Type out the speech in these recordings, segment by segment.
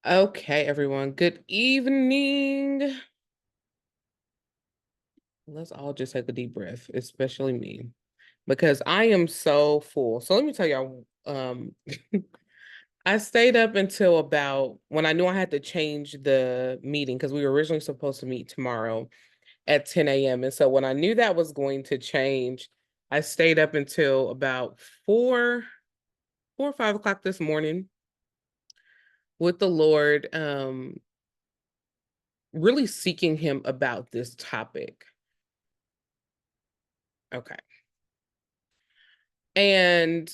Okay, everyone. Good evening. Let's all just take a deep breath, especially me, because I am so full. So let me tell y'all, I stayed up until about when I knew I had to change the meeting because we were originally supposed to meet tomorrow at 10 a.m. And so when I knew that was going to change, I stayed up until about 4 or 5 o'clock this morning with the Lord, really seeking him about this topic. Okay. And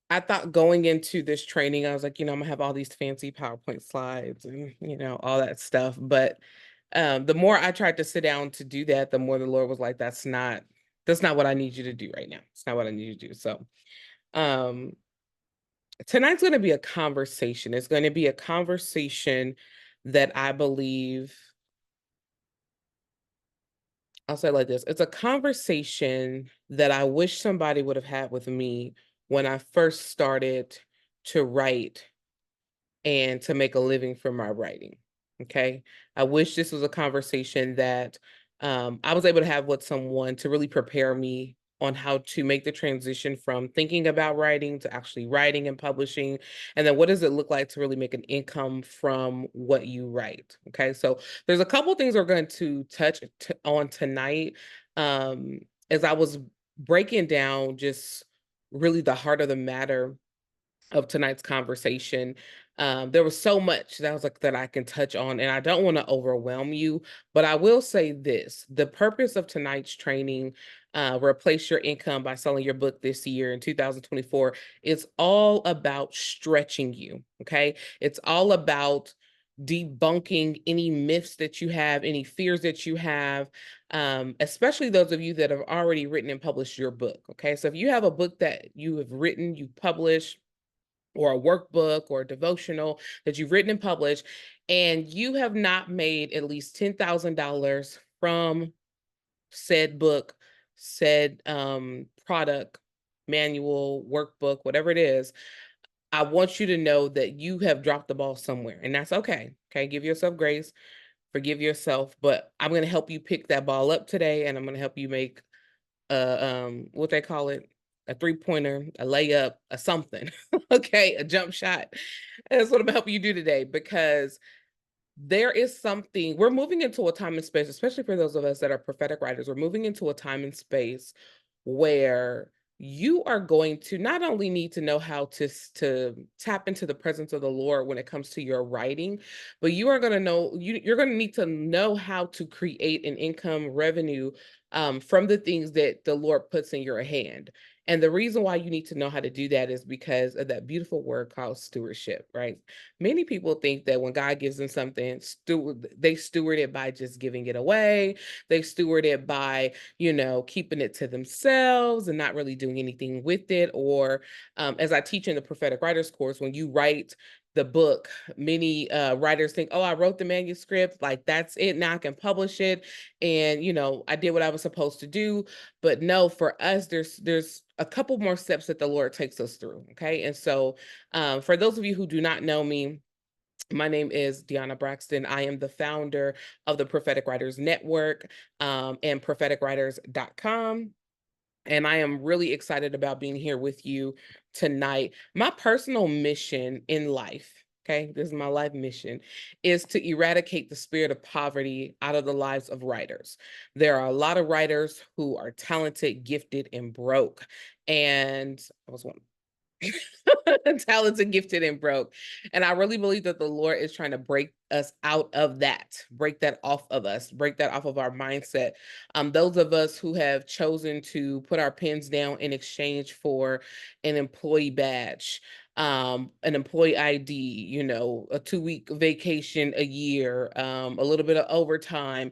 I thought going into this training, I was like, I'm gonna have all these fancy PowerPoint slides and all that stuff. But the more I tried to sit down to do that, the more the Lord was like, that's not what I need you to do right now. It's not what I need you to do. So um tonight's gonna be a conversation. It's gonna be a conversation that I believe I'll say it like this. It's a conversation that I wish somebody would have had with me when I first started to write and to make a living from my writing. Okay. I wish this was a conversation that I was able to have with someone to really prepare me on how to make the transition from thinking about writing to actually writing and publishing. And then what does it look like to really make an income from what you write? Okay. So there's a couple things we're going to touch on tonight. Um, as I was breaking down just really the heart of the matter of tonight's conversation. There was so much that I was like that I can touch on, and I don't want to overwhelm you, but I will say this: the purpose of tonight's training, replace your income by selling your book this year in 2024, is all about stretching you. Okay, it's all about debunking any myths that you have, any fears that you have, especially those of you that have already written and published your book. Okay, so if you have a book that you have written, you published, or a workbook or a devotional that you've written and published, and you have not made at least $10,000 from said book, said product, manual, workbook, whatever it is, I want you to know that you have dropped the ball somewhere, and that's okay. Okay, give yourself grace, forgive yourself, but I'm going to help you pick that ball up today, and I'm going to help you make what they call it, a three-pointer, a layup, a something. Okay, a jump shot. And that's what I'm helping you do today, because there is something we're moving into a time and space, especially for those of us that are prophetic writers. We're moving into a time and space where you are going to not only need to know how to tap into the presence of the Lord when it comes to your writing, but you are going to know you're going to need to know how to create an income revenue from the things that the Lord puts in your hand. And the reason why you need to know how to do that is because of that beautiful word called stewardship, right? Many people think that when God gives them something, they steward it by just giving it away. They steward it by, keeping it to themselves and not really doing anything with it. Or, as I teach in the prophetic writers course, when you write the book, many writers think, oh, I wrote the manuscript, like that's it. Now I can publish it. And, I did what I was supposed to do. But no, for us, there's a couple more steps that the Lord takes us through. Okay. And so for those of you who do not know me, my name is Deanna Braxton. I am the founder of the Prophetic Writers Network, and propheticwriters.com. And I am really excited about being here with you tonight. My personal mission in life, okay, this is my life mission, is to eradicate the spirit of poverty out of the lives of writers. There are a lot of writers who are talented, gifted, and broke. And I was one talented, gifted, and broke. And I really believe that the Lord is trying to break us out of that, break that off of us, break that off of our mindset. Those of us who have chosen to put our pens down in exchange for an employee badge, an employee ID, a 2-week vacation a year, a little bit of overtime,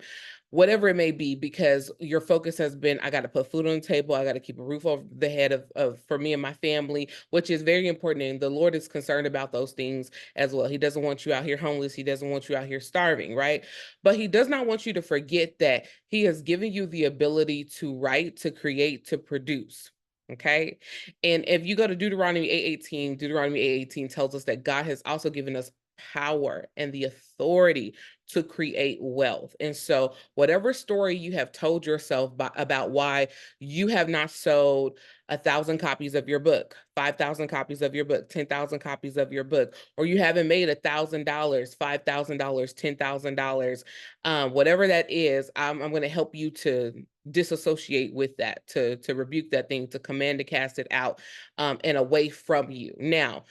whatever it may be, because your focus has been, I got to put food on the table, I got to keep a roof over the head of for me and my family, which is very important. And the Lord is concerned about those things as well. He doesn't want you out here homeless. He doesn't want you out here starving, right? But he does not want you to forget that he has given you the ability to write, to create, to produce. Okay. And if you go to Deuteronomy 8:18, Deuteronomy 8:18 tells us that God has also given us power and the authority to create wealth. And so, whatever story you have told yourself about why you have not sold 1,000 copies of your book, 5,000 copies of your book, 10,000 copies of your book, or you haven't made $1,000, $5,000, $10,000, whatever that is, I'm going to help you to disassociate with that, to rebuke that thing, to command to cast it out, and away from you. Now,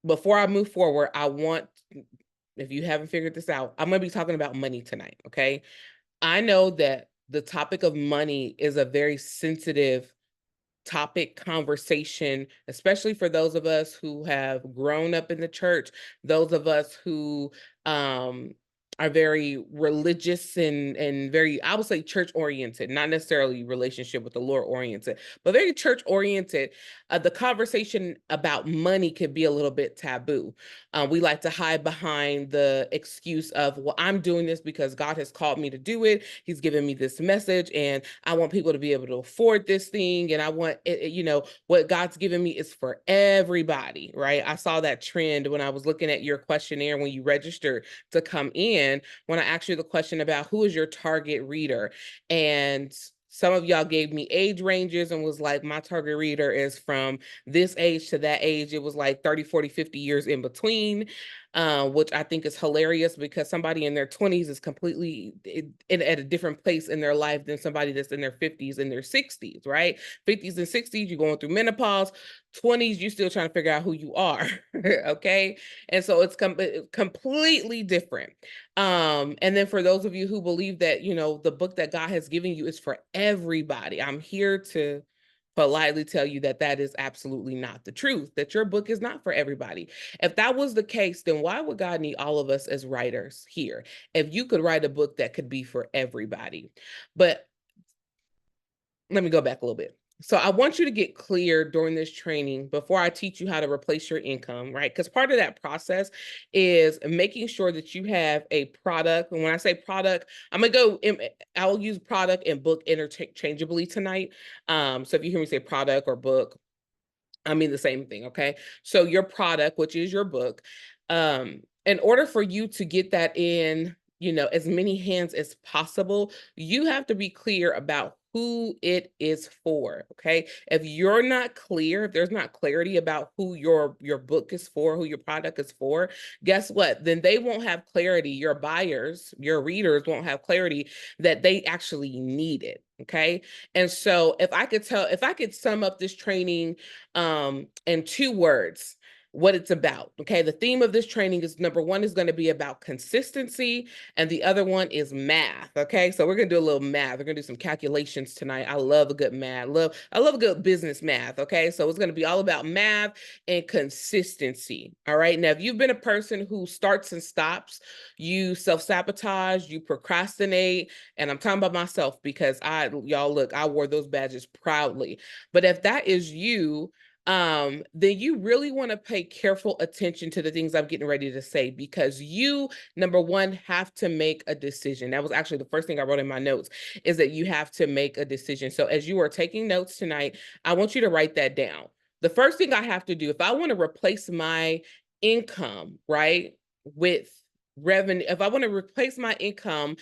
before I move forward, I want, if you haven't figured this out, I'm going to be talking about money tonight. Okay. I know that the topic of money is a very sensitive topic, conversation, especially for those of us who have grown up in the church, those of us who are very religious and very, I would say, church oriented, not necessarily relationship with the Lord oriented, but very church oriented. The conversation about money could be a little bit taboo. We like to hide behind the excuse of, well, I'm doing this because God has called me to do it. He's given me this message, and I want people to be able to afford this thing. And I want it, what God's given me is for everybody, right? I saw that trend when I was looking at your questionnaire when you registered to come in, when I asked you the question about who is your target reader. And some of y'all gave me age ranges and was like, my target reader is from this age to that age. It was like 30, 40, 50 years in between, which I think is hilarious, because somebody in their 20s is completely at a different place in their life than somebody that's in their 50s and their 60s, right? 50s and 60s, you're going through menopause. 20s, you still trying to figure out who you are. Okay. And so it's completely different. And then for those of you who believe that, the book that God has given you is for everybody, I'm here to politely tell you that that is absolutely not the truth, that your book is not for everybody. If that was the case, then why would God need all of us as writers here? If you could write a book that could be for everybody. But let me go back a little bit. So I want you to get clear during this training before I teach you how to replace your income, right? Because part of that process is making sure that you have a product. And when I say product, I'll use product and book interchangeably tonight. So if you hear me say product or book, I mean the same thing, okay? So your product, which is your book, in order for you to get that in, as many hands as possible, you have to be clear about who it is for, okay? If you're not clear, if there's not clarity about who your book is for, who your product is for, guess what? Then they won't have clarity. Your buyers, your readers won't have clarity that they actually need it, okay? And so if I could sum up this training in 2 words, what it's about. Okay. The theme of this training is, number one is going to be about consistency, and the other one is math. Okay. So we're going to do a little math. We're going to do some calculations tonight. I love a good math. I love a good business math. Okay. So it's going to be all about math and consistency. All right. Now, if you've been a person who starts and stops, you self-sabotage, you procrastinate, and I'm talking about myself because y'all look, I wore those badges proudly. But if that is you, then you really want to pay careful attention to the things I'm getting ready to say, because you, number one, have to make a decision. That was actually the first thing I wrote in my notes, is that you have to make a decision. So as you are taking notes tonight, I want you to write that down. The first thing I have to do, if I want to replace my income, right, with revenue, if I want to replace my income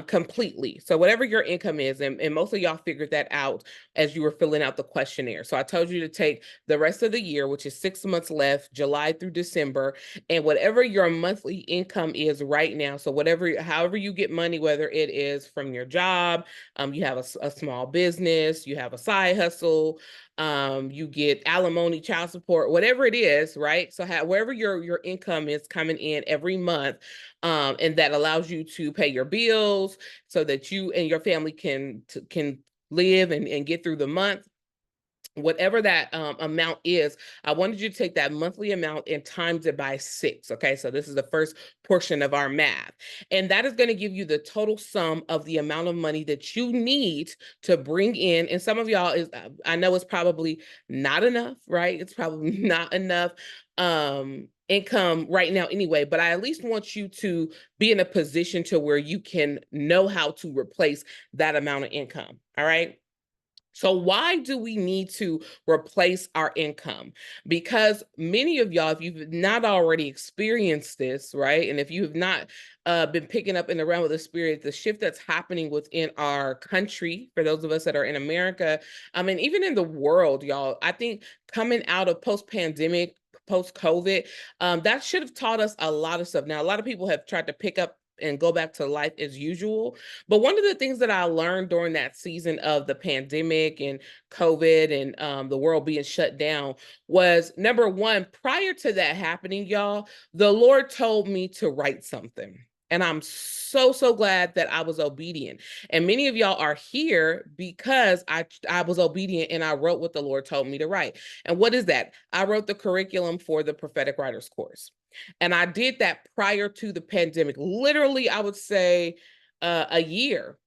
completely, so whatever your income is, and most of y'all figured that out as you were filling out the questionnaire. So I told you to take the rest of the year, which is 6 months left, July through December, and whatever your monthly income is right now. So however you get money, whether it is from your job, you have a small business, you have a side hustle, you get alimony, child support, whatever it is, right? So wherever your income is coming in every month, and that allows you to pay your bills so that you and your family can live and get through the month. Whatever that amount is, I wanted you to take that monthly amount and times it by 6. Okay, so this is the first portion of our math. And that is going to give you the total sum of the amount of money that you need to bring in. And some of y'all I know it's probably not enough, right? It's probably not enough income right now anyway, but I at least want you to be in a position to where you can know how to replace that amount of income. All right. So why do we need to replace our income? Because many of y'all, if you've not already experienced this, right? And if you have not been picking up in the realm of the spirit, the shift that's happening within our country, for those of us that are in America, I mean, even in the world, y'all, I think coming out of post-pandemic, post-COVID, that should have taught us a lot of stuff. Now, a lot of people have tried to pick up and go back to life as usual. But one of the things that I learned during that season of the pandemic and COVID and the world being shut down was, number one, prior to that happening, y'all, the Lord told me to write something. And I'm so, so glad that I was obedient. And many of y'all are here because I was obedient and I wrote what the Lord told me to write. And what is that? I wrote the curriculum for the prophetic writers course. And I did that prior to the pandemic. Literally, I would say about a year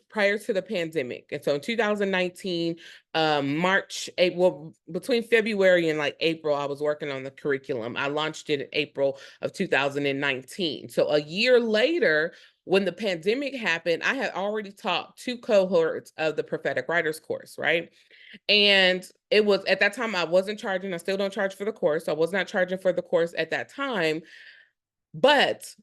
prior to the pandemic. And so in 2019, March, April, between February and like April, I was working on the curriculum. I launched it in April of 2019. So a year later, when the pandemic happened, I had already taught 2 cohorts of the prophetic writers course, right? And it was at that time I wasn't charging. I still don't charge for the course. I was not charging for the course at that time. But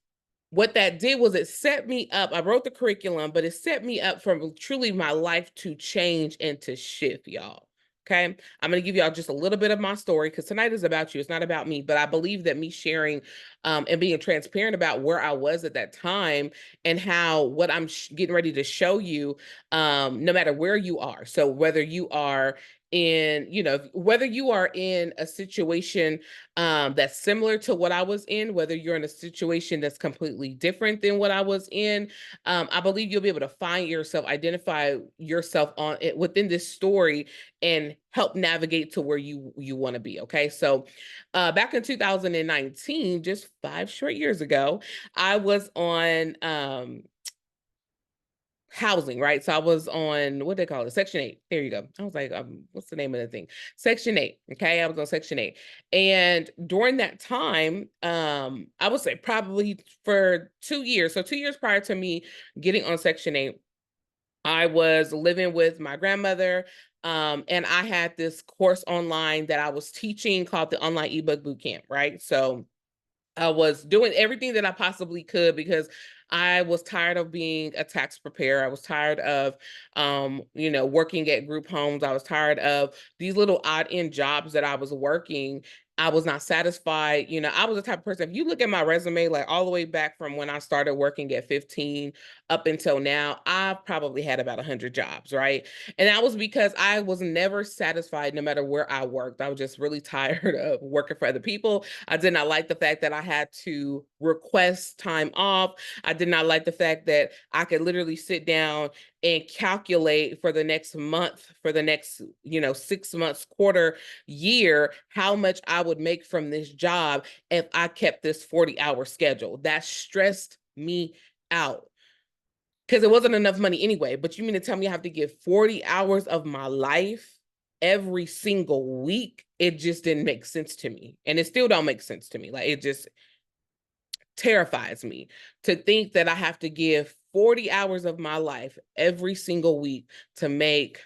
what that did was it set me up. I wrote the curriculum, but it set me up for truly my life to change and to shift, y'all. Okay. I'm going to give y'all just a little bit of my story because tonight is about you. It's not about me, but I believe that me sharing and being transparent about where I was at that time and how what I'm getting ready to show you, no matter where you are. So whether you are in, whether you are in a situation that's similar to what I was in, whether you're in a situation that's completely different than what I was in, I believe you'll be able to find yourself, identify yourself on it within this story and help navigate to where you want to be. Okay. So back in 2019, just 5 short years ago, I was on housing, right? So I was on, what they call it, Section 8. There you go. I was like, what's the name of the thing? Section 8. Okay. I was on Section 8. And during that time, I would say probably for 2 years. So 2 years prior to me getting on Section 8, I was living with my grandmother. And I had this course online that I was teaching called the Online Ebook Bootcamp, right? So I was doing everything that I possibly could because I was tired of being a tax preparer. I was tired of, working at group homes. I was tired of these little odd end jobs that I was working. I was not satisfied. I was the type of person, if you look at my resume, like all the way back from when I started working at 15 up until now, I've probably had about 100 jobs, right? And that was because I was never satisfied no matter where I worked. I was just really tired of working for other people. I did not like the fact that I had to request time off. I did not like the fact that I could literally sit down and calculate for the next month, for the next, 6 months, quarter, year, how much I would make from this job if I kept this 40-hour schedule. That stressed me out because it wasn't enough money anyway. But you mean to tell me I have to give 40 hours of my life every single week? It just didn't make sense to me. And it still don't make sense to me. Like, it just terrifies me to think that I have to give 40 hours of my life every single week to make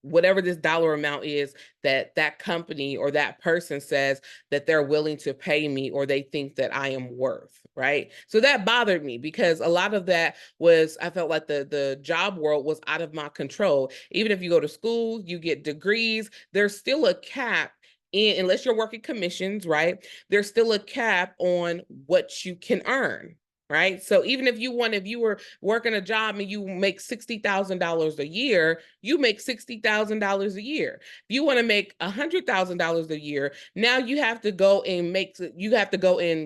whatever this dollar amount is that that company or that person says that they're willing to pay me or they think that I am worth, right? So that bothered me because a lot of that was, I felt like the job world was out of my control. Even if you go to school, you get degrees, there's still a cap in, unless you're working commissions, right? There's still a cap on what you can earn. Right. So even if you were working a job and you make $60,000 a year, you make $60,000 a year. If you want to make $100,000 a year, now you have to go and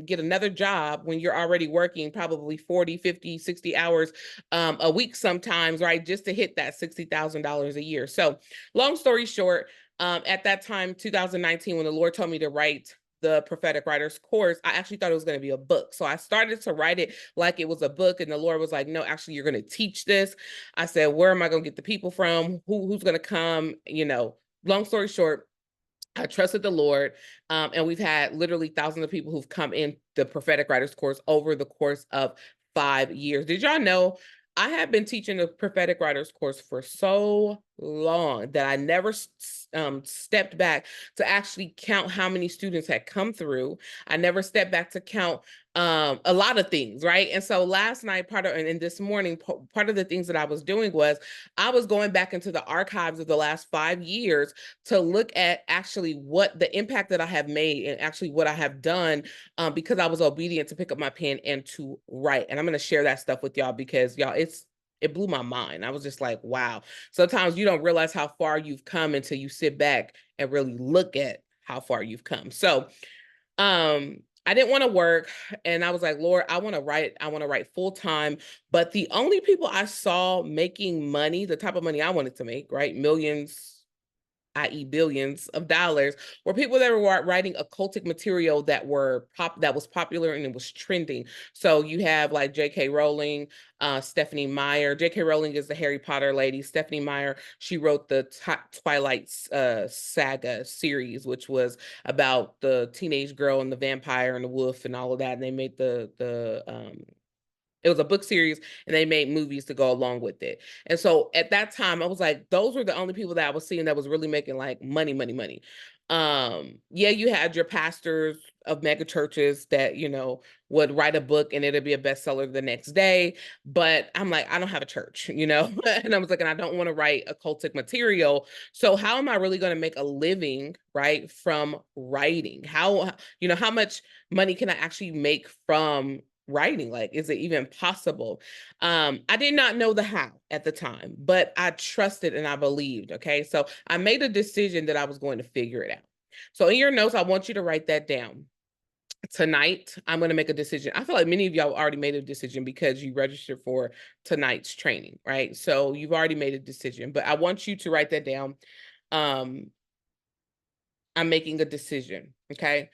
get another job when you're already working probably 40, 50, 60 hours a week sometimes, right? Just to hit that $60,000 a year. So long story short, at that time, 2019, when the Lord told me to write the prophetic writers course, I actually thought it was going to be a book. So I started to write it like it was a book. And the Lord was like, no, actually, you're going to teach this. I said, where am I going to get the people from? Who's going to come? Long story short, I trusted the Lord. And we've had literally thousands of people who've come in the prophetic writers course over the course of 5 years. Did y'all know I have been teaching the prophetic writers course for so long that I never stepped back to actually count how many students had come through. I never stepped back to count a lot of things, right? And so last night, and this morning, part of the things that I was doing was I was going back into the archives of the last 5 years to look at actually what the impact that I have made and actually what I have done, because I was obedient to pick up my pen and to write. And I'm going to share that stuff with y'all because y'all, it blew my mind. I was just like, wow. Sometimes you don't realize how far you've come until you sit back and really look at how far you've come. So, I didn't want to work, and I was like, Lord, I want to write full time. But the only people I saw making money, the type of money I wanted to make, right? Millions, i.e. billions of dollars, were people that were writing occultic material that was popular and it was trending. So you have like J.K. Rowling, Stephanie Meyer. J.K. Rowling is the Harry Potter lady. Stephanie Meyer, she wrote the Twilight saga series, which was about the teenage girl and the vampire and the wolf and all of that. And they made it was a book series and they made movies to go along with it. And so at that time, I was like, those were the only people that I was seeing that was really making like money, money, money. Yeah, you had your pastors of mega churches that, would write a book and it'd be a bestseller the next day. But I'm like, I don't have a church, and I was like, and I don't want to write occultic material. So how am I really going to make a living, right, from writing? How much money can I actually make from writing? Like, is it even possible? I did not know the how at the time, but I trusted and I believed. Okay, so I made a decision that I was going to figure it out. So in your notes, I want you to write that down. Tonight, I'm going to make a decision. I feel like many of y'all already made a decision because you registered for tonight's training, right? So you've already made a decision, but I want you to write that down. I'm making a decision. Okay.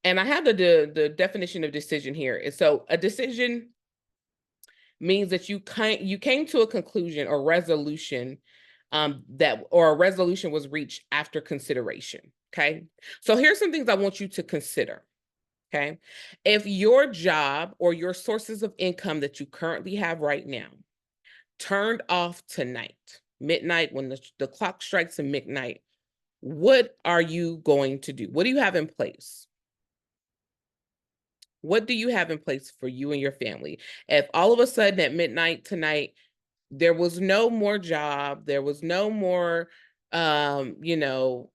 And I have the definition of decision here. And so a decision means that you came to a conclusion or resolution, or a resolution was reached after consideration. Okay. So here's some things I want you to consider. Okay. If your job or your sources of income that you currently have right now turned off tonight, midnight, when the clock strikes at midnight, what are you going to do? What do you have in place? What do you have in place for you and your family? If all of a sudden at midnight tonight, there was no more job, there was no more, whatever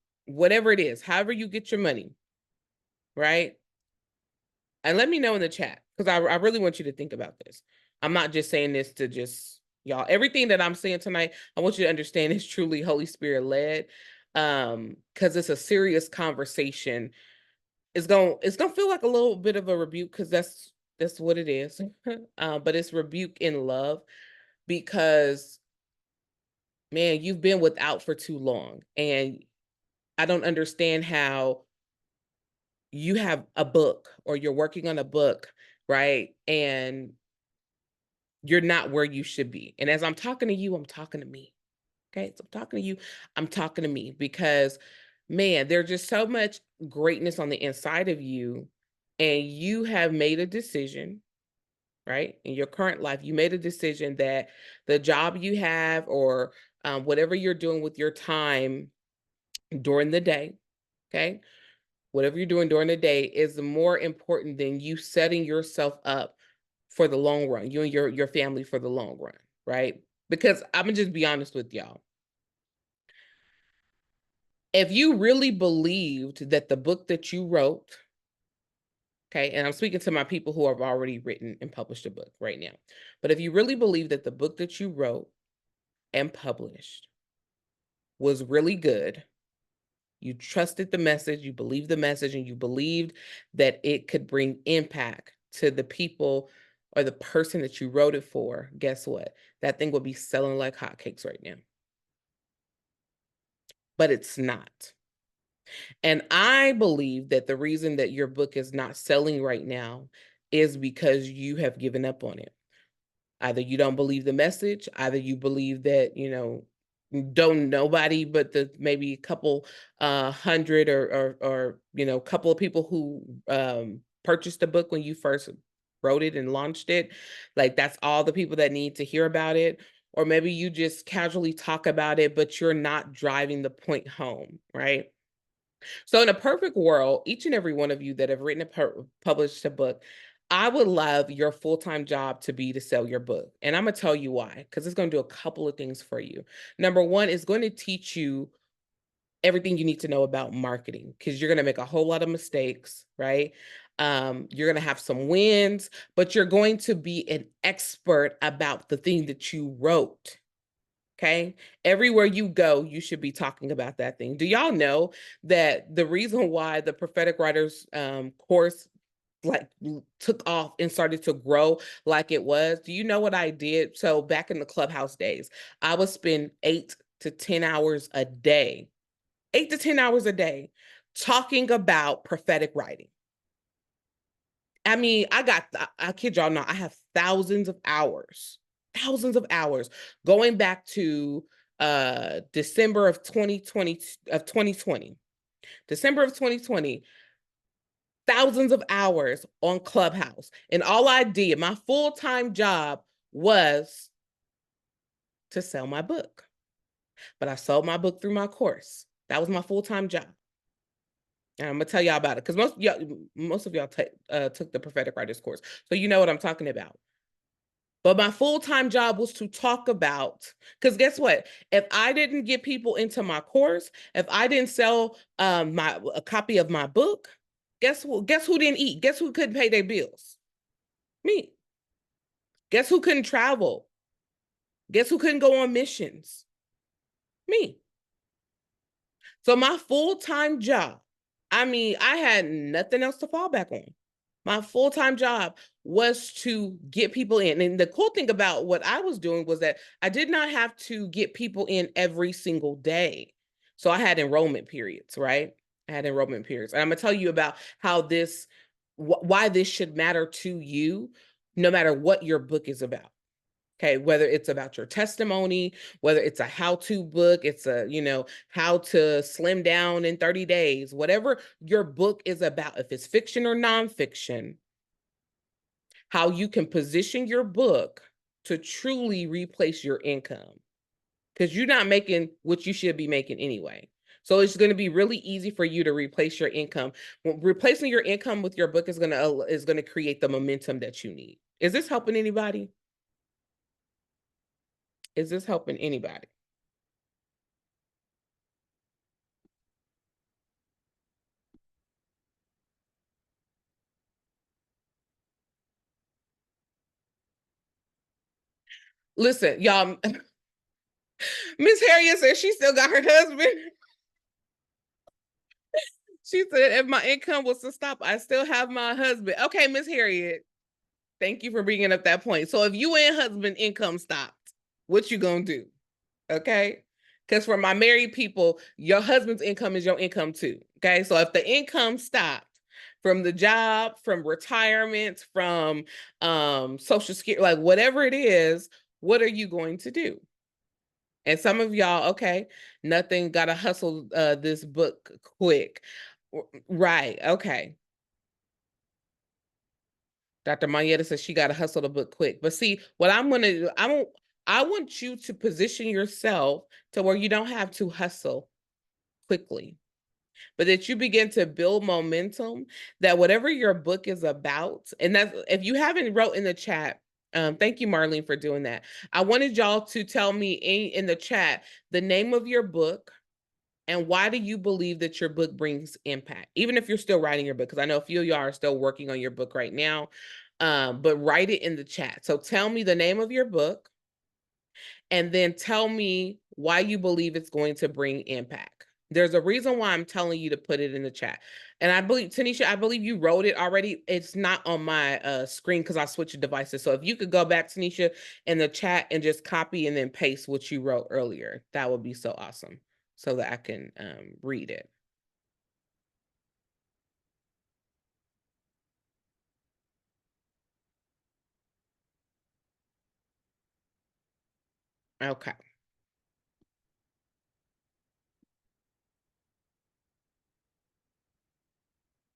it is, however you get your money, right? And let me know in the chat, because I really want you to think about this. I'm not just saying this to just y'all. Everything that I'm saying tonight, I want you to understand is truly Holy Spirit led, because it's a serious conversation. It's gonna feel like a little bit of a rebuke, because that's what it is. But it's rebuke in love, because man, you've been without for too long, and I don't understand how you have a book or you're working on a book, right? And you're not where you should be. And as I'm talking to you, I'm talking to me. Okay. So I'm talking to you, I'm talking to me, because man, there's just so much greatness on the inside of you. And you have made a decision, right? In your current life, you made a decision that the job you have, or whatever you're doing with your time during the day, okay? Whatever you're doing during the day is more important than you setting yourself up for the long run, you and your family for the long run, right? Because I'm gonna just be honest with y'all. If you really believed that the book that you wrote, okay, and I'm speaking to my people who have already written and published a book right now, but if you really believe that the book that you wrote and published was really good, you trusted the message, you believed the message, and you believed that it could bring impact to the people or the person that you wrote it for, guess what? That thing will be selling like hotcakes right now. But it's not. And I believe that the reason that your book is not selling right now is because you have given up on it. Either you don't believe the message, either you believe that, don't nobody but the maybe a couple hundred or couple of people who purchased the book when you first wrote it and launched it, like that's all the people that need to hear about it. or maybe you just casually talk about it, but you're not driving the point home, right? So in a perfect world, each and every one of you that have written published a book, I would love your full-time job to be to sell your book. And I'm going to tell you why, because it's going to do a couple of things for you. Number one, it's going to teach you everything you need to know about marketing, because you're going to make a whole lot of mistakes, right? You're going to have some wins, but you're going to be an expert about the thing that you wrote. Okay. Everywhere you go, you should be talking about that thing. Do y'all know that the reason why the prophetic writers course like took off and started to grow like it was? Do you know what I did? So back in the Clubhouse days, I would spend 8 to 10 hours a day, 8 to 10 hours a day talking about prophetic writing. I mean, I kid y'all not, I have thousands of hours going back to December of 2020, December of 2020, thousands of hours on Clubhouse. And all I did, my full-time job was to sell my book. But I sold my book through my course. That was my full-time job. And I'm gonna tell y'all about it because most of y'all took the prophetic writers course, so you know what I'm talking about. But my full-time job was to talk about, because guess what? If I didn't get people into my course, if I didn't sell a copy of my book, guess what? Guess who didn't eat? Guess who couldn't pay their bills? Me. Guess who couldn't travel? Guess who couldn't go on missions? Me. So my full-time job, I mean, I had nothing else to fall back on. My full-time job was to get people in. And the cool thing about what I was doing was that I did not have to get people in every single day. So I had enrollment periods, right? I had enrollment periods. And I'm going to tell you about how why this should matter to you, no matter what your book is about. Okay, whether it's about your testimony, whether it's a how-to book, it's how to slim down in 30 days, whatever your book is about, if it's fiction or nonfiction, how you can position your book to truly replace your income. Because you're not making what you should be making anyway. So it's going to be really easy for you to replace your income. Replacing your income with your book is going to create the momentum that you need. Is this helping anybody? Is this helping anybody? Listen, y'all, Miss Harriet said she still got her husband. She said, if my income was to stop, I still have my husband. Okay, Miss Harriet, thank you for bringing up that point. So if you and husband income stopped, what you gonna do? Okay? Because for my married people, your husband's income is your income too. Okay? So if the income stopped from the job, from retirement, from social security, like whatever it is, what are you going to do? And some of y'all, okay, nothing, gotta hustle this book quick. Right, okay. Dr. Mayetta says she gotta hustle the book quick. But see, what I'm gonna do, I want you to position yourself to where you don't have to hustle quickly, but that you begin to build momentum, that whatever your book is about, and that's, if you haven't wrote in the chat, thank you, Marlene, for doing that. I wanted y'all to tell me in the chat the name of your book and why do you believe that your book brings impact, even if you're still writing your book, because I know a few of y'all are still working on your book right now, but write it in the chat. So tell me the name of your book and then tell me why you believe it's going to bring impact. There's a reason why I'm telling you to put it in the chat. And I believe, Tanisha, I believe you wrote it already. It's not on my screen because I switched devices. So if you could go back, Tanisha, in the chat and just copy and then paste what you wrote earlier, that would be so awesome so that I can read it. Okay.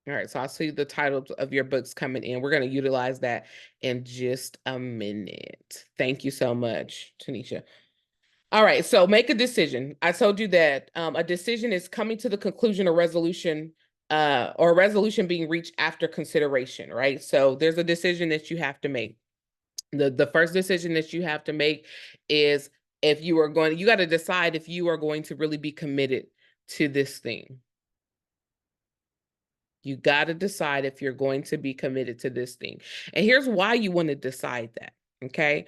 All right, so I'll see the titles of your books coming in. We're going to utilize that in just a minute. Thank you so much, Tanisha. All right, so make a decision. I told you that a decision is coming to the conclusion or resolution, or a resolution being reached after consideration, right? So there's a decision that you have to make. The first decision that you have to make is if you are going, you got to decide if you are going to really be committed to this thing. You got to decide if you're going to be committed to this thing. And here's why you want to decide that, okay?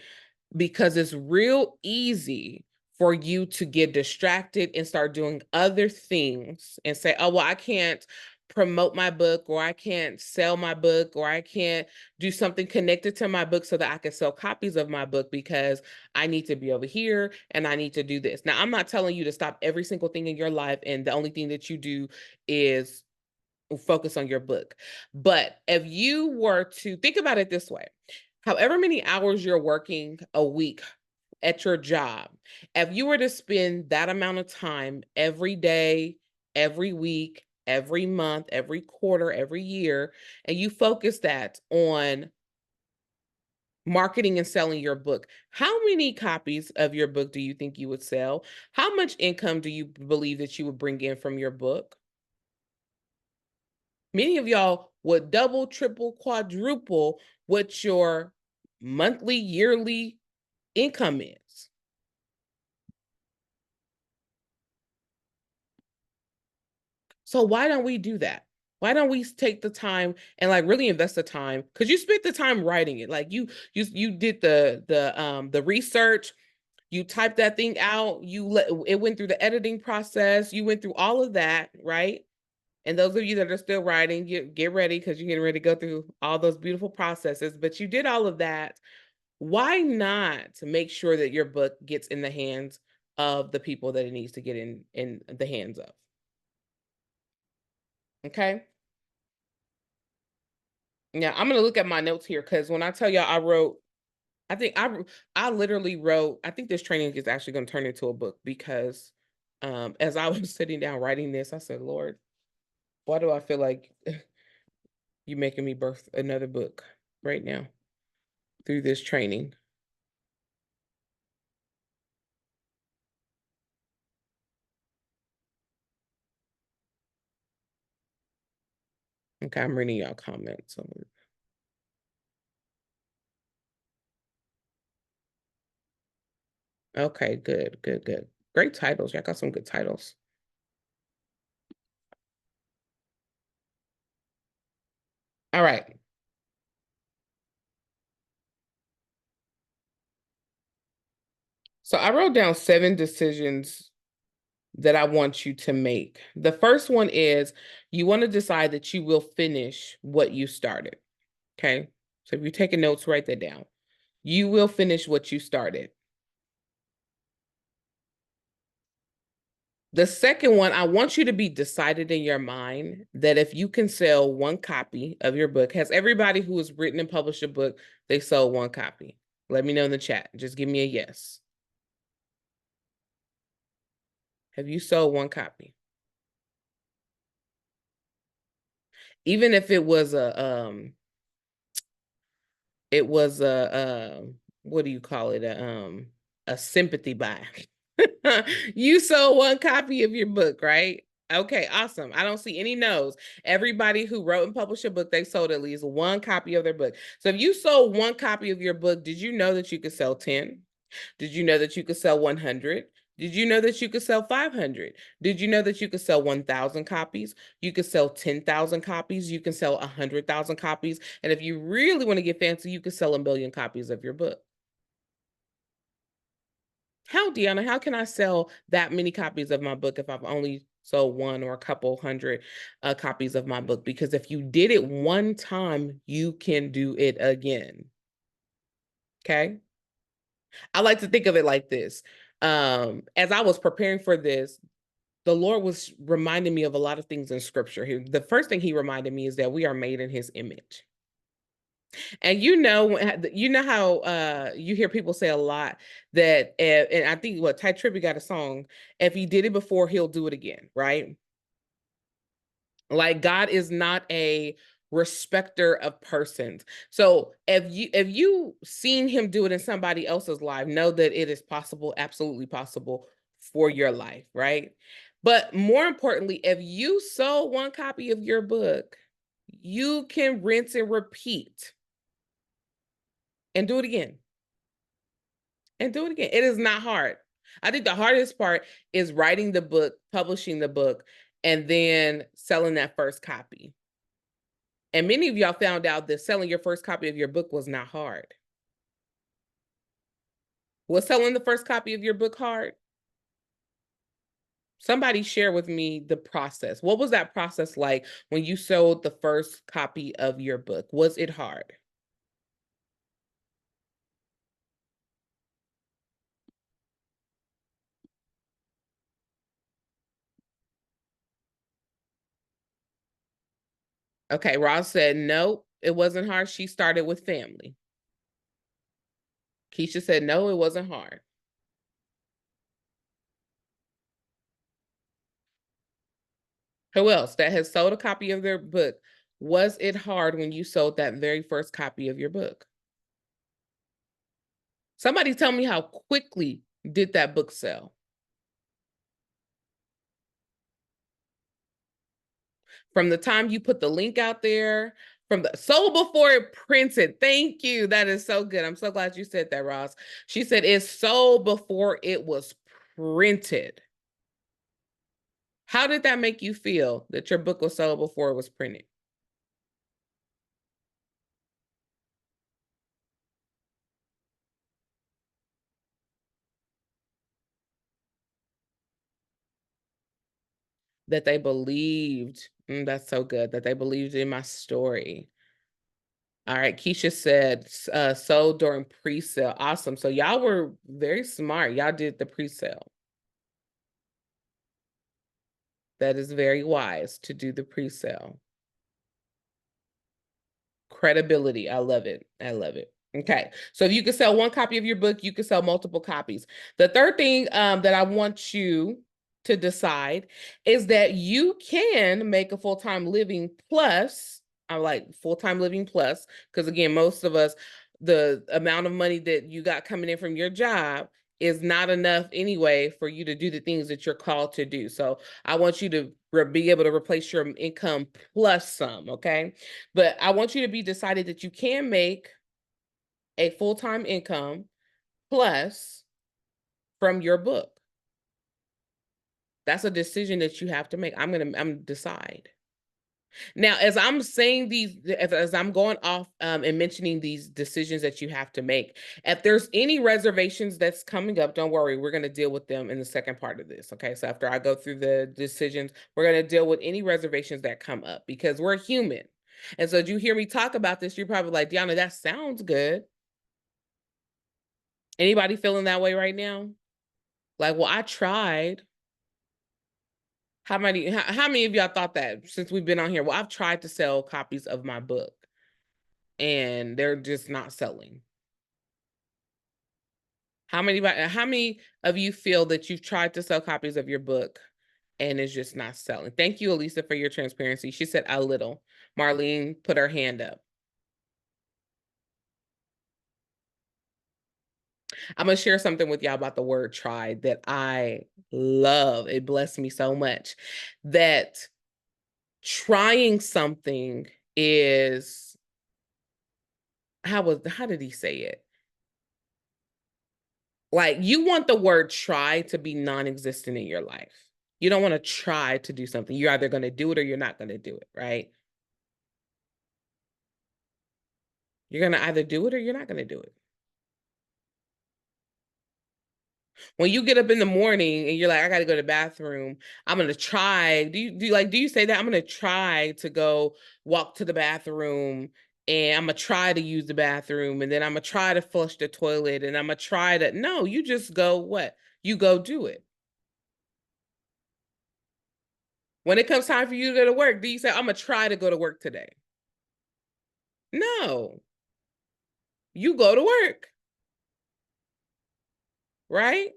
Because it's real easy for you to get distracted and start doing other things and say, oh, well, I can't promote my book, or I can't sell my book, or I can't do something connected to my book so that I can sell copies of my book because I need to be over here and I need to do this. Now, I'm not telling you to stop every single thing in your life and the only thing that you do is focus on your book. But if you were to think about it this way, however many hours you're working a week at your job, if you were to spend that amount of time every day, every week, every month, every quarter, every year, and you focus that on marketing and selling your book, how many copies of your book do you think you would sell? How much income do you believe that you would bring in from your book? Many of y'all would double, triple, quadruple what your monthly, yearly income is. So why don't we do that? Why don't we take the time and like really invest the time? Because you spent the time writing it. Like you did the research, you typed that thing out, it went through the editing process, you went through all of that, right? And those of you that are still writing, get ready because you're getting ready to go through all those beautiful processes. But you did all of that. Why not make sure that your book gets in the hands of the people that it needs to get in the hands of? Okay. Now I'm gonna look at my notes here because when I tell y'all I wrote, I think I literally wrote. I think this training is actually going to turn into a book because as I was sitting down writing this, I said, Lord, why do I feel like you making me birth another book right now through this training? Okay, I'm reading y'all comments. Okay, good, good, good. Great titles. Y'all got some good titles. All right. So I wrote down 7 decisions that I want you to make. The first one is you want to decide that you will finish what you started. Okay. So if you're taking notes, write that down. You will finish what you started. The second one, I want you to be decided in your mind that if you can sell one copy of your book, has everybody who has written and published a book, they sold one copy? Let me know in the chat. Just give me a yes. Have you sold one copy? Even if it was a what do you call it? A sympathy buy. You sold one copy of your book, right? Okay, awesome. I don't see any no's. Everybody who wrote and published a book, they sold at least one copy of their book. So if you sold one copy of your book, did you know that you could sell 10? Did you know that you could sell 100? Did you know that you could sell 500? Did you know that you could sell 1,000 copies? You could sell 10,000 copies. You can sell 100,000 copies. And if you really want to get fancy, you could sell 1,000,000 copies of your book. How, Deanna, how can I sell that many copies of my book if I've only sold one or a couple hundred copies of my book? Because if you did it one time, you can do it again. Okay. I like to think of it like this. As I was preparing for this, the Lord was reminding me of a lot of things in scripture. The first thing he reminded me is that we are made in his image. And you know how you hear people say a lot that and I think what Ty Tribbett got a song, if he did it before, he'll do it again, right? Like, God is not a respecter of persons. So if you seen him do it in somebody else's life, know that it is possible, absolutely possible for your life, right? But more importantly, if you sold one copy of your book, you can rinse and repeat and do it again and do it again. It is not hard. I think the hardest part is writing the book, publishing the book, and then selling that first copy. And many of y'all found out that selling your first copy of your book was not hard. Was selling the first copy of your book hard? Somebody share with me the process. What was that process like when you sold the first copy of your book? Was it hard? Okay, Ross said, no, it wasn't hard. She started with family. Keisha said, no, it wasn't hard. Who else that has sold a copy of their book? Was it hard when you sold that very first copy of your book? Somebody tell me how quickly did that book sell? From the time you put the link out there, from the sold before it printed. Thank you. That is so good. I'm so glad you said that, Ross. She said it's sold before it was printed. How did that make you feel that your book was sold before it was printed? That they believed. That's so good. That they believed in my story. All right, Keisha said sold during pre-sale. Awesome. So y'all were very smart. Y'all did the pre-sale. That is very wise to do the pre-sale. Credibility. I love it. I love it. Okay. So if you could sell one copy of your book, you could sell multiple copies. The third thing that I want you to decide is that you can make a full-time living plus, I like full-time living plus, because again, most of us, the amount of money that you got coming in from your job is not enough anyway for you to do the things that you're called to do. So I want you to be able to replace your income plus some, okay? But I want you to be decided that you can make a full-time income plus from your book. That's a decision that you have to make. I'm decide. Now, as I'm saying these, as I'm going off and mentioning these decisions that you have to make, if there's any reservations that's coming up, don't worry, we're going to deal with them in the second part of this. Okay, so after I go through the decisions, we're going to deal with any reservations that come up because we're human. And so, as you hear me talk about this, you're probably like, Deanna, that sounds good. Anybody feeling that way right now? Like, well, I tried. How many of y'all thought that since we've been on here? Well, I've tried to sell copies of my book and they're just not selling. How many of you feel that you've tried to sell copies of your book and it's just not selling? Thank you, Elisa, for your transparency. She said a little. Marlene put her hand up. I'm gonna share something with y'all about the word try that I love. It blessed me so much that trying something is how did he say it? Like you want the word try to be non-existent in your life. You don't want to try to do something. You're either going to do it or you're not going to do it, right? You're going to either do it or you're not going to do it. When you get up in the morning and you're like, I got to go to the bathroom, I'm going to try. Do you say that? I'm going to try to go walk to the bathroom and I'm going to try to use the bathroom and then I'm going to try to flush the toilet and I'm going to try to, no, you just go what? You go do it. When it comes time for you to go to work, do you say, I'm going to try to go to work today? No, you go to work, right?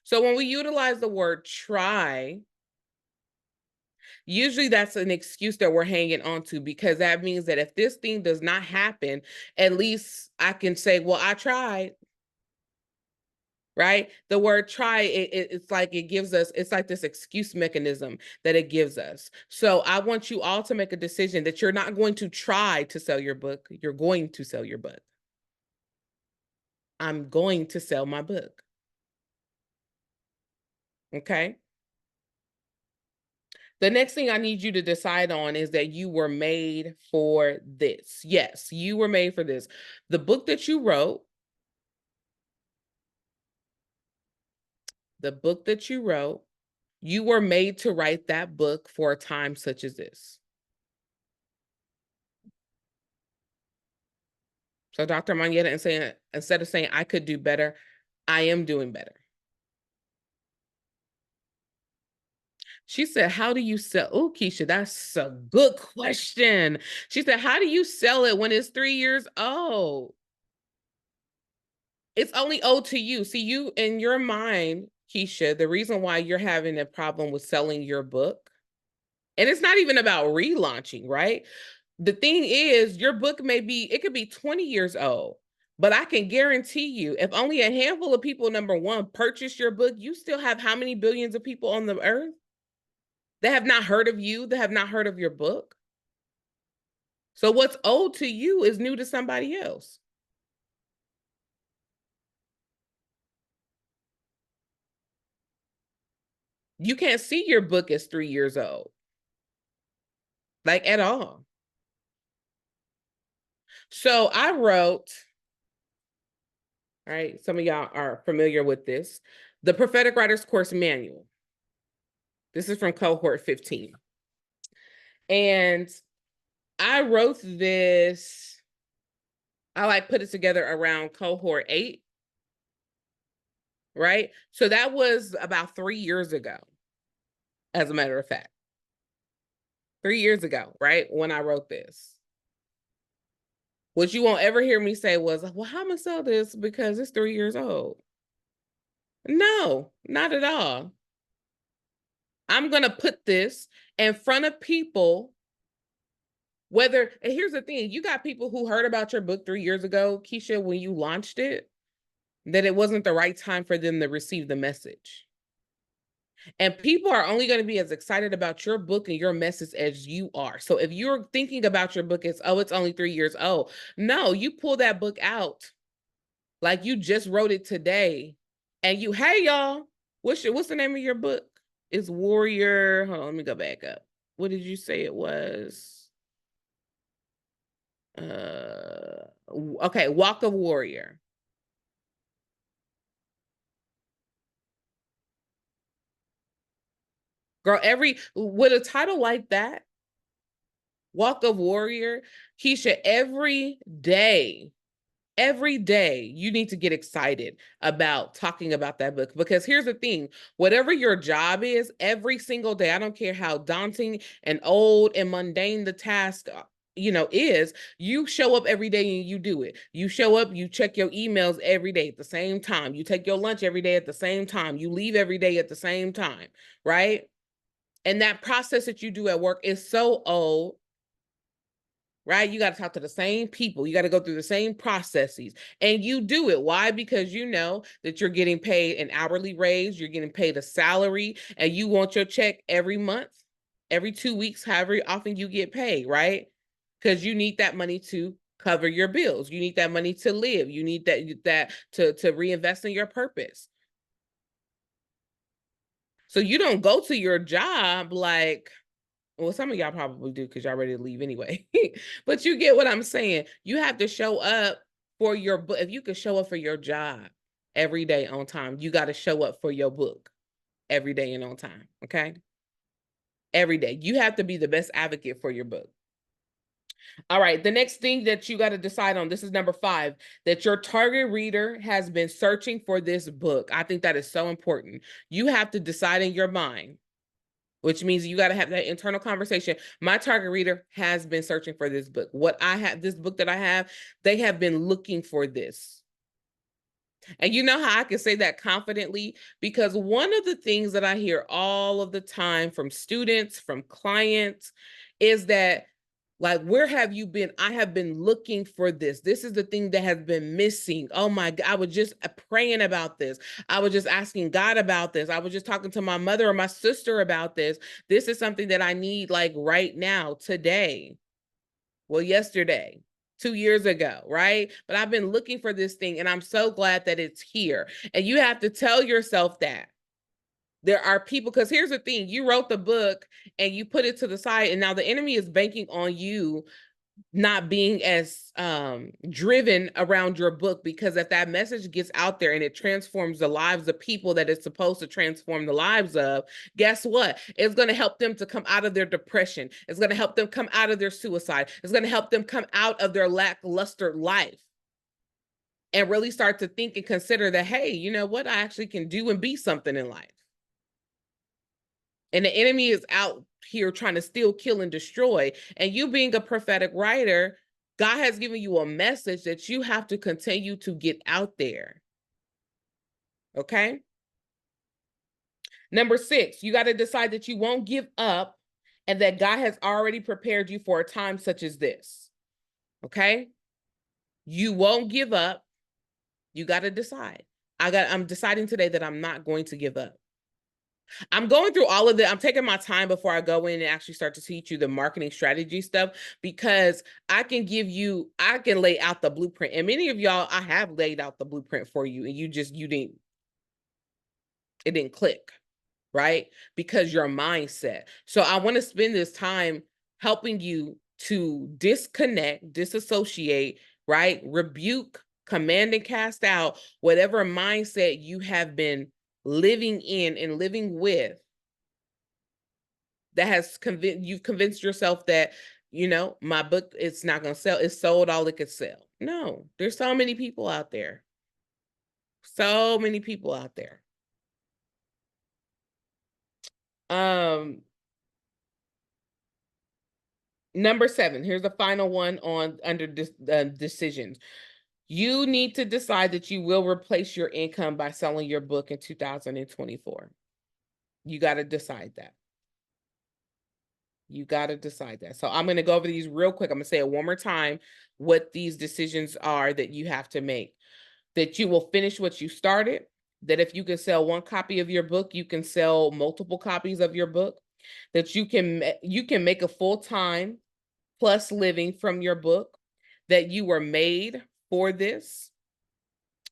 So when we utilize the word try, Usually that's an excuse that we're hanging on to, because that means that if this thing does not happen, at least I can say, well, I tried. Right? The word try, it's like it gives us, it's like this excuse mechanism that it gives us. So I want you all to make a decision that you're not going to try to sell your book. You're going to sell your book. I'm going to sell my book. Okay. The next thing I need you to decide on is that you were made for this. Yes, you were made for this. The book that you wrote, you were made to write that book for a time such as this. So Dr. Monyetta, instead of saying I could do better, I am doing better. She said, how do you sell? Oh, Keisha, that's a good question. She said, how do you sell it when it's 3 years old? It's only owed to you. See, you in your mind, Keisha, the reason why you're having a problem with selling your book, and it's not even about relaunching, right? The thing is, your book it could be 20 years old, but I can guarantee you, if only a handful of people, number one, purchase your book, you still have how many billions of people on the earth that have not heard of you, that have not heard of your book? So what's old to you is new to somebody else. You can't see your book as 3 years old, like at all. So I wrote, all right, some of y'all are familiar with this, the Prophetic Writers Course Manual. This is from cohort 15. And I wrote this, I put it together around cohort 8, right? So that was about 3 years ago, as a matter of fact. 3 years ago, right? When I wrote this. What you won't ever hear me say was, well, how am I gonna sell this because it's 3 years old? No, not at all. I'm gonna put this in front of people, and here's the thing, you got people who heard about your book 3 years ago, Keisha, when you launched it, that it wasn't the right time for them to receive the message. And people are only going to be as excited about your book and your message as you are. So if you're thinking about your book as, oh, it's only 3 years old. No, you pull that book out like you just wrote it today. And hey, y'all, what's the name of your book? It's Warrior. Hold on, let me go back up. What did you say it was? Okay, Walk of Warrior. Girl, with a title like that, Walk of Warrior, Keisha, every day you need to get excited about talking about that book, because here's the thing, whatever your job is, every single day, I don't care how daunting and old and mundane the task is, you show up every day and you do it. You show up, you check your emails every day at the same time, you take your lunch every day at the same time, you leave every day at the same time, right? And that process that you do at work is so old, right? You got to talk to the same people. You got to go through the same processes, and you do it. Why? Because you know that you're getting paid an hourly raise, you're getting paid a salary, and you want your check every month, every 2 weeks, however often you get paid, right? Because you need that money to cover your bills. You need that money to live. You need that to reinvest in your purpose. So you don't go to your job like, well, some of y'all probably do because y'all ready to leave anyway. But you get what I'm saying. You have to show up for your book. If you could show up for your job every day on time, you got to show up for your book every day and on time. Okay. Every day. You have to be the best advocate for your book. All right. The next thing that you got to decide on, this is number 5, that your target reader has been searching for this book. I think that is so important. You have to decide in your mind, which means you got to have that internal conversation. My target reader has been searching for this book. This book that I have, they have been looking for this. And you know how I can say that confidently? Because one of the things that I hear all of the time from students, from clients, is that, like, where have you been? I have been looking for this. This is the thing that has been missing. Oh my God, I was just praying about this. I was just asking God about this. I was just talking to my mother or my sister about this. This is something that I need, like, right now, today. Well, yesterday, 2 years ago, right? But I've been looking for this thing and I'm so glad that it's here. And you have to tell yourself that. There are people, because here's the thing, you wrote the book and you put it to the side, and now the enemy is banking on you not being as driven around your book, because if that message gets out there and it transforms the lives of people that it's supposed to transform the lives of, guess what? It's going to help them to come out of their depression. It's going to help them come out of their suicide. It's going to help them come out of their lackluster life and really start to think and consider that, hey, you know what? I actually can do and be something in life. And the enemy is out here trying to steal, kill, and destroy. And you being a prophetic writer, God has given you a message that you have to continue to get out there. Okay? Number 6, you got to decide that you won't give up and that God has already prepared you for a time such as this. Okay? You won't give up. You got to decide. I'm deciding today that I'm not going to give up. I'm going through all of it. I'm taking my time before I go in and actually start to teach you the marketing strategy stuff, because I can lay out the blueprint. And many of y'all, I have laid out the blueprint for you, and it didn't click, right? Because your mindset. So I want to spend this time helping you to disconnect, disassociate, right? Rebuke, command, and cast out whatever mindset you have been living in and living with that has you've convinced yourself that, my book, it's not going to sell. It's sold all it could sell. No, there's so many people out there. So many people out there. Number 7, here's the final one on under decisions. You need to decide that you will replace your income by selling your book in 2024. You got to decide that. You got to decide that. So I'm going to go over these real quick. I'm going to say it one more time, what these decisions are that you have to make. That you will finish what you started. That if you can sell one copy of your book, you can sell multiple copies of your book. That you can make a full-time plus living from your book. That you were made for this.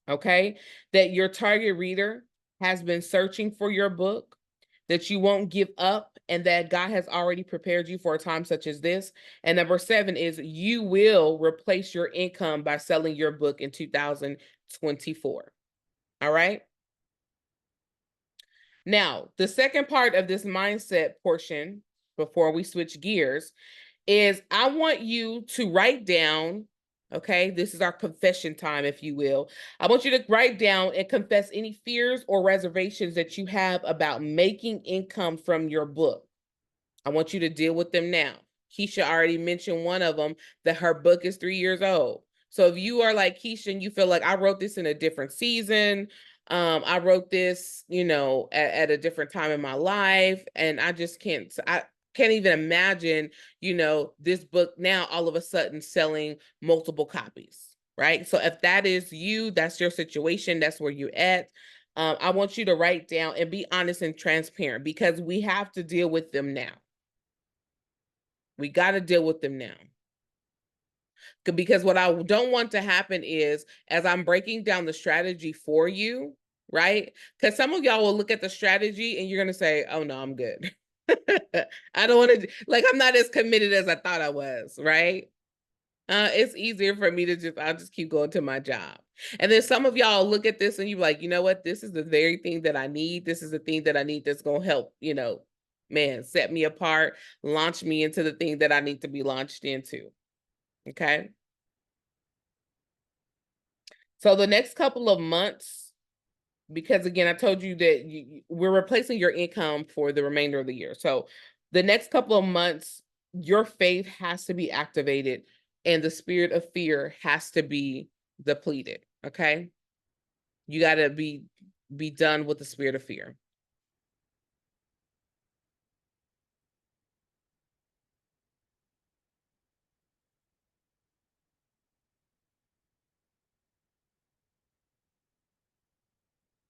Okay? That your target reader has been searching for your book. That you won't give up, and that God has already prepared you for a time such as this. And number 7 is you will replace your income by selling your book in 2024. All right. Now, the second part of this mindset portion, before we switch gears, is I want you to write down, okay, this is our confession time, if you will. I want you to write down and confess any fears or reservations that you have about making income from your book. I want you to deal with them now. Keisha already mentioned one of them, that her book is 3 years old. So if you are like Keisha and you feel like I wrote this in a different season, I wrote this, at a different time in my life, and I can't even imagine, this book now all of a sudden selling multiple copies, right? So if that is you, that's your situation, that's where you're at. I want you to write down and be honest and transparent, because we have to deal with them now. We got to deal with them now. Because what I don't want to happen is, as I'm breaking down the strategy for you, right? Because some of y'all will look at the strategy and you're going to say, oh no, I'm good. I don't want to, I'm not as committed as I thought I was, right? It's easier for me to I'll just keep going to my job. And then some of y'all look at this and you're like, you know what? This is the very thing that I need. This is the thing that I need that's going to help, set me apart, launch me into the thing that I need to be launched into. Okay. So the next couple of months, because again, I told you that we're replacing your income for the remainder of the year. So the next couple of months, your faith has to be activated and the spirit of fear has to be depleted. Okay. You got to be done with the spirit of fear.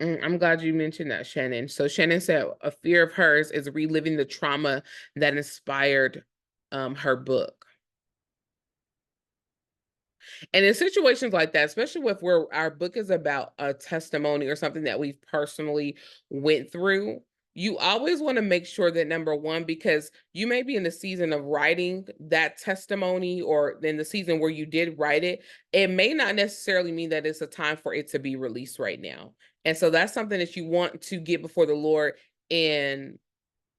I'm glad you mentioned that, Shannon. So Shannon said a fear of hers is reliving the trauma that inspired her book. And in situations like that, especially with where our book is about a testimony or something that we've personally went through, you always want to make sure that number one, because you may be in the season of writing that testimony or in the season where you did write it, it may not necessarily mean that it's a time for it to be released right now. And so that's something that you want to get before the Lord and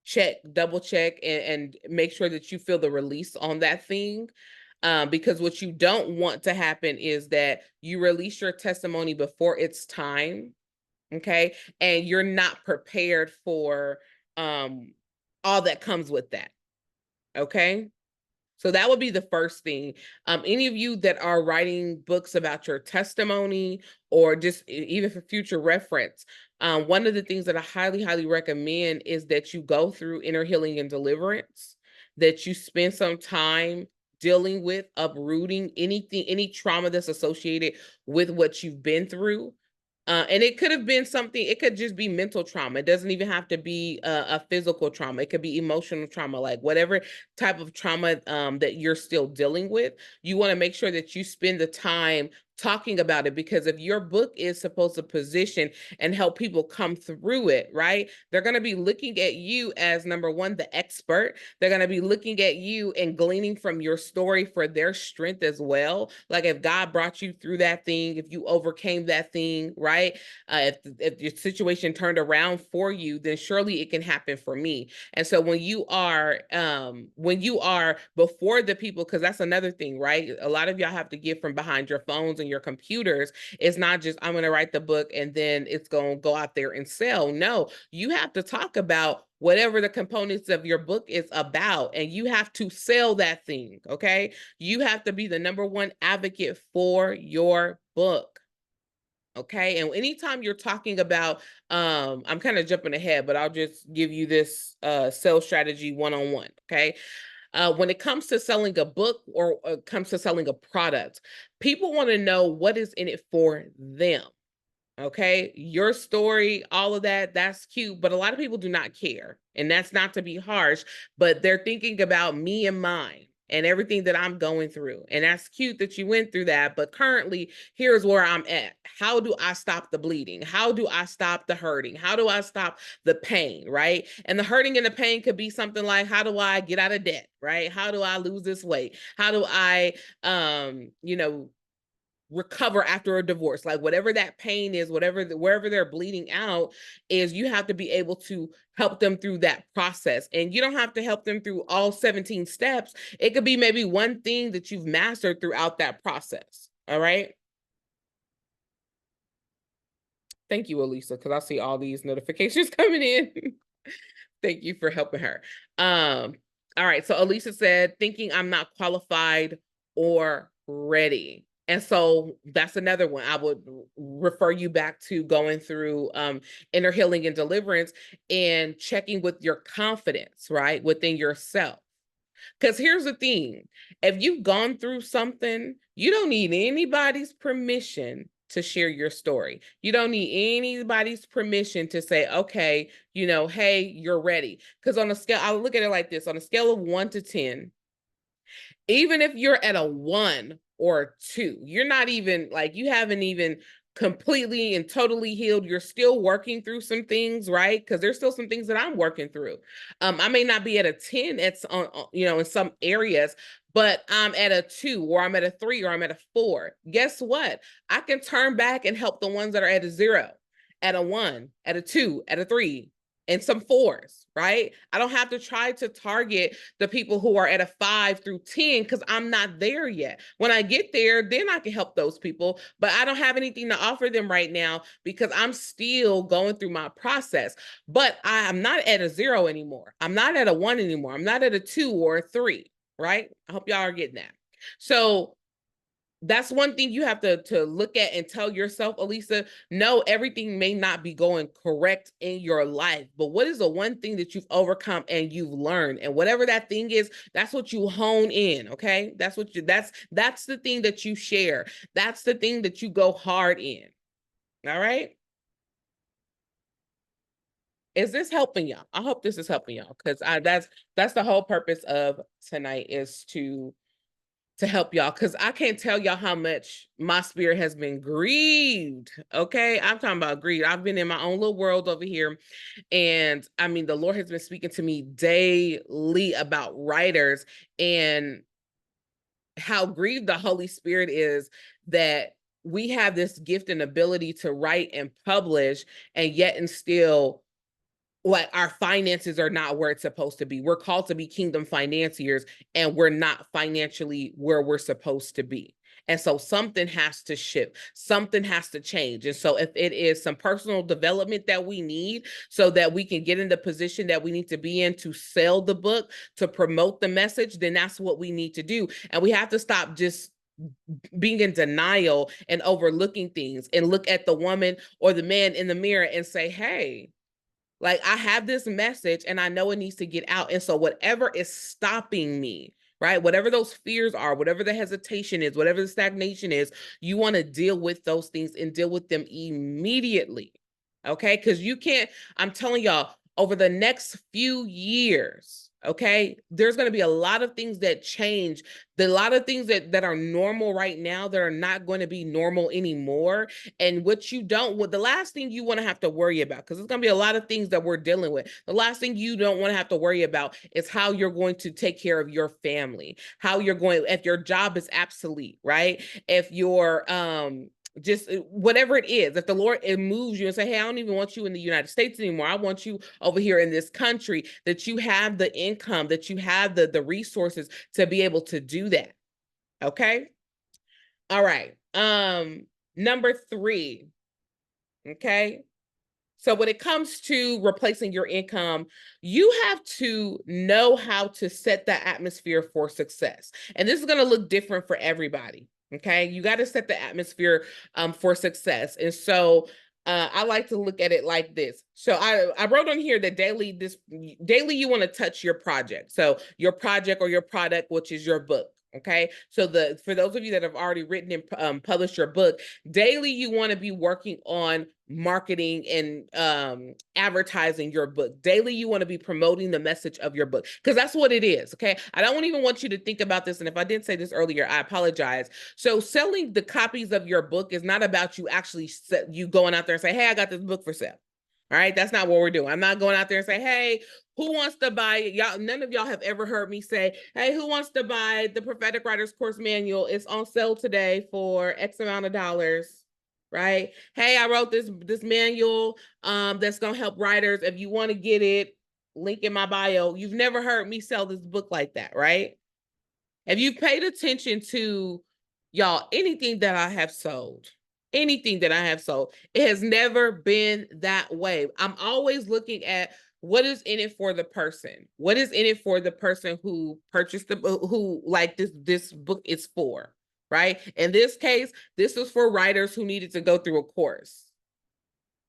check, double check, and make sure that you feel the release on that thing. Because what you don't want to happen is that you release your testimony before it's time, okay? And you're not prepared for all that comes with that, okay? So that would be the first thing. Any of you that are writing books about your testimony or just even for future reference, one of the things that I highly, highly recommend is that you go through inner healing and deliverance, that you spend some time dealing with uprooting anything, any trauma that's associated with what you've been through. And it could have been something, it could just be mental trauma. It doesn't even have to be a physical trauma. It could be emotional trauma, like whatever type of trauma that you're still dealing with. You want to make sure that you spend the time talking about it, because if your book is supposed to position and help people come through it, right? They're going to be looking at you as number one, the expert. They're going to be looking at you and gleaning from your story for their strength as well. Like if God brought you through that thing, if you overcame that thing, right? If your situation turned around for you, then surely it can happen for me. And so when you are before the people, because that's another thing, right? A lot of y'all have to get from behind your phones and your computers. It's not just I'm going to write the book and then it's going to go out there and sell. No, you have to talk about whatever the components of your book is about, and you have to sell that thing, okay? You have to be the number one advocate for your book. Okay. And anytime you're talking about, I'm kind of jumping ahead, but I'll just give you this sales strategy one-on-one. Okay. When it comes to selling a book or comes to selling a product, people want to know what is in it for them. Okay. Your story, all of that, that's cute, but a lot of people do not care. And that's not to be harsh, but they're thinking about me and mine and everything that I'm going through. And that's cute that you went through that. But currently, here's where I'm at. How do I stop the bleeding? How do I stop the hurting? How do I stop the pain? Right. And the hurting and the pain could be something like, how do I get out of debt? Right. How do I lose this weight? How do I, recover after a divorce? Like whatever that pain is, wherever they're bleeding out is, you have to be able to help them through that process. And you don't have to help them through all 17 steps. It could be maybe one thing that you've mastered throughout that process. All right. Thank you, Elisa, because I see all these notifications coming in. Thank you for helping her. All right. So Elisa said, thinking I'm not qualified or ready. And so that's another one. I would refer you back to going through inner healing and deliverance and checking with your confidence, right, within yourself. Because here's the thing, if you've gone through something, you don't need anybody's permission to share your story. You don't need anybody's permission to say, okay, hey, you're ready. Because on a scale, I'll look at it like this, on a scale of 1 to 10, even if you're at a 1 or a 2, you're not even like, you haven't even completely and totally healed. You're still working through some things, right? Because there's still some things that I'm working through. I may not be at a 10, it's on, in some areas, but I'm at a 2 or I'm at a 3 or I'm at a 4. Guess what? I can turn back and help the ones that are at a 0, at a 1, at a 2, at a 3, and some 4s, right? I don't have to try to target the people who are at a 5 through 10 because I'm not there yet. When I get there, then I can help those people, but I don't have anything to offer them right now because I'm still going through my process. But I'm not at a 0 anymore. I'm not at a 1 anymore. I'm not at a 2 or a 3, right? I hope y'all are getting that. So that's one thing you have to look at and tell yourself, Elisa. No, everything may not be going correct in your life, but what is the one thing that you've overcome and you've learned? And whatever that thing is, that's what you hone in. Okay, that's the thing that you share. That's the thing that you go hard in. All right. Is this helping y'all? I hope this is helping y'all, because that's the whole purpose of tonight, is to help y'all, because I can't tell y'all how much my spirit has been grieved. Okay, I'm talking about grieved. I've been in my own little world over here, and I mean, the Lord has been speaking to me daily about writers and how grieved the Holy Spirit is that we have this gift and ability to write and publish, and yet and still, like, our finances are not where it's supposed to be. We're called to be kingdom financiers, and we're not financially where we're supposed to be. And so something has to shift, something has to change. And so if it is some personal development that we need so that we can get in the position that we need to be in to sell the book, to promote the message, then that's what we need to do. And we have to stop just being in denial and overlooking things, and look at the woman or the man in the mirror and say, hey, like, I have this message and I know it needs to get out. And so whatever is stopping me, right? Whatever those fears are, whatever the hesitation is, whatever the stagnation is, you want to deal with those things and deal with them immediately. Okay? Because you can't, I'm telling y'all, over the next few years, okay, there's going to be a lot of things that change. A lot of things that are normal right now that are not going to be normal anymore. And what you don't, what the last thing you want to have to worry about, because there's going to be a lot of things that we're dealing with. The last thing you don't want to have to worry about is how you're going to take care of your family, how you're going, if your job is obsolete, right? If you're, just whatever it is, if the Lord, it moves you and say, hey, I don't even want you in the United States anymore, I want you over here in this country, that you have the income, that you have the resources to be able to do that. Okay. All right. Number 3. Okay. So when it comes to replacing your income, you have to know how to set the atmosphere for success. And this is going to look different for everybody. Okay. You got to set the atmosphere for success. And so I like to look at it like this. So I wrote on here that daily you want to touch your project. So your project or your product, which is your book. Okay. So for those of you that have already written and published your book, daily you want to be working on marketing and advertising your book. Daily you want to be promoting the message of your book, because that's what it is. Okay. I don't even want you to think about this. And if I didn't say this earlier, I apologize. So selling the copies of your book is not about you actually you going out there and say, hey, I got this book for sale. All right. That's not what we're doing. I'm not going out there and say, hey, who wants to buy it? Y'all, none of y'all have ever heard me say, hey, who wants to buy the Prophetic Writers Course Manual? It's on sale today for X amount of dollars. Right? Hey, I wrote this manual that's gonna help writers. If you want to get it, link in my bio. You've never heard me sell this book like that, right? If you paid attention to, y'all, anything that I have sold, it has never been that way. I'm always looking at what is in it for the person. What is in it for the person who purchased who like this book is for, right? In this case, this was for writers who needed to go through a course,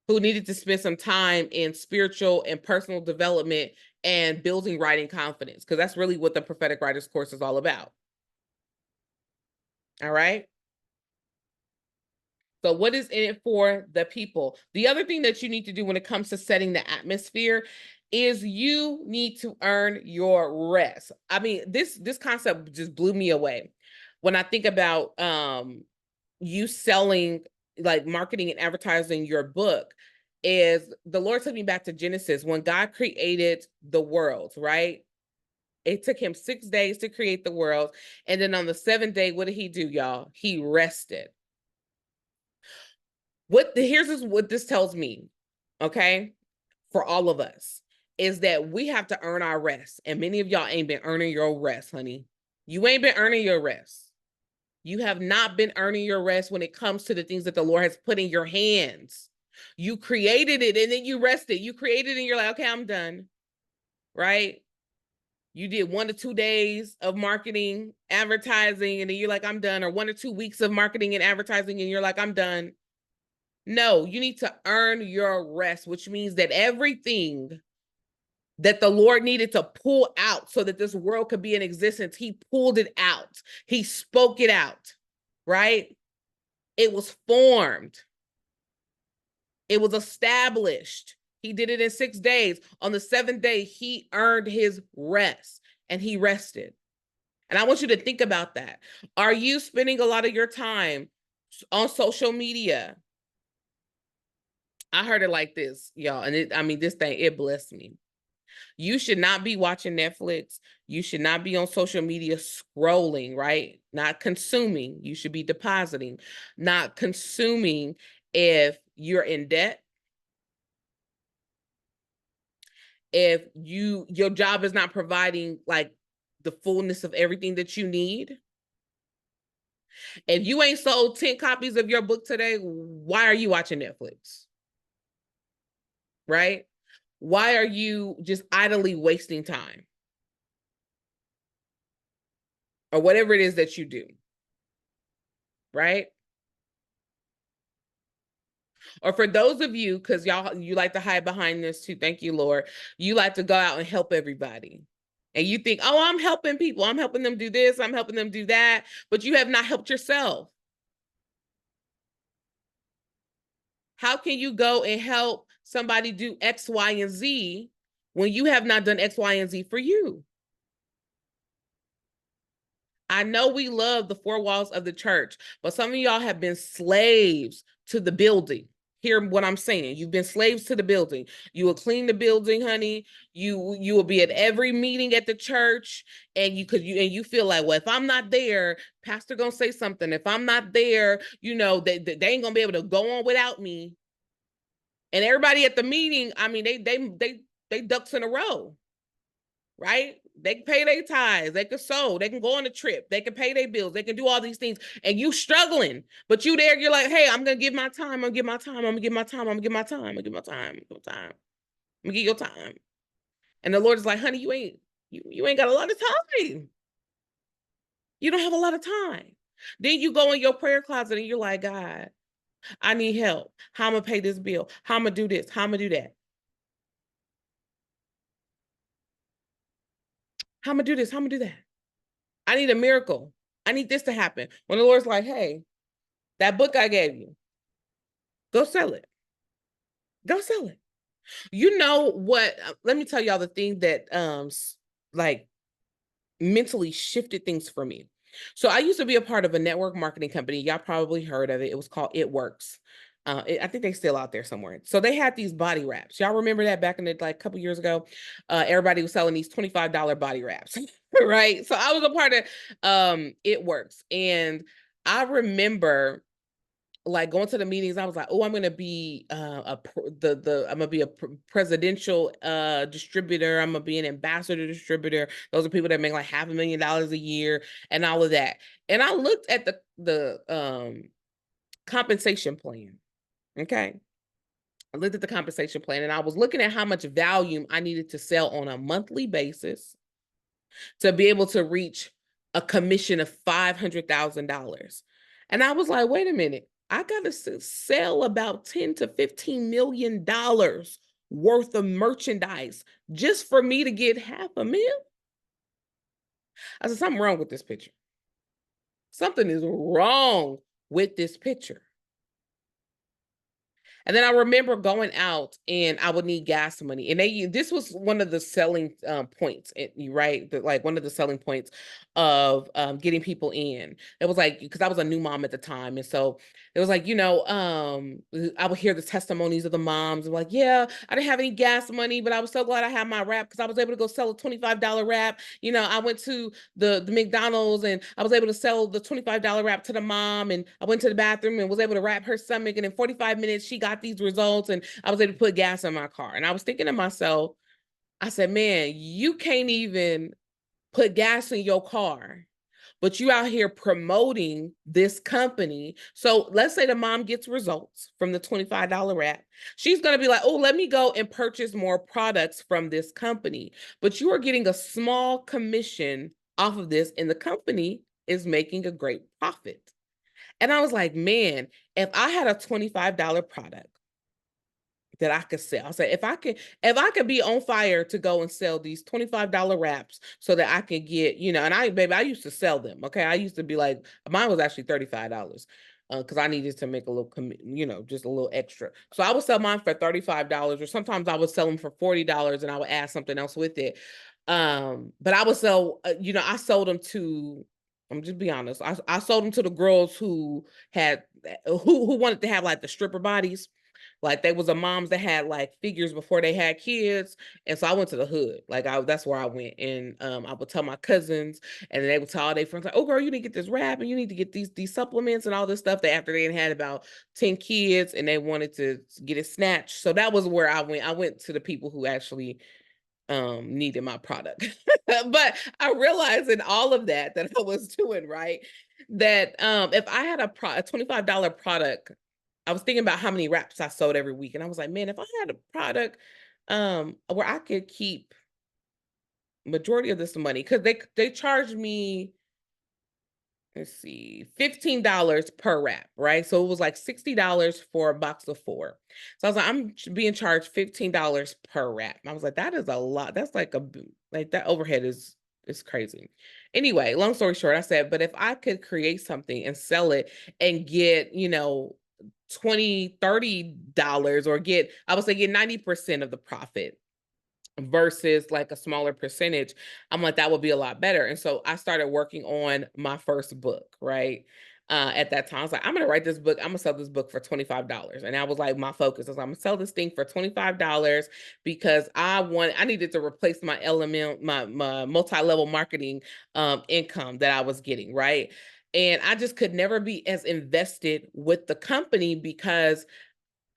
who needed to spend some time in spiritual and personal development and building writing confidence, because that's really what the Prophetic Writers Course is all about. All right. So what is in it for the people? The other thing that you need to do when it comes to setting the atmosphere is you need to earn your rest. I mean, this concept just blew me away. When I think about you selling, like marketing and advertising your book, is the Lord took me back to Genesis when God created the world, right? It took him 6 days to create the world. And then on the 7th day, what did he do, y'all? He rested. Here's what this tells me, okay, for all of us, is that we have to earn our rest. And many of y'all ain't been earning your rest, honey. You ain't been earning your rest. You have not been earning your rest when it comes to the things that the Lord has put in your hands. You created it and then you rested. You created it and you're like, okay, I'm done. Right? You did 1 to 2 days of marketing, advertising, and then you're like, I'm done. Or 1 or 2 weeks of marketing and advertising, and you're like, I'm done. No, you need to earn your rest, which means that everything that the Lord needed to pull out so that this world could be in existence, he pulled it out. He spoke it out, right? It was formed. It was established. He did it in 6 days. On the 7th day, he earned his rest and he rested. And I want you to think about that. Are you spending a lot of your time on social media? I heard it like this, y'all. And this thing, it blessed me. You should not be watching Netflix. You should not be on social media scrolling, right? Not consuming. You should be depositing, not consuming if you're in debt. If your job is not providing like the fullness of everything that you need. If you ain't sold 10 copies of your book today, why are you watching Netflix? Right? Why are you just idly wasting time? Or whatever it is that you do. Right? Or for those of you, because you like to hide behind this too, thank you, Lord. You like to go out and help everybody. And you think, oh, I'm helping people. I'm helping them do this. I'm helping them do that. But you have not helped yourself. How can you go and help somebody do X, Y, and Z when you have not done X, Y, and Z for you? I know we love the 4 walls of the church, but some of y'all have been slaves to the building. Hear what I'm saying. You've been slaves to the building. You will clean the building, honey. You will be at every meeting at the church, and you feel like, well, if I'm not there, pastor gonna say something. If I'm not there, they ain't gonna be able to go on without me. And everybody at the meeting, they ducks in a row, right? They can pay their tithes, they can sow, they can go on a trip, they can pay their bills, they can do all these things, and you struggling, but you there, you're like, hey, I'm gonna give my time, I'm gonna give my time, I'm gonna give my time, I'm gonna give my time, I'm gonna give my time, I'm gonna give my time, I'm gonna give your time. And the Lord is like, honey, you ain't got a lot of time. You don't have a lot of time. Then you go in your prayer closet and you're like, God, I need help. How I'm gonna pay this bill? How I'm gonna do this? How I'm gonna do that? How I'm gonna do this? How I'm gonna do that? I need a miracle. I need this to happen. When the Lord's like, hey, that book I gave you, go sell it. Go sell it. You know what? Let me tell y'all the thing that like mentally shifted things for me. So I used to be a part of a network marketing company. Y'all probably heard of it. It was called It Works. I think they still out there somewhere. So they had these body wraps. Y'all remember that back in the like couple years ago? Everybody was selling these $25 body wraps, right? So I was a part of It Works, and I remember like going to the meetings. I was like, oh, I'm gonna be I'm gonna be a presidential distributor. I'm gonna be an ambassador distributor. Those are people that make like $500,000 a year and all of that. And I looked at the compensation plan. Okay. I looked at the compensation plan and I was looking at how much volume I needed to sell on a monthly basis to be able to reach a commission of $500,000. And I was like, wait a minute, I got to sell about 10 to $15 million worth of merchandise just for me to get $500,000. I said, something wrong with this picture. Something is wrong with this picture. And then I remember going out and I would need gas money. And this was one of the selling points, right? Like one of the selling points of getting people in. It was like, because I was a new mom at the time. And so it was like, I would hear the testimonies of the moms and like, yeah, I didn't have any gas money, but I was so glad I had my wrap because I was able to go sell a $25 wrap. I went to the McDonald's and I was able to sell the $25 wrap to the mom. And I went to the bathroom and was able to wrap her stomach. And in 45 minutes, she got these results and I was able to put gas in my car. And I was thinking to myself, I said, man, you can't even put gas in your car, but you out here promoting this company. So let's say the mom gets results from the $25 wrap. She's going to be like, oh, let me go and purchase more products from this company. But you are getting a small commission off of this, and the company is making a great profit. And I was like, man, if I had a $25 product that I could sell. I said, if I could be on fire to go and sell these $25 wraps so that I could get, and I used to sell them. Okay. I used to be like, mine was actually $35. Because I needed to make a little, just a little extra. So I would sell mine for $35, or sometimes I would sell them for $40 and I would add something else with it. But I would sell, I sold them to, I'm just be honest. I sold them to the girls who wanted to have like the stripper bodies. Like they was a moms that had like figures before they had kids. And so I went to the hood. Like that's where I went. And I would tell my cousins, and then they would tell all their friends, like, oh girl, you need to get this wrap and you need to get these supplements and all this stuff. That after they had about 10 kids and they wanted to get it snatched. So that was where I went. I went to the people who actually needed my product. But I realized in all of that I was doing, right, that if I had a $25 product, I was thinking about how many wraps I sold every week, and I was like, man, if I had a product where I could keep majority of this money, because they charged me, let's see, $15 per wrap, right? So it was like $60 for a box of 4. So I was like, I'm being charged $15 per wrap. I was like, that is a lot. That's like that overhead is crazy. Anyway, long story short, I said, but if I could create something and sell it and get, $20, $30, or I would say get 90% of the profit versus like a smaller percentage, I'm like, that would be a lot better. And so I started working on my first book, right? At that time, I was like, I'm gonna write this book. I'm gonna sell this book for $25. And that was like my focus. I'm gonna sell this thing for $25 because I needed to replace my element, my multi-level marketing income that I was getting, right? And I just could never be as invested with the company because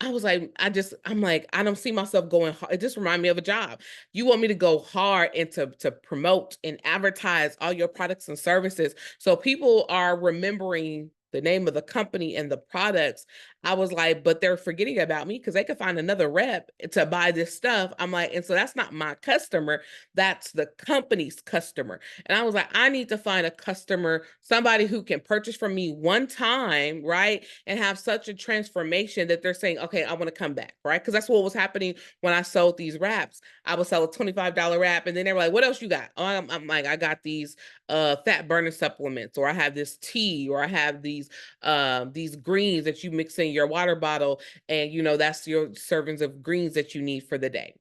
I was like, I'm like, I don't see myself going hard. It just reminded me of a job. You want me to go hard and to promote and advertise all your products and services so people are remembering the name of the company and the products. I was like, but they're forgetting about me because they could find another rep to buy this stuff. I'm like, and so that's not my customer. That's the company's customer. And I was like, I need to find a customer, somebody who can purchase from me one time, right? And have such a transformation that they're saying, okay, I want to come back, right? Because that's what was happening when I sold these wraps. I would sell a $25 wrap, and then they were like, what else you got? Oh, I'm like, I got these fat burning supplements, or I have this tea, or I have these greens that you mix in your water bottle, and that's your servings of greens that you need for the day.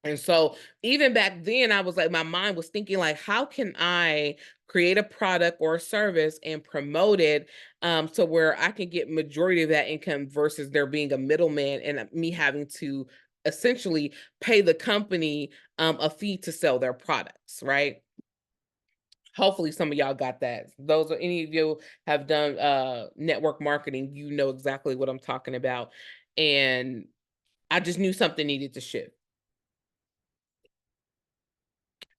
And so even back then, I was like, my mind was thinking like, how can I create a product or a service and promote it to where I can get majority of that income versus there being a middleman and me having to essentially pay the company a fee to sell their products, right? Hopefully some of y'all got that. Those are any of you have done network marketing, you know exactly what I'm talking about. And I just knew something needed to shift.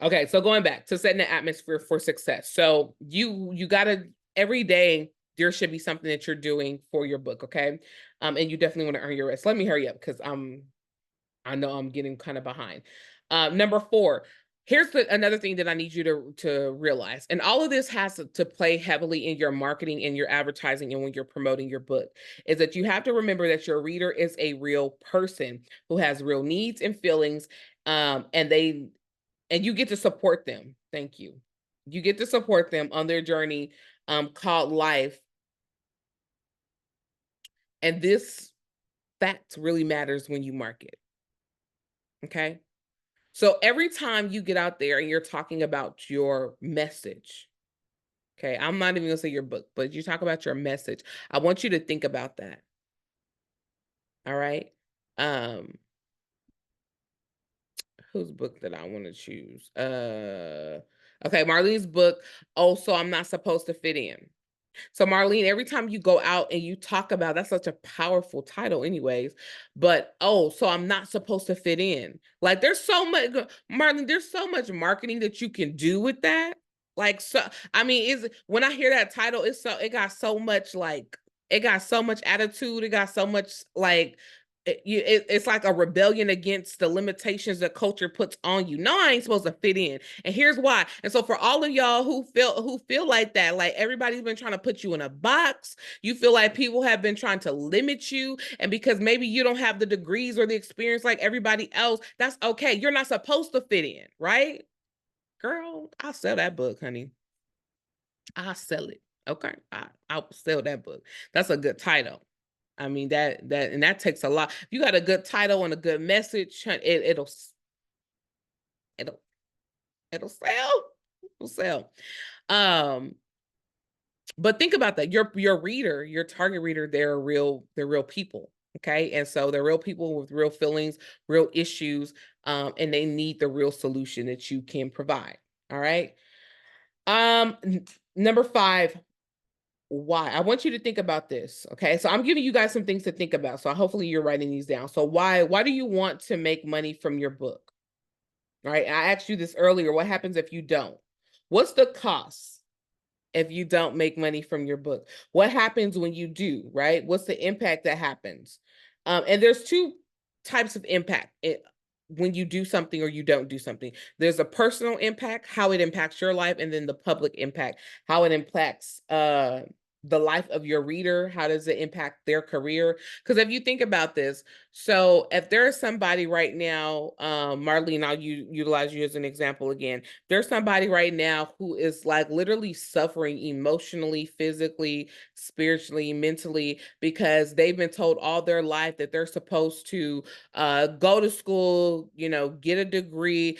Okay, so going back to setting the atmosphere for success. So you gotta, every day there should be something that you're doing for your book, okay? And you definitely want to earn your rest. Let me hurry up because I know I'm getting kind of behind. Number 4, here's another thing that I need you to realize. And all of this has to play heavily in your marketing and your advertising and when you're promoting your book, is that you have to remember that your reader is a real person who has real needs and feelings. And you get to support them. Thank you. You get to support them on their journey called life. And this fact really matters when you market. Okay. So every time you get out there and you're talking about your message, okay, I'm not even gonna say your book, but you talk about your message. I want you to think about that. All right. Um, whose book that I want to choose? Okay, Marlene's book. Oh, so I'm not supposed to fit in. So Marlene, every time you go out and you talk about, that's such a powerful title anyways, but oh, so I'm not supposed to fit in. Like there's so much, Marlene, there's so much marketing that you can do with that. Like, so, I mean, is when I hear that title, it got so much like, it got so much attitude. It got so much like, it's like a rebellion against the limitations that culture puts on you. No, I ain't supposed to fit in, and here's why. And so for all of y'all who feel like that, like everybody's been trying to put you in a box, you feel like people have been trying to limit you, and because maybe you don't have the degrees or the experience like everybody else, that's okay. You're not supposed to fit in, right? Girl, I'll sell that book, honey. I'll sell it. Okay. I'll sell that book. That's a good title. I mean, that takes a lot. If you got a good title and a good message, it'll it'll sell. It'll sell. Um, but think about that. Your reader, your target reader, they're real people. Okay. And so they're real people with real feelings, real issues, and they need the real solution that you can provide. All right. Um, Number 5, why? I want you to think about this. Okay. So I'm giving you guys some things to think about. So hopefully you're writing these down. So why do you want to make money from your book? All right. I asked you this earlier. What happens if you don't? What's the cost if you don't make money from your book? What happens when you do, right? What's the impact that happens? And there's two types of impact when you do something or you don't do something. There's a personal impact, how it impacts your life, and then the public impact, how it impacts the life of your reader. How does it impact their career? Because if you think about this, so if there's somebody right now, Marlene, I'll utilize you as an example again. There's somebody right now who is like literally suffering emotionally, physically, spiritually, mentally, because they've been told all their life that they're supposed to go to school, get a degree.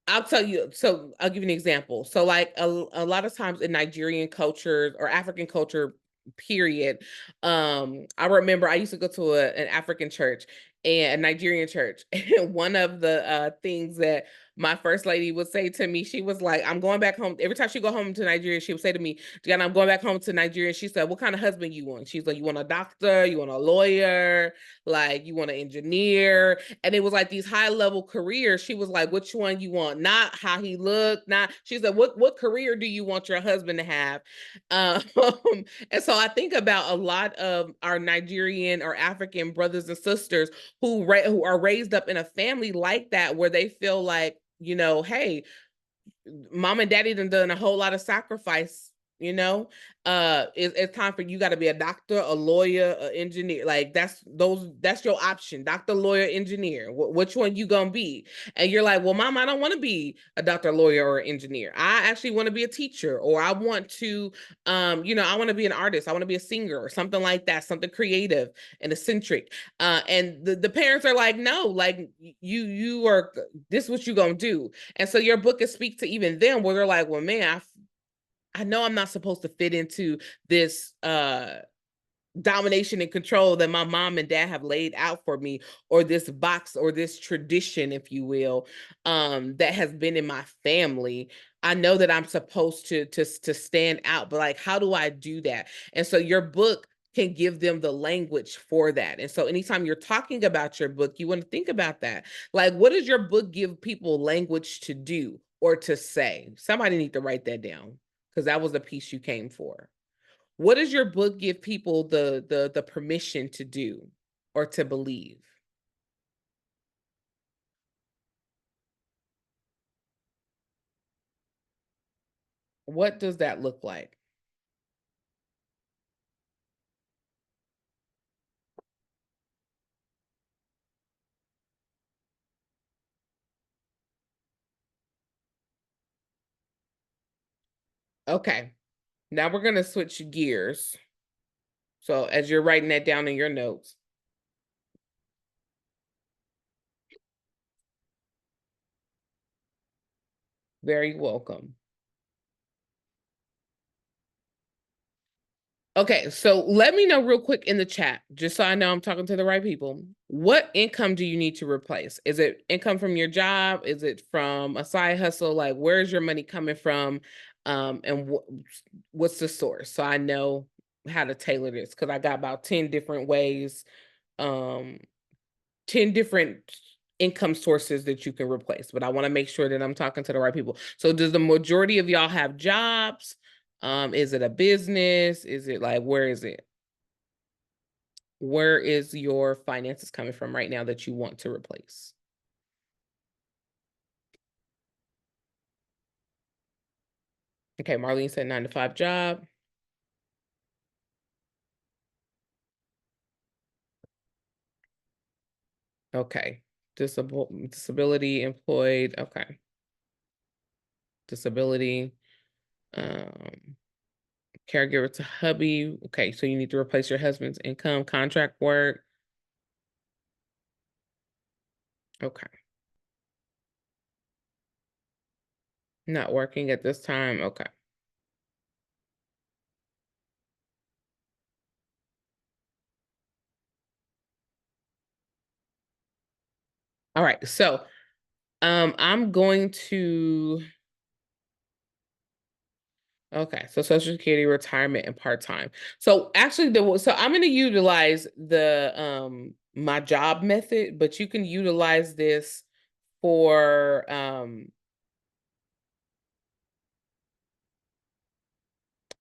I'll tell you, so I'll give you an example. So, like a lot of times in Nigerian culture or African culture, period. I remember I used to go to an African church and a Nigerian church. And one of the things that my first lady would say to me, she was like, I'm going back home. Every time she go home to Nigeria, she would say to me, Gianna, I'm going back home to Nigeria. She said, what kind of husband you want? She's like, you want a doctor? You want a lawyer? Like, you want an engineer? And it was like these high level careers. She was like, which one you want? Not how he looked, not, she said, what career do you want your husband to have? Um, and so I think about a lot of our Nigerian or African brothers and sisters who are raised up in a family like that, where they feel like, hey, mom and daddy done a whole lot of sacrifice. It's time for you. Got to be a doctor, a lawyer, an engineer. Like that's your option: doctor, lawyer, engineer. Which one you gonna be? And you're like, well, mom, I don't want to be a doctor, lawyer, or engineer. I actually want to be a teacher, or I want to, I want to be an artist. I want to be a singer or something like that, something creative and eccentric. And the parents are like, no, like you are. This is what you gonna do. And so your book can speak to even them, where they're like, well, man, I know I'm not supposed to fit into this domination and control that my mom and dad have laid out for me, or this box or this tradition, if you will, that has been in my family. I know that I'm supposed to stand out, but like, how do I do that? And so your book can give them the language for that. And so anytime you're talking about your book, you want to think about that. Like, what does your book give people language to do or to say? Somebody need to write that down, because that was the piece you came for. What does your book give people the permission to do or to believe? What does that look like? Okay. Now we're going to switch gears. So as you're writing that down in your notes, very welcome. Okay, so let me know real quick in the chat, just so I know I'm talking to the right people. What income do you need to replace? Is it income from your job? Is it from a side hustle? Like, where's your money coming from? And what's the source? So I know how to tailor this, because I got about 10 different ways, um, 10 different income sources that you can replace, but I want to make sure that I'm talking to the right people. So does the majority of y'all have jobs? Is it a business? Is it like, where is it? Where is your finances coming from right now that you want to replace? Okay, Marlene said 9-to-5 job. Okay. Disability, employed. Okay. Disability. Caregiver to hubby. Okay, so you need to replace your husband's income, contract work. Okay. Not working at this time. Okay. All right. So I'm going to, okay, so Social Security, retirement, and part-time. So actually so I'm going to utilize the my job method, but you can utilize this for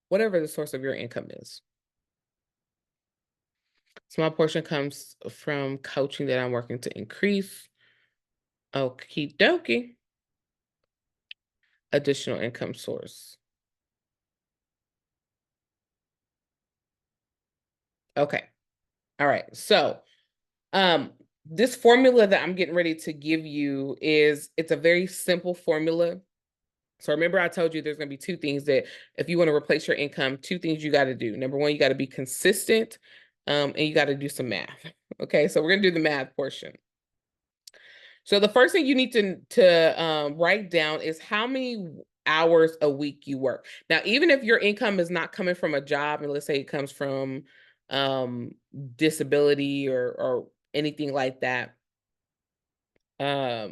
whatever the source of your income is. Small portion comes from coaching that I'm working to increase. Okie dokie. Additional income source. Okay. All right. So this formula that I'm getting ready to give you it's a very simple formula. So remember I told you there's going to be two things that if you want to replace your income, two things you got to do. Number one, you got to be consistent, and you got to do some math. Okay, so we're going to do the math portion. So the first thing you need to write down is how many hours a week you work. Now, even if your income is not coming from a job, and let's say it comes from disability or anything like that. No,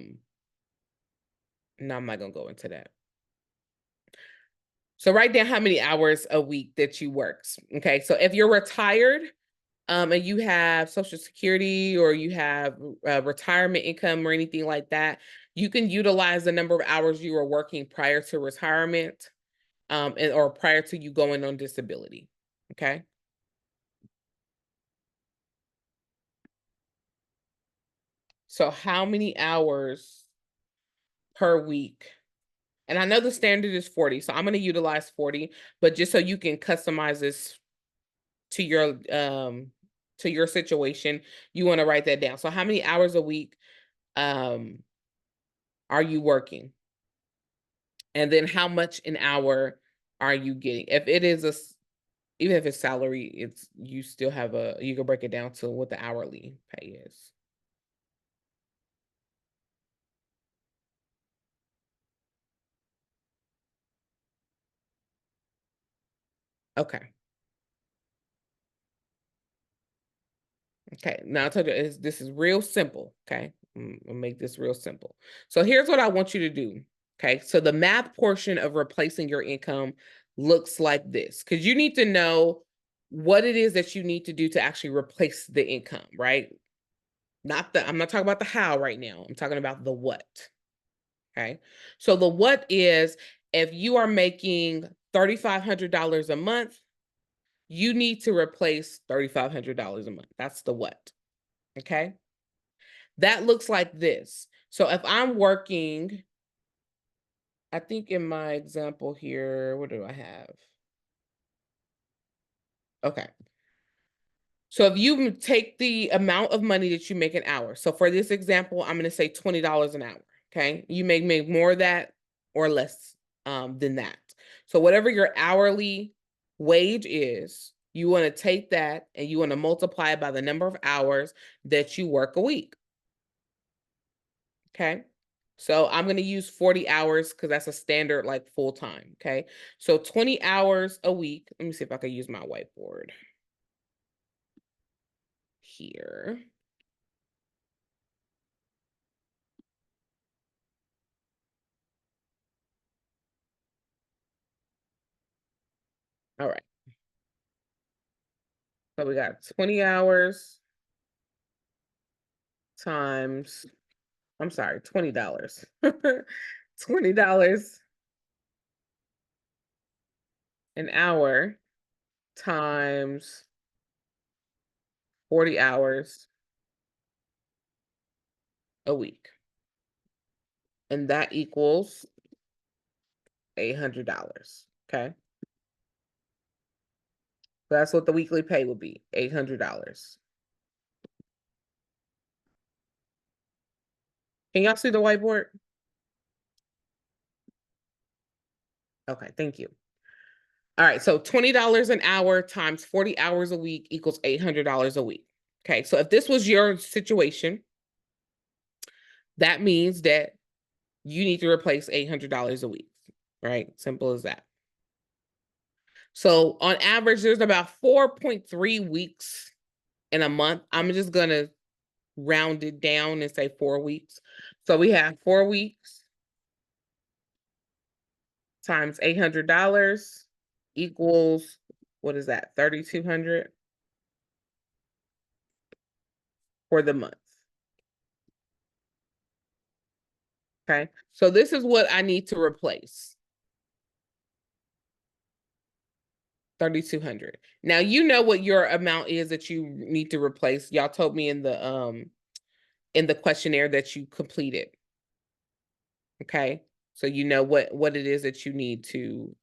I'm not gonna go into that. So write down how many hours a week that you work. Okay, so if you're retired, and you have Social Security or you have retirement income or anything like that, you can utilize the number of hours you were working prior to retirement, or prior to you going on disability. Okay. So how many hours per week? And I know the standard is 40, so I'm going to utilize 40, but just so you can customize this to your situation, you want to write that down. So how many hours a week are you working? And then how much an hour are you getting? If it is even if it's salary, it's you still have you can break it down to what the hourly pay is. Okay. Okay. Now I told you this is real simple. Okay. I'll make this real simple. So here's what I want you to do. Okay. So the math portion of replacing your income looks like this because you need to know what it is that you need to do to actually replace the income, right? I'm not talking about the how right now. I'm talking about the what. Okay. So the what is if you are making $3,500 a month, you need to replace $3,500 a month. That's the what. Okay. That looks like this. So if I'm working, I think in my example here, what do I have? Okay. So if you take the amount of money that you make an hour. So for this example, I'm going to say $20 an hour. Okay. You may make more of that or less than that. So whatever your hourly wage is, you want to take that and you want to multiply it by the number of hours that you work a week. Okay. So I'm going to use 40 hours because that's a standard like full time. Okay. So 20 hours a week. Let me see if I can use my whiteboard here. All right. So we got 20 hours times I'm sorry, $20. $20 an hour times 40 hours a week. And that equals $800. Okay. So that's what the weekly pay would be, $800. Can y'all see the whiteboard? Okay, thank you. All right, so $20 an hour times 40 hours a week equals $800 a week. Okay, so if this was your situation, that means that you need to replace $800 a week, right? Simple as that. So on average, there's about 4.3 weeks in a month. I'm just going to round it down and say 4 weeks. So we have 4 weeks times $800 equals, what is that? 3,200 for the month. Okay. So this is what I need to replace. 3,200. Now you know what your amount is that you need to replace. Y'all told me in the questionnaire that you completed. Okay. So you know what it is that you need to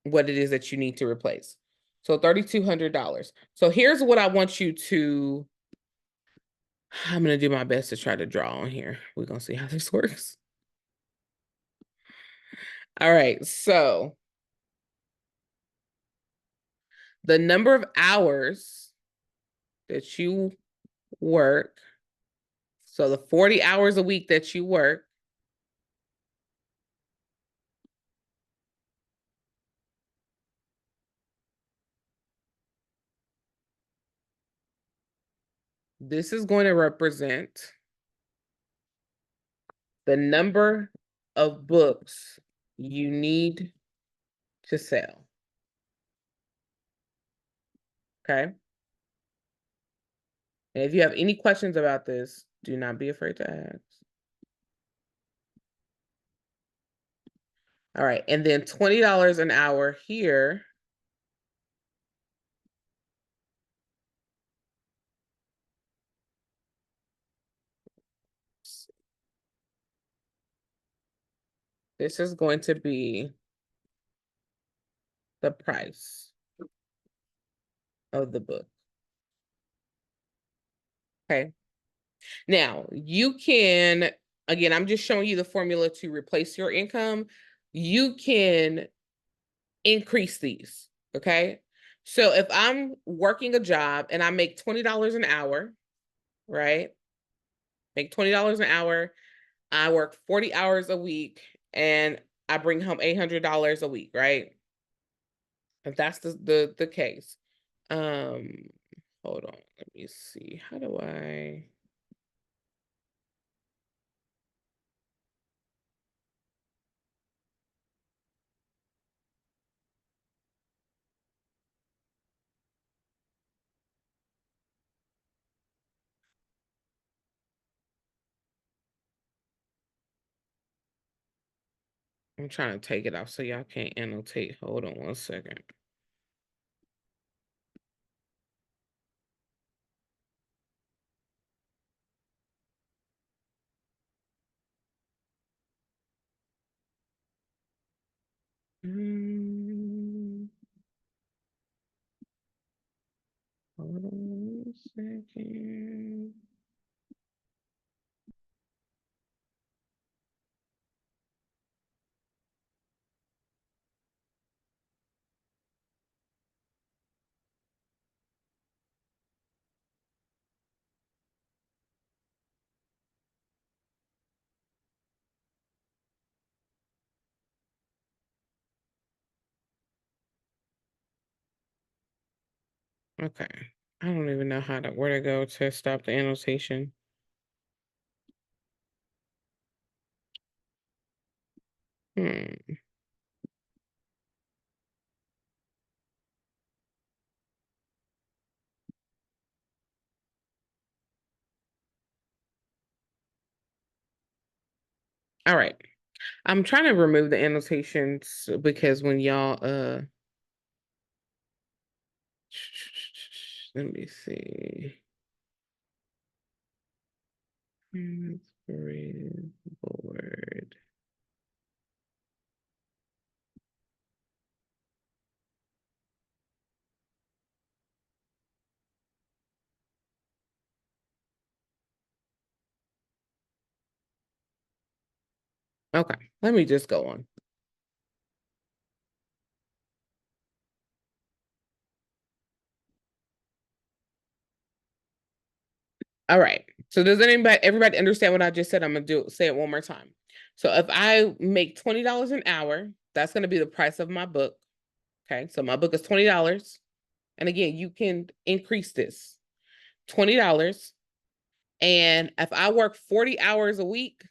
what it is that you need to replace. So $3,200. So here's what I want you to, I'm going to do my best to try to draw on here. We're going to see how this works. All right. So the number of hours that you work, so the 40 hours a week that you work, this is going to represent the number of books you need to sell. Okay. And if you have any questions about this, do not be afraid to ask. All right. And then $20 an hour here. This is going to be the price of the book. Okay. Now, you can, again, I'm just showing you the formula to replace your income. You can increase these. Okay. So if I'm working a job and I make $20 an hour, right? Make $20 an hour. I work 40 hours a week and I bring home $800 a week, right? If that's the case. Hold on, let me see. How do I I'm trying to take it off so y'all can't annotate. Hold on 1 second. Hold on 1 second. Okay. I don't even know where to go to stop the annotation. Hmm. All right. I'm trying to remove the annotations because when y'all let me see. Board. Okay, let me just go on. All right. So does everybody understand what I just said? I'm gonna say it one more time. So if I make $20 an hour, that's gonna be the price of my book. Okay, so my book is $20. And again, you can increase this $20. And if I work 40 hours a week,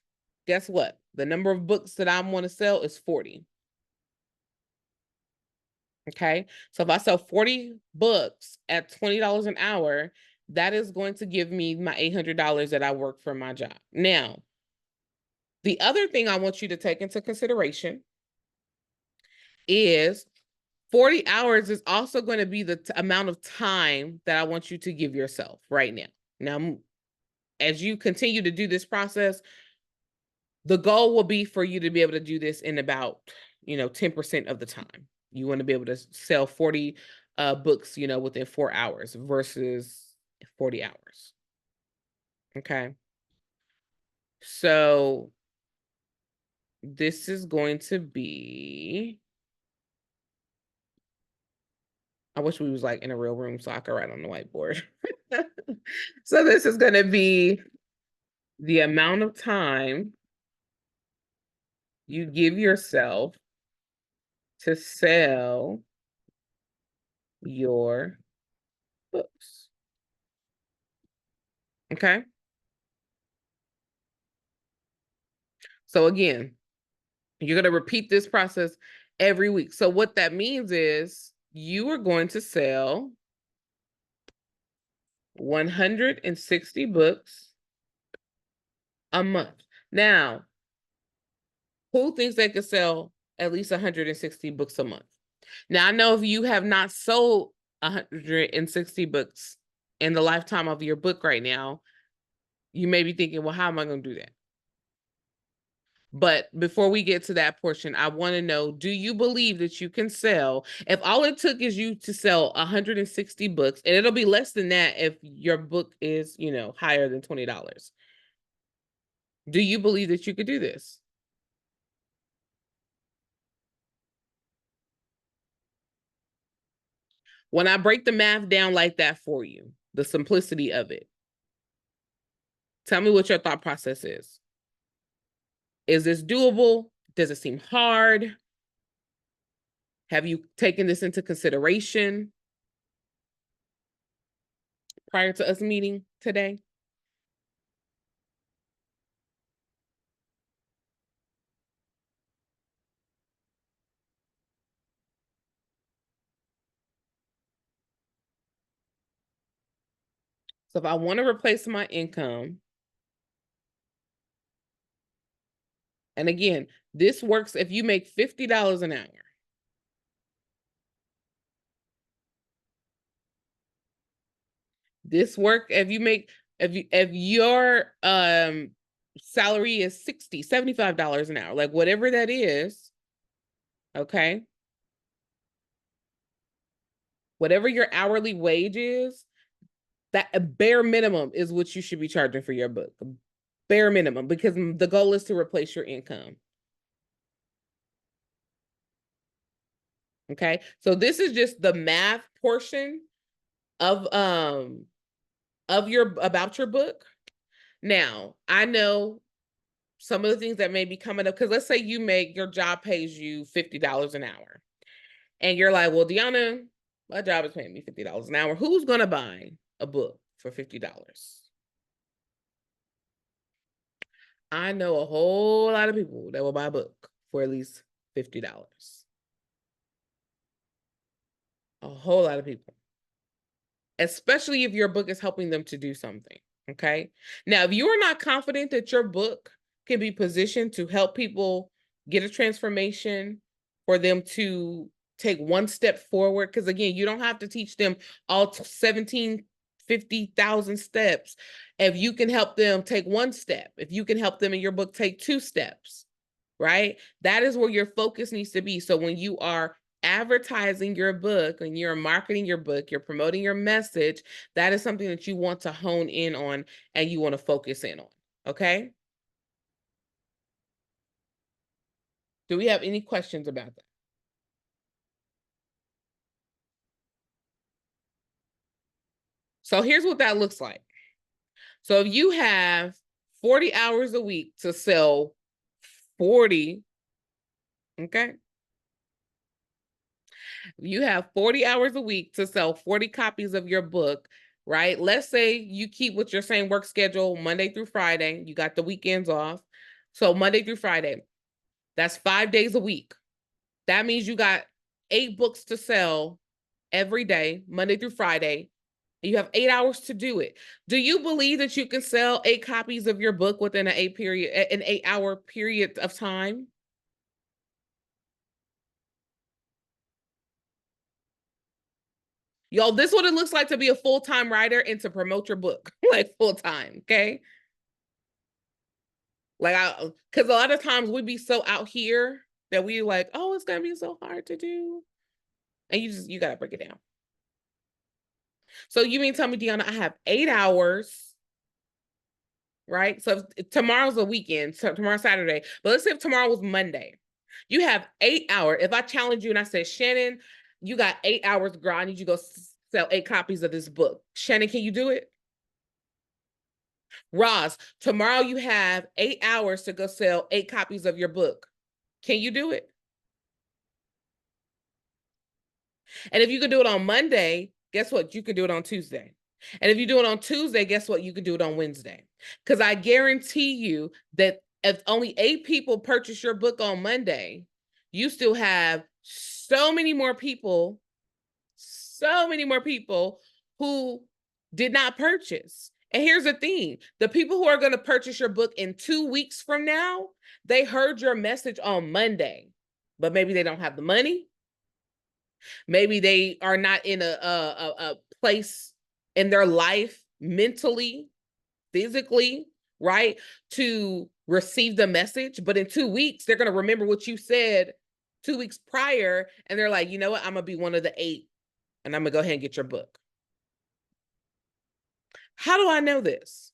guess what? The number of books that I want to sell is 40. Okay. So if I sell 40 books at $20 an hour, that is going to give me my $800 that I work for my job. Now, the other thing I want you to take into consideration is 40 hours is also going to be the amount of time that I want you to give yourself right now. Now, as you continue to do this process, the goal will be for you to be able to do this in about, 10% of the time. You want to be able to sell 40 books, within 4 hours versus 40 hours. Okay. So this is going to be, I wish we was like in a real room so I could write on the whiteboard. So this is going to be the amount of time you give yourself to sell your books. Okay. So again, you're going to repeat this process every week. So what that means is you are going to sell 160 books a month. Now, who thinks they could sell at least 160 books a month? Now, I know if you have not sold 160 books in the lifetime of your book right now, you may be thinking, well, how am I going to do that? But before we get to that portion, I want to know, do you believe that you can sell, if all it took is you to sell 160 books, and it'll be less than that if your book is, higher than $20. Do you believe that you could do this? When I break the math down like that for you, the simplicity of it, tell me what your thought process is. Is this doable? Does it seem hard? Have you taken this into consideration prior to us meeting today? So if I want to replace my income, and again, this works if you make $50 an hour. This work if your salary is $75 an hour, like whatever that is, okay? Whatever your hourly wage is, that a bare minimum is what you should be charging for your book. Bare minimum, because the goal is to replace your income. Okay, so this is just the math portion of your about your book. Now, I know some of the things that may be coming up, because let's say your job pays you $50 an hour, and you're like, well, Deanna, my job is paying me $50 an hour. Who's gonna buy a book for $50? I know a whole lot of people that will buy a book for at least $50. A whole lot of people, especially if your book is helping them to do something. Okay. Now, if you are not confident that your book can be positioned to help people get a transformation, for them to take one step forward. Because again, you don't have to teach them all 50,000 steps. If you can help them take one step, if you can help them in your book take 2 steps, right? That is where your focus needs to be. So when you are advertising your book and you're marketing your book, you're promoting your message, that is something that you want to hone in on and you want to focus in on. Okay. Do we have any questions about that? So here's what that looks like. So if you have 40 hours a week to sell 40, okay? You have 40 hours a week to sell 40 copies of your book, right? Let's say you keep with your same work schedule Monday through Friday. You got the weekends off. So Monday through Friday, that's 5 days a week. That means you got 8 books to sell every day, Monday through Friday. You have 8 hours to do it. Do you believe that you can sell 8 copies of your book within an 8-hour period of time? Y'all, this is what it looks like to be a full-time writer and to promote your book, like full-time, okay? Like, because a lot of times we be so out here that we like, oh, it's gonna be so hard to do. And you gotta break it down. So you mean tell me, Deanna, I have 8 hours, right? So if tomorrow's a weekend, so tomorrow's Saturday, but let's say if tomorrow was Monday. You have 8 hours. If I challenge you and I said, Shannon, you got 8 hours, girl, I need you to go sell 8 copies of this book. Shannon, can you do it? Ross, tomorrow you have 8 hours to go sell 8 copies of your book. Can you do it? And if you can do it on Monday, guess what? You can do it on Tuesday. And if you do it on Tuesday, guess what? You can do it on Wednesday. Because I guarantee you that if only 8 people purchase your book on Monday, you still have so many more people who did not purchase. And here's the thing, the people who are going to purchase your book in 2 weeks from now, they heard your message on Monday, but maybe they don't have the money. Maybe they are not in a place in their life mentally, physically, right, to receive the message. But in 2 weeks, they're going to remember what you said 2 weeks prior. And they're like, you know what? I'm going to be one of the 8 and I'm going to go ahead and get your book. How do I know this?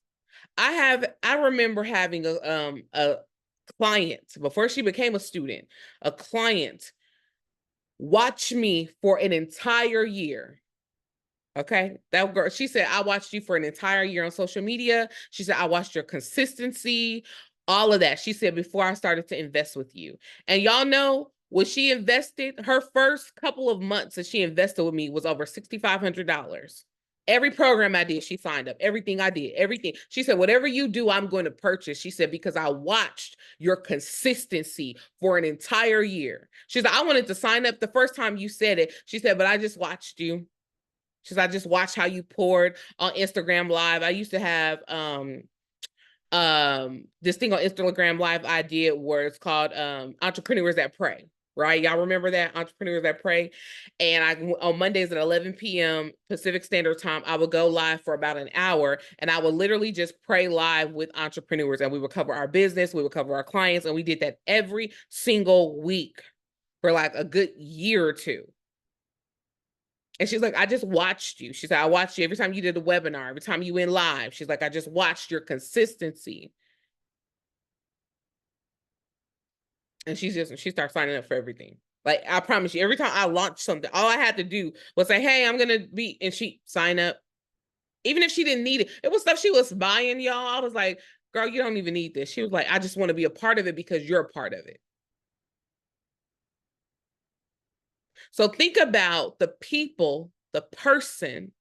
I remember having a client before she became a student, a client watch me for an entire year. Okay. That girl, she said, I watched you for an entire year on social media. She said, I watched your consistency, all of that. She said, before I started to invest with you. And y'all know when she invested, her first couple of months that she invested with me was over $6,500. Every program I did, she signed up. Everything I did, everything. She said, whatever you do, I'm going to purchase. She said, because I watched your consistency for an entire year. She said, I wanted to sign up the first time you said it. She said, but I just watched you. She said, I just watched how you poured on Instagram Live. I used to have this thing on Instagram Live I did where it's called Entrepreneurs That Pray. Right, y'all remember that? Entrepreneurs That Pray. And on Mondays at 11 p.m. Pacific Standard Time, I would go live for about an hour, and I would literally just pray live with entrepreneurs, and we would cover our business, we would cover our clients, and we did that every single week for like a good year or two. And she's like, I just watched you. She said, I watched you every time you did a webinar, every time you went live. She's like, I just watched your consistency. And she starts signing up for everything. Like, I promise you, every time I launched something, all I had to do was say, hey, I'm going to be, and she sign up. Even if she didn't need it, it was stuff she was buying, y'all. I was like, girl, you don't even need this. She was like, I just want to be a part of it because you're a part of it. So think about the people, the person,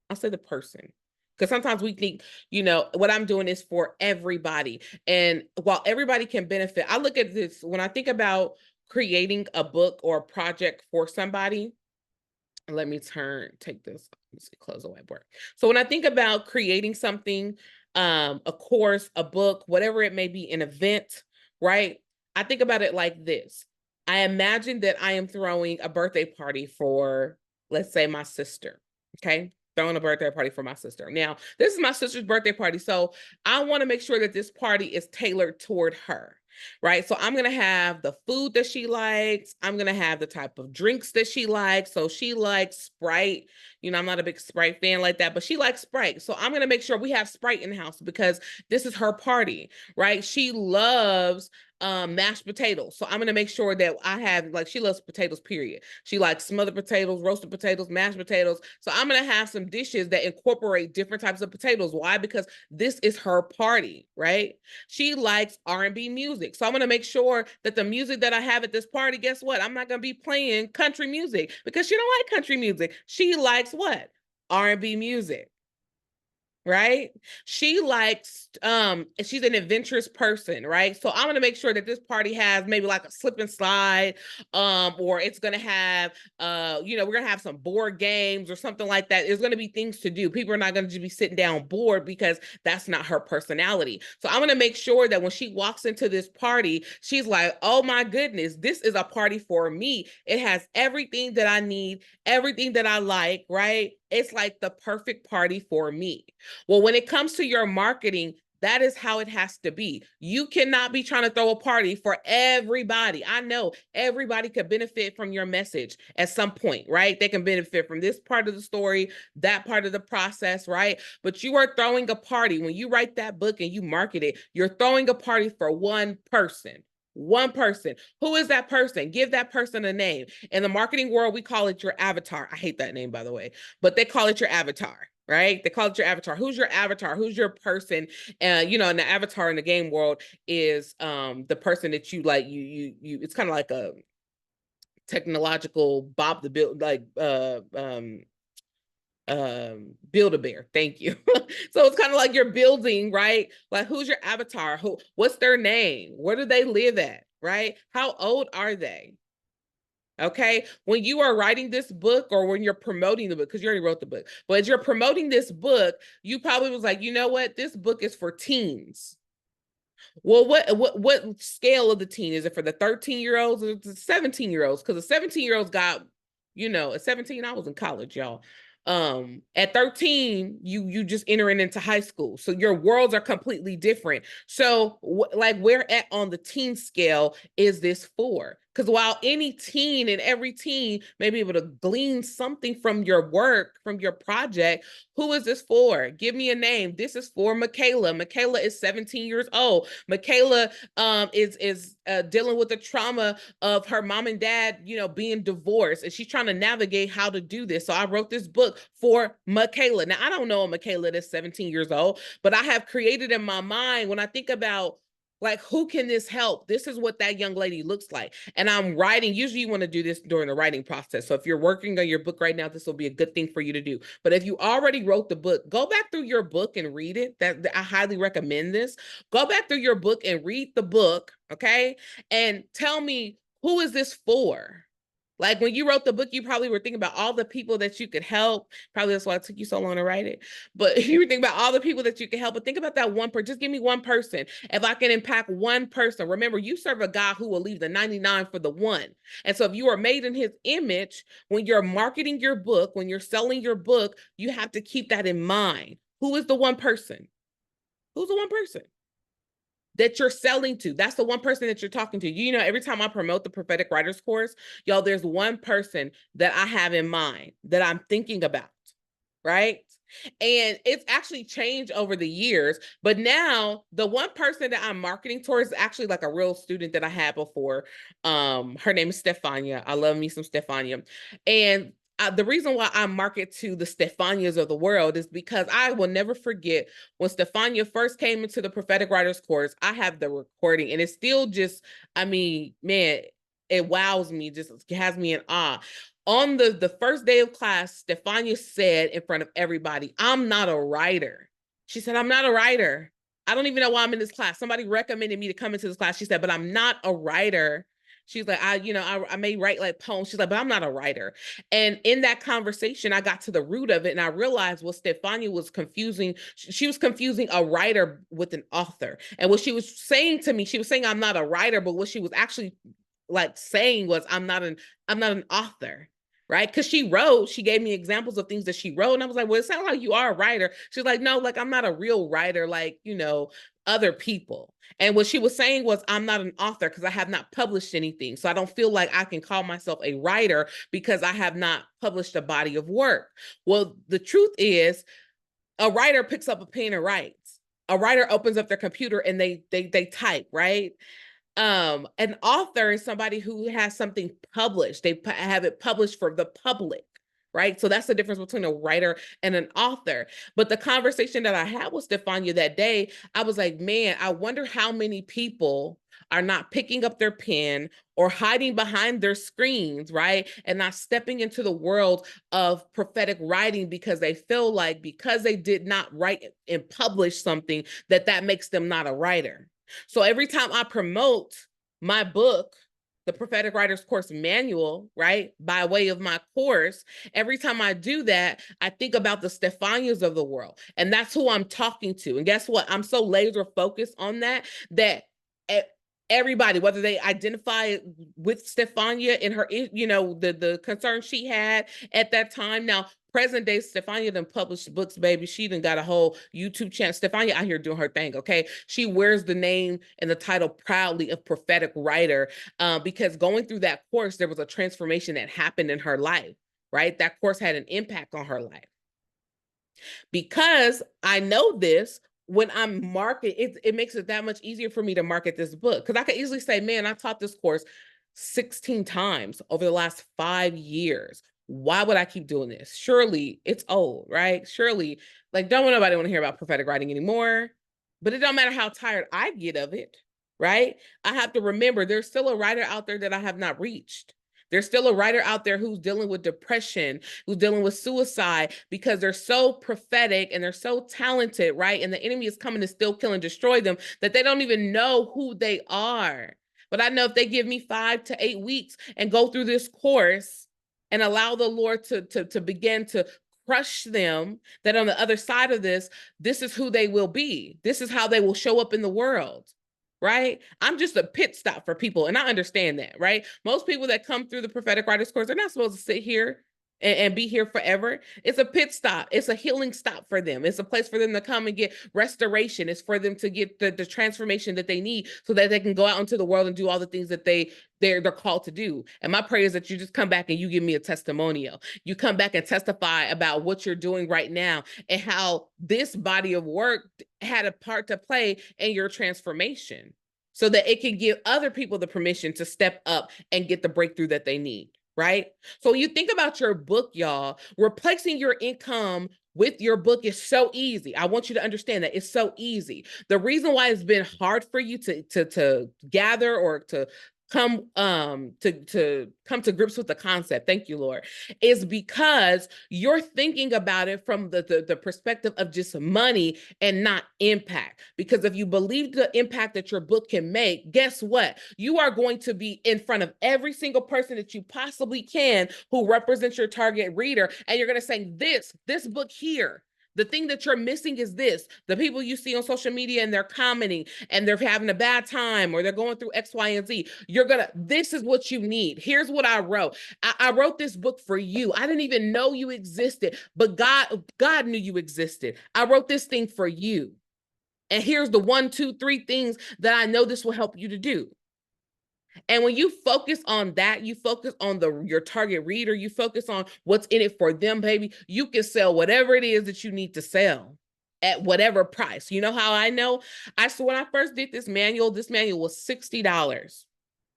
I'll say the person, because sometimes we think, you know, what I'm doing is for everybody. And while everybody can benefit, I look at this when I think about creating a book or a project for somebody. Let me take this, let's close the whiteboard. So when I think about creating something a course, a book, whatever it may be, an event, right? I think about it like this. I imagine that I am throwing a birthday party for, let's say, my sister. Okay. Throwing a birthday party for my sister. Now, this is my sister's birthday party. So I want to make sure that this party is tailored toward her. Right. So I'm going to have the food that she likes. I'm going to have the type of drinks that she likes. So she likes Sprite. You know, I'm not a big Sprite fan like that, but she likes Sprite. So I'm going to make sure we have Sprite in the house because this is her party. Right. She loves mashed potatoes. So I'm going to make sure that I have, like, she loves potatoes, period. She likes smothered potatoes, roasted potatoes, mashed potatoes. So I'm going to have some dishes that incorporate different types of potatoes. Why? Because this is her party, right? She likes R&B music. So I'm going to make sure that the music that I have at this party, guess what? I'm not going to be playing country music because she don't like country music. She likes what? R&B music. Right? She likes, she's an adventurous person, right? So I'm gonna make sure that this party has maybe like a slip and slide, or it's gonna have, you know, we're gonna have some board games or something like that. There's gonna be things to do. People are not gonna just be sitting down bored because that's not her personality. So I'm gonna make sure that when she walks into this party, she's like, oh my goodness, this is a party for me. It has everything that I need, everything that I like, right? It's like the perfect party for me. Well, when it comes to your marketing, that is how it has to be. You cannot be trying to throw a party for everybody. I know everybody could benefit from your message at some point, right? They can benefit from this part of the story, that part of the process, right? But you are throwing a party. When you write that book and you market it, you're throwing a party for one person. One person. Who is that person? Give that person a name. In the marketing world, we call it your avatar. I hate that name, by the way, but they call it your avatar, right? They call it your avatar. Who's your avatar? Who's your person? You know, and the avatar in the game world is the person that you like. You. It's kind of like a technological Bob the Build, like Build-A-Bear. Thank you. So it's kind of like you're building, right? Like, who's your avatar? What's their name? Where do they live at? Right? How old are they? Okay. When you are writing this book or when you're promoting the book, because you already wrote the book, but as you're promoting this book, you probably was like, you know what? This book is for teens. Well, what scale of the teen? Is it for the 13-year-olds or the 17-year-olds? Because the 17-year-olds got, you know, at 17, I was in college, y'all. At 13, you just entering into high school. So your worlds are completely different. So like where at on the teen scale is this for? Because while any teen and every teen may be able to glean something from your work, from your project, who is this for? Give me a name. This is for Michaela. Michaela is 17 years old. Michaela is dealing with the trauma of her mom and dad, you know, being divorced, and she's trying to navigate how to do this. So I wrote this book for Michaela. Now, I don't know a Michaela that's 17 years old, but I have created in my mind, when I think about like, who can this help? This is what that young lady looks like. And I'm writing. Usually you want to do this during the writing process. So if you're working on your book right now, this will be a good thing for you to do. But if you already wrote the book, go back through your book and read it. That I highly recommend this. Go back through your book and read the book, okay? And tell me, who is this for? Like, when you wrote the book, you probably were thinking about all the people that you could help. Probably that's why it took you so long to write it. But you were thinking about all the people that you could help. But think about that one person. Just give me one person. If I can impact one person, remember, you serve a God who will leave the 99 for the one. And so if you are made in his image, when you're marketing your book, when you're selling your book, you have to keep that in mind. Who is the one person? Who's the one person that you're selling to? That's the one person that you're talking to. You know, every time I promote the prophetic writers course, y'all, there's one person that I have in mind that I'm thinking about, right? And it's actually changed over the years, but now the one person that I'm marketing towards is actually like a real student that I had before. Her name is Stefania. I love me some Stefania. And the reason why I market to the Stefanias of the world is because I will never forget when Stefania first came into the prophetic writers course. I have the recording, and it's still just, I mean, man, it wows me, just has me in awe. On the first day of class, Stefania said in front of everybody, I'm not a writer. She said, I'm not a writer. I don't even know why I'm in this class. Somebody recommended me to come into this class. She said, but I'm not a writer. She's like, I may write like poems. She's like, but I'm not a writer. And in that conversation, I got to the root of it, and I realized what Stefania was confusing. She was confusing a writer with an author. And what she was saying to me, she was saying I'm not a writer, but what she was actually like saying was I'm not an author. Right. Because she gave me examples of things that she wrote. And I was like, well, it sounds like you are a writer. She's like, no, like I'm not a real writer, like, other people. And what she was saying was, I'm not an author because I have not published anything. So I don't feel like I can call myself a writer because I have not published a body of work. Well, the truth is, a writer picks up a pen and writes. A writer opens up their computer and they type, right? An author is somebody who has something published. They have it published for the public, right? So that's the difference between a writer and an author. But the conversation that I had with Stefania that day, I was like, man, I wonder how many people are not picking up their pen or hiding behind their screens, right? And not stepping into the world of prophetic writing because they feel like because they did not write and publish something, that makes them not a writer. So every time I promote my book, the Prophetic Writers Course Manual, right, by way of my course, every time I do that, I think about the Stefanias of the world. And that's who I'm talking to. And guess what? I'm so laser focused on that everybody, whether they identify with Stefania and her, the concern she had at that time. Now, present day Stefania done published books, baby. She done got a whole YouTube channel. Stefania out here doing her thing, okay? She wears the name and the title proudly of prophetic writer, because going through that course, there was a transformation that happened in her life, right? That course had an impact on her life. Because I know this, when I'm marketing, it makes it that much easier for me to market this book. Because I could easily say, man, I taught this course 16 times over the last 5 years. Why would I keep doing this? Surely it's old, right? Surely, like, don't want nobody want to hear about prophetic writing anymore. But it don't matter how tired I get of it, right? I have to remember there's still a writer out there that I have not reached. There's still a writer out there who's dealing with depression, who's dealing with suicide, because they're so prophetic and they're so talented, right? And the enemy is coming to still kill and destroy them that they don't even know who they are. But I know if they give me 5 to 8 weeks and go through this course and allow the Lord to begin to crush them, that on the other side of this is who they will be. This is how they will show up in the world. Right? I'm just a pit stop for people. And I understand that, right? Most people that come through the Prophetic Writers Course, they're not supposed to sit here and be here forever. It's a pit stop. It's a healing stop for them. It's a place for them to come and get restoration. It's for them to get the transformation that they need so that they can go out into the world and do all the things that they're called to do. And my prayer is that you just come back and you give me a testimonial. You come back and testify about what you're doing right now and how this body of work had a part to play in your transformation so that it can give other people the permission to step up and get the breakthrough that they need. Right? So you think about your book, y'all, replacing your income with your book is so easy. I want you to understand that it's so easy. The reason why it's been hard for you to gather or to come to grips with the concept, thank you, Lord, is because you're thinking about it from the perspective of just money and not impact. Because if you believe the impact that your book can make, guess what? You are going to be in front of every single person that you possibly can who represents your target reader, and you're going to say, this book here, the thing that you're missing is this. The people you see on social media and they're commenting and they're having a bad time or they're going through X, Y, and Z. This is what you need. Here's what I wrote. I wrote this book for you. I didn't even know you existed, but God knew you existed. I wrote this thing for you. And here's the 1, 2, 3 things that I know this will help you to do. And when you focus on that, you focus on your target reader, you focus on what's in it for them, baby, you can sell whatever it is that you need to sell at whatever price. You know how I know? So when I first did this manual was $60.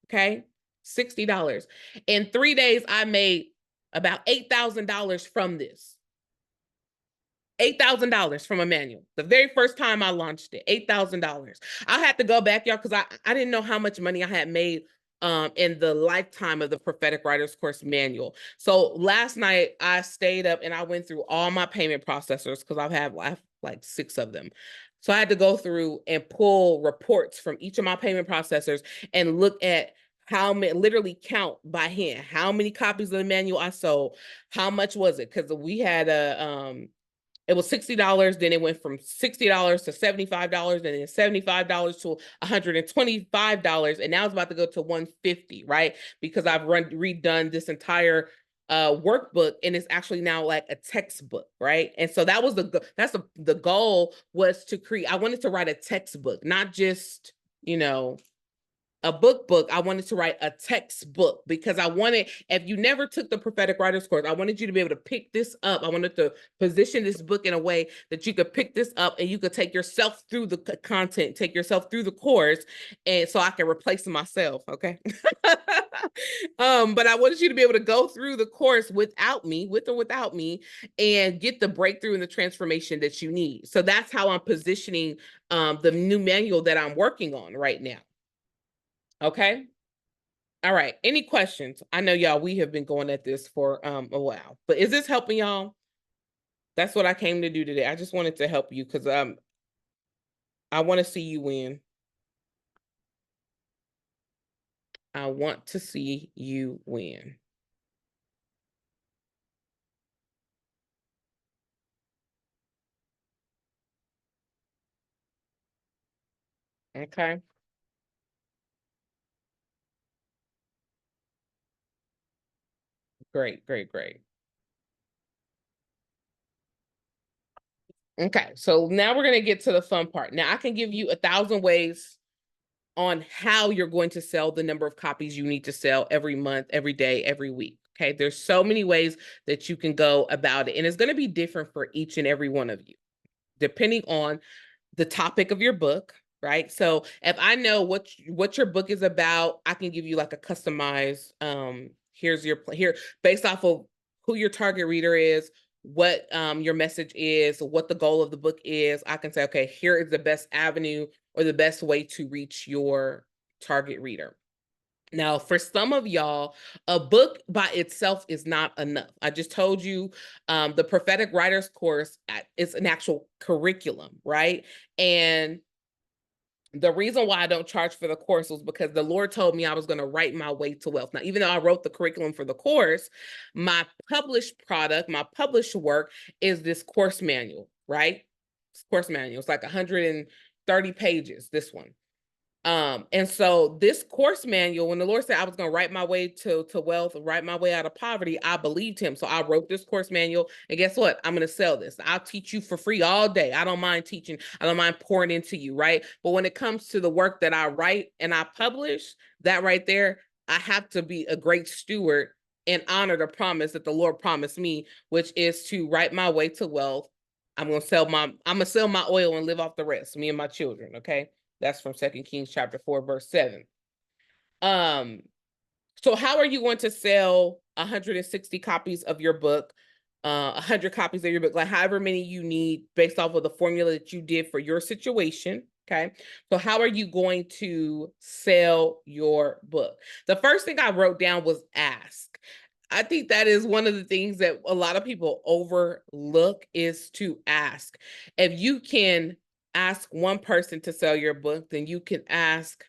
Okay? $60. In 3 days, I made about $8,000 from this. $8,000 from a manual. The very first time I launched it, $8,000. I had to go back, y'all, because I didn't know how much money I had made in the lifetime of the Prophetic Writers Course Manual. So last night I stayed up and I went through all my payment processors because I have like 6 of them. So I had to go through and pull reports from each of my payment processors and look at how many, literally count by hand, how many copies of the manual I sold, how much was it? Because we had it was $60, then it went from $60 to $75, and then $75 to $125, and now it's about to go to $150, right? Because I've redone this entire workbook, and it's actually now like a textbook, right? And so that was the goal, was to create, I wanted to write a textbook, not just, you know, a book. I wanted to write a textbook, because I wanted, if you never took the prophetic writers course, I wanted you to be able to pick this up. I wanted to position this book in a way that you could pick this up and you could take yourself through the content, take yourself through the course, and so I can replace myself. Okay. But I wanted you to be able to go through the course without me, with or without me, and get the breakthrough and the transformation that you need. So that's how I'm positioning the new manual that I'm working on right now. Okay. All right. Any questions? I know y'all, we have been going at this for a while, but is this helping y'all? That's what I came to do today. I just wanted to help you, because I want to see you win. I want to see you win. Okay. Great, great, great. Okay, so now we're going to get to the fun part. Now I can give you 1,000 ways on how you're going to sell the number of copies you need to sell every month, every day, every week. Okay, there's so many ways that you can go about it, and it's going to be different for each and every one of you, depending on the topic of your book, right? So if I know what your book is about, I can give you like a customized, here's your here, based off of who your target reader is, what your message is, what the goal of the book is. I can say, okay, here is the best avenue or the best way to reach your target reader. Now, for some of y'all, a book by itself is not enough. I just told you the prophetic writers course is an actual curriculum, right? And the reason why I don't charge for the course was because the Lord told me I was going to write my way to wealth. Now, even though I wrote the curriculum for the course, my published product, my published work is this course manual, right? This course manual. It's like 130 pages, this one. And so this course manual, when the Lord said I was going to write my way to wealth, write my way out of poverty, I believed him. So I wrote this course manual, and guess what? I'm going to sell this. I'll teach you for free all day. I don't mind teaching. I don't mind pouring into you, right? But when it comes to the work that I write and I publish, that right there, I have to be a great steward and honor the promise that the Lord promised me, which is to write my way to wealth. I'm going to sell my oil and live off the rest, me and my children. Okay. That's from 2 Kings chapter 4, verse 7. So how are you going to sell 160 copies of your book, 100 copies of your book, like however many you need based off of the formula that you did for your situation? Okay. So how are you going to sell your book? The first thing I wrote down was ask. I think that is one of the things that a lot of people overlook, is to ask. If you can ask one person to sell your book, then you can ask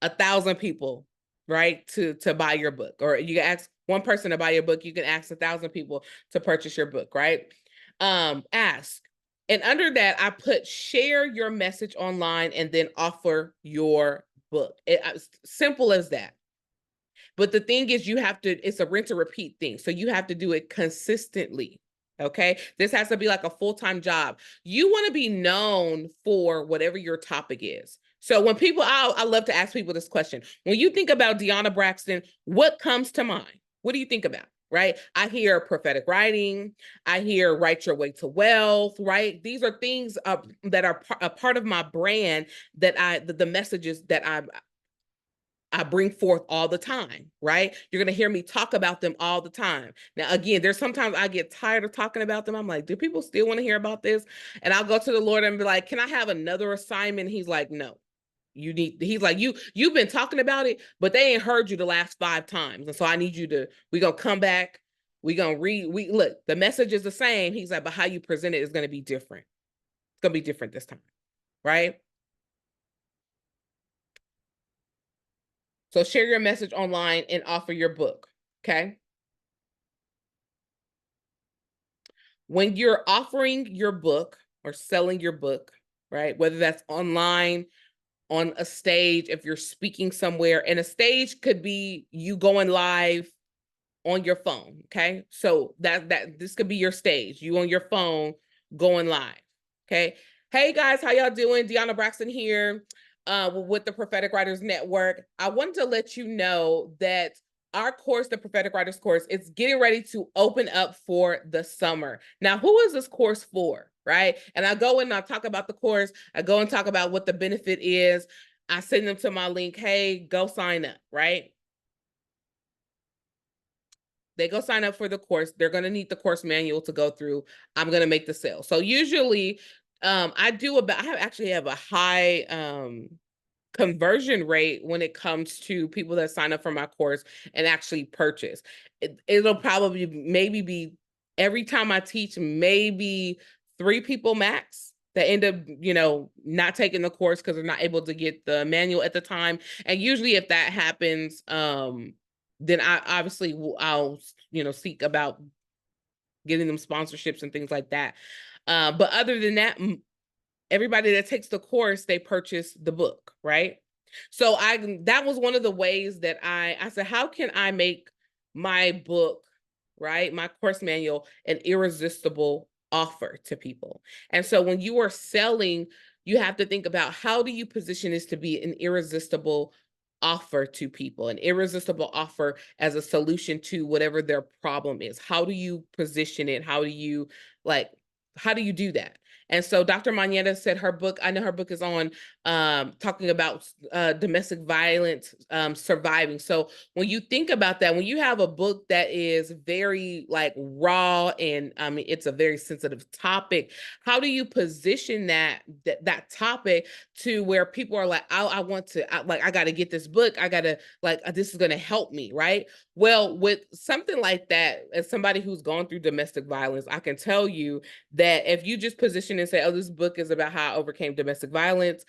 1,000 people, right, to buy your book. Or you can ask one person to buy your book, you can ask 1,000 people to purchase your book, right? Ask. And under that, I put share your message online and then offer your book. It's simple as that. But the thing is, it's a rinse and repeat thing. So you have to do it consistently. Okay. This has to be like a full-time job. You want to be known for whatever your topic is. So when people, I love to ask people this question. When you think about Deanna Braxton, what comes to mind? What do you think about? Right? I hear prophetic writing. I hear write your way to wealth, right? These are things that are a part of my brand, that the messages that I bring forth all the time, right? You're going to hear me talk about them all the time. Now, again, there's sometimes I get tired of talking about them. I'm like, do people still want to hear about this? And I'll go to the Lord and be like, can I have another assignment? He's like, no. He's like, you've been talking about it, but they ain't heard you the last 5 times. And so I need we're going to come back. We're going to look, the message is the same. He's like, but how you present it is going to be different. It's going to be different this time, right? So share your message online and offer your book. Okay. When you're offering your book or selling your book, right? Whether that's online, on a stage, if you're speaking somewhere, and a stage could be you going live on your phone. Okay. So that this could be your stage, you on your phone going live. Okay. Hey guys, how y'all doing? Deanna Braxton here with the Prophetic Writers Network. I wanted to let you know that our course, the Prophetic Writers course, it's getting ready to open up for the summer. Now, who is this course for? Right. And I go and I talk about the course. I go and talk about what the benefit is. I send them to my link. Hey, go sign up. Right. They go sign up for the course. They're going to need the course manual to go through. I'm going to make the sale. So usually I actually have a high conversion rate when it comes to people that sign up for my course and actually purchase. It'll probably maybe be every time I teach, maybe 3 people max that end up, not taking the course because they're not able to get the manual at the time. And usually if that happens, then I obviously I'll seek about getting them sponsorships and things like that. But other than that, everybody that takes the course, they purchase the book, right? So that was one of the ways that I said, how can I make my book, right, my course manual, an irresistible offer to people? And so when you are selling, you have to think about, how do you position this to be an irresistible offer to people, an irresistible offer as a solution to whatever their problem is? How do you position it? How do you do that? And so Dr. Manetta said her book, I know her book is on talking about domestic violence surviving. So when you think about that, when you have a book that is very raw, and I mean, it's a very sensitive topic, how do you position that topic to where people are like, I want to, I got to get this book. I got to, this is going to help me, right? Well, with something like that, as somebody who's gone through domestic violence, I can tell you that if you just position and say, oh, this book is about how I overcame domestic violence,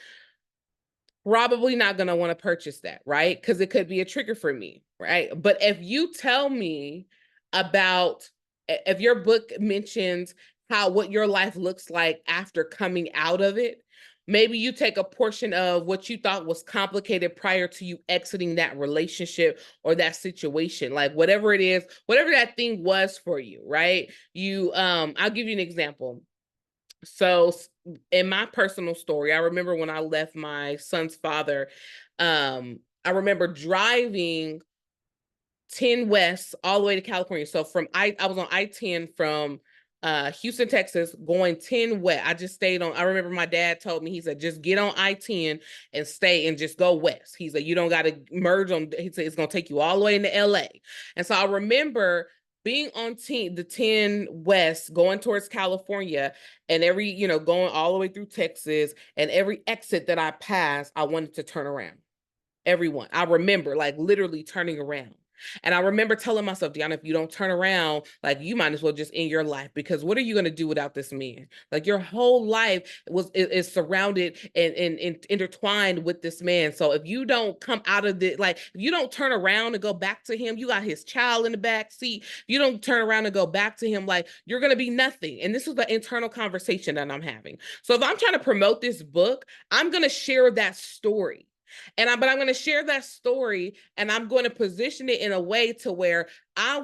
probably not going to want to purchase that, right? Because it could be a trigger for me, right? But if you tell me about, if your book mentions what your life looks like after coming out of it, maybe you take a portion of what you thought was complicated prior to you exiting that relationship or that situation, like whatever it is, whatever that thing was for you, right? I'll give you an example. So in my personal story, I remember when I left my son's father, I remember driving 10 West all the way to California. So I was on I-10 from Houston, Texas, going 10 West. I just stayed on. I remember my dad told me, he said, just get on I-10 and stay and just go west. He said, you don't got to merge on. He said, it's going to take you all the way into LA. And so I remember being on the 10 West going towards California, and going all the way through Texas, and every exit that I passed, I wanted to turn around. Everyone. I remember literally turning around. And I remember telling myself, Deanna, if you don't turn around, you might as well just end your life, because what are you going to do without this man? Your whole life is surrounded and intertwined with this man. So if you don't come out of it, if you don't turn around and go back to him, you got his child in the back seat. If you don't turn around and go back to him, you're going to be nothing. And this is the internal conversation that I'm having. So if I'm trying to promote this book, I'm going to share that story. But I'm going to share that story, and I'm going to position it in a way to where I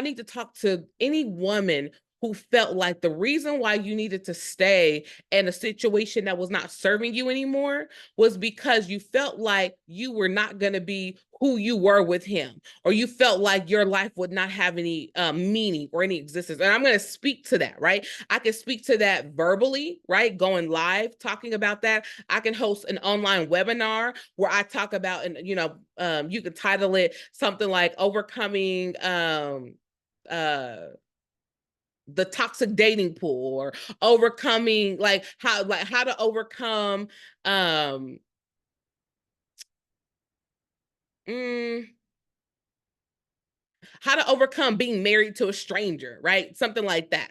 need to talk to any woman who felt like the reason why you needed to stay in a situation that was not serving you anymore was because you felt like you were not going to be who you were with him, or you felt like your life would not have any meaning or any existence. And I'm going to speak to that, right? I can speak to that verbally, right? Going live, talking about that. I can host an online webinar where I talk about, and you could title it something like overcoming the toxic dating pool, or overcoming how to overcome mm, how to overcome being married to a stranger, right? Something like that.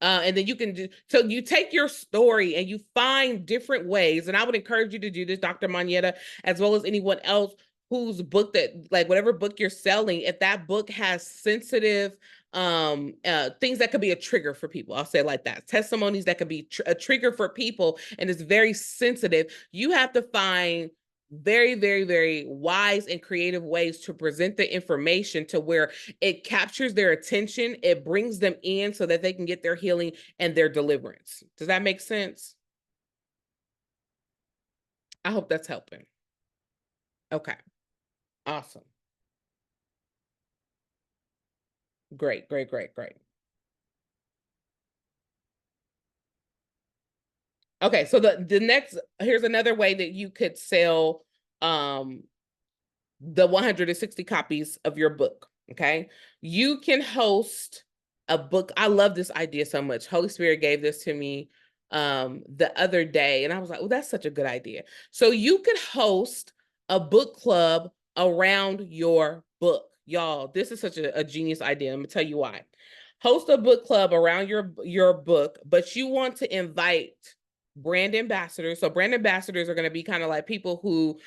And then you can do, so you take your story and you find different ways. And I would encourage you to do this, Dr. Monyetta, as well as anyone else whose book that, like whatever book you're selling, if that book has sensitive things that could be a trigger for people, I'll say it like that, testimonies that could be a trigger for people, and it's very sensitive, you have to find very, very, very wise and creative ways to present the information to where it captures their attention, it brings them in so that they can get their healing and their deliverance. Does that make sense? I hope that's helping. Okay, awesome. Great, great, great, great. Okay, so the next, here's another way that you could sell the 160 copies of your book. Okay, you can host a book. I love this idea so much. Holy Spirit gave this to me the other day, and I was like, oh, that's such a good idea. So you could host a book club around your book. Y'all, this is such a genius idea. I'm gonna tell you why. Host a book club around your book, but you want to invite brand ambassadors. So brand ambassadors are going to be kind of like people who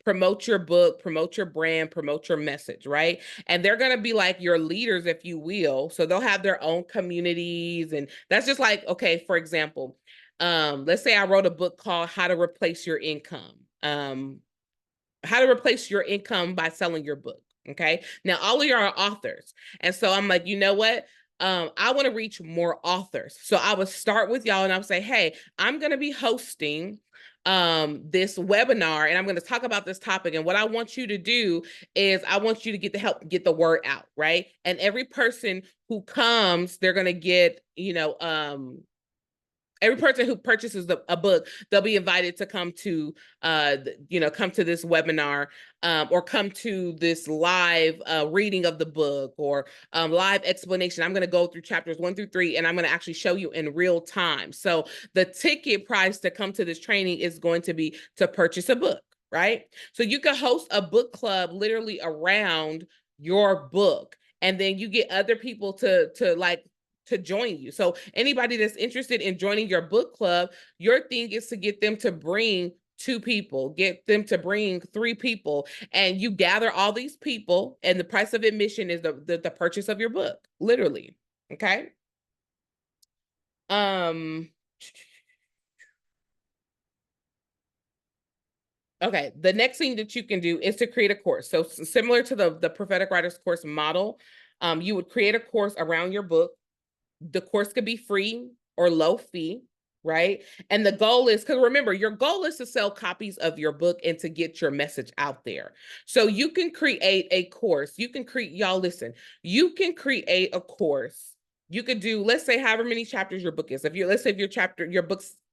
promote your book, promote your brand, promote your message, right? And they're going to be like your leaders, if you will. So they'll have their own communities. And that's just like, okay, for example, let's say I wrote a book called How to Replace Your Income. How to Replace Your Income by Selling Your Book. Okay. Now, all of you are authors. And so I'm like, you know what? I want to reach more authors. So I would start with y'all and I would say, hey, I'm going to be hosting this webinar and I'm going to talk about this topic. And what I want you to do is I want you to get the help, get the word out, right? And every person who comes, they're going to get, every person who purchases a book, they'll be invited to come to, come to this webinar or come to this live reading of the book or live explanation. I'm going to go through chapters 1 through 3, and I'm going to actually show you in real time. So the ticket price to come to this training is going to be to purchase a book, right? So you can host a book club literally around your book, and then you get other people to join you. So anybody that's interested in joining your book club, your thing is to get them to bring 2 people, get them to bring 3 people, and you gather all these people, and the price of admission is the purchase of your book, literally. Okay. Okay, the next thing that you can do is to create a course. So similar to the prophetic writers course model, you would create a course around your book. The course could be free or low fee, right? And the goal is, because remember, your goal is to sell copies of your book and to get your message out there. So you can create a course. You can create, y'all listen, you can create a course. You could do, let's say, however many chapters your book is. Let's say if your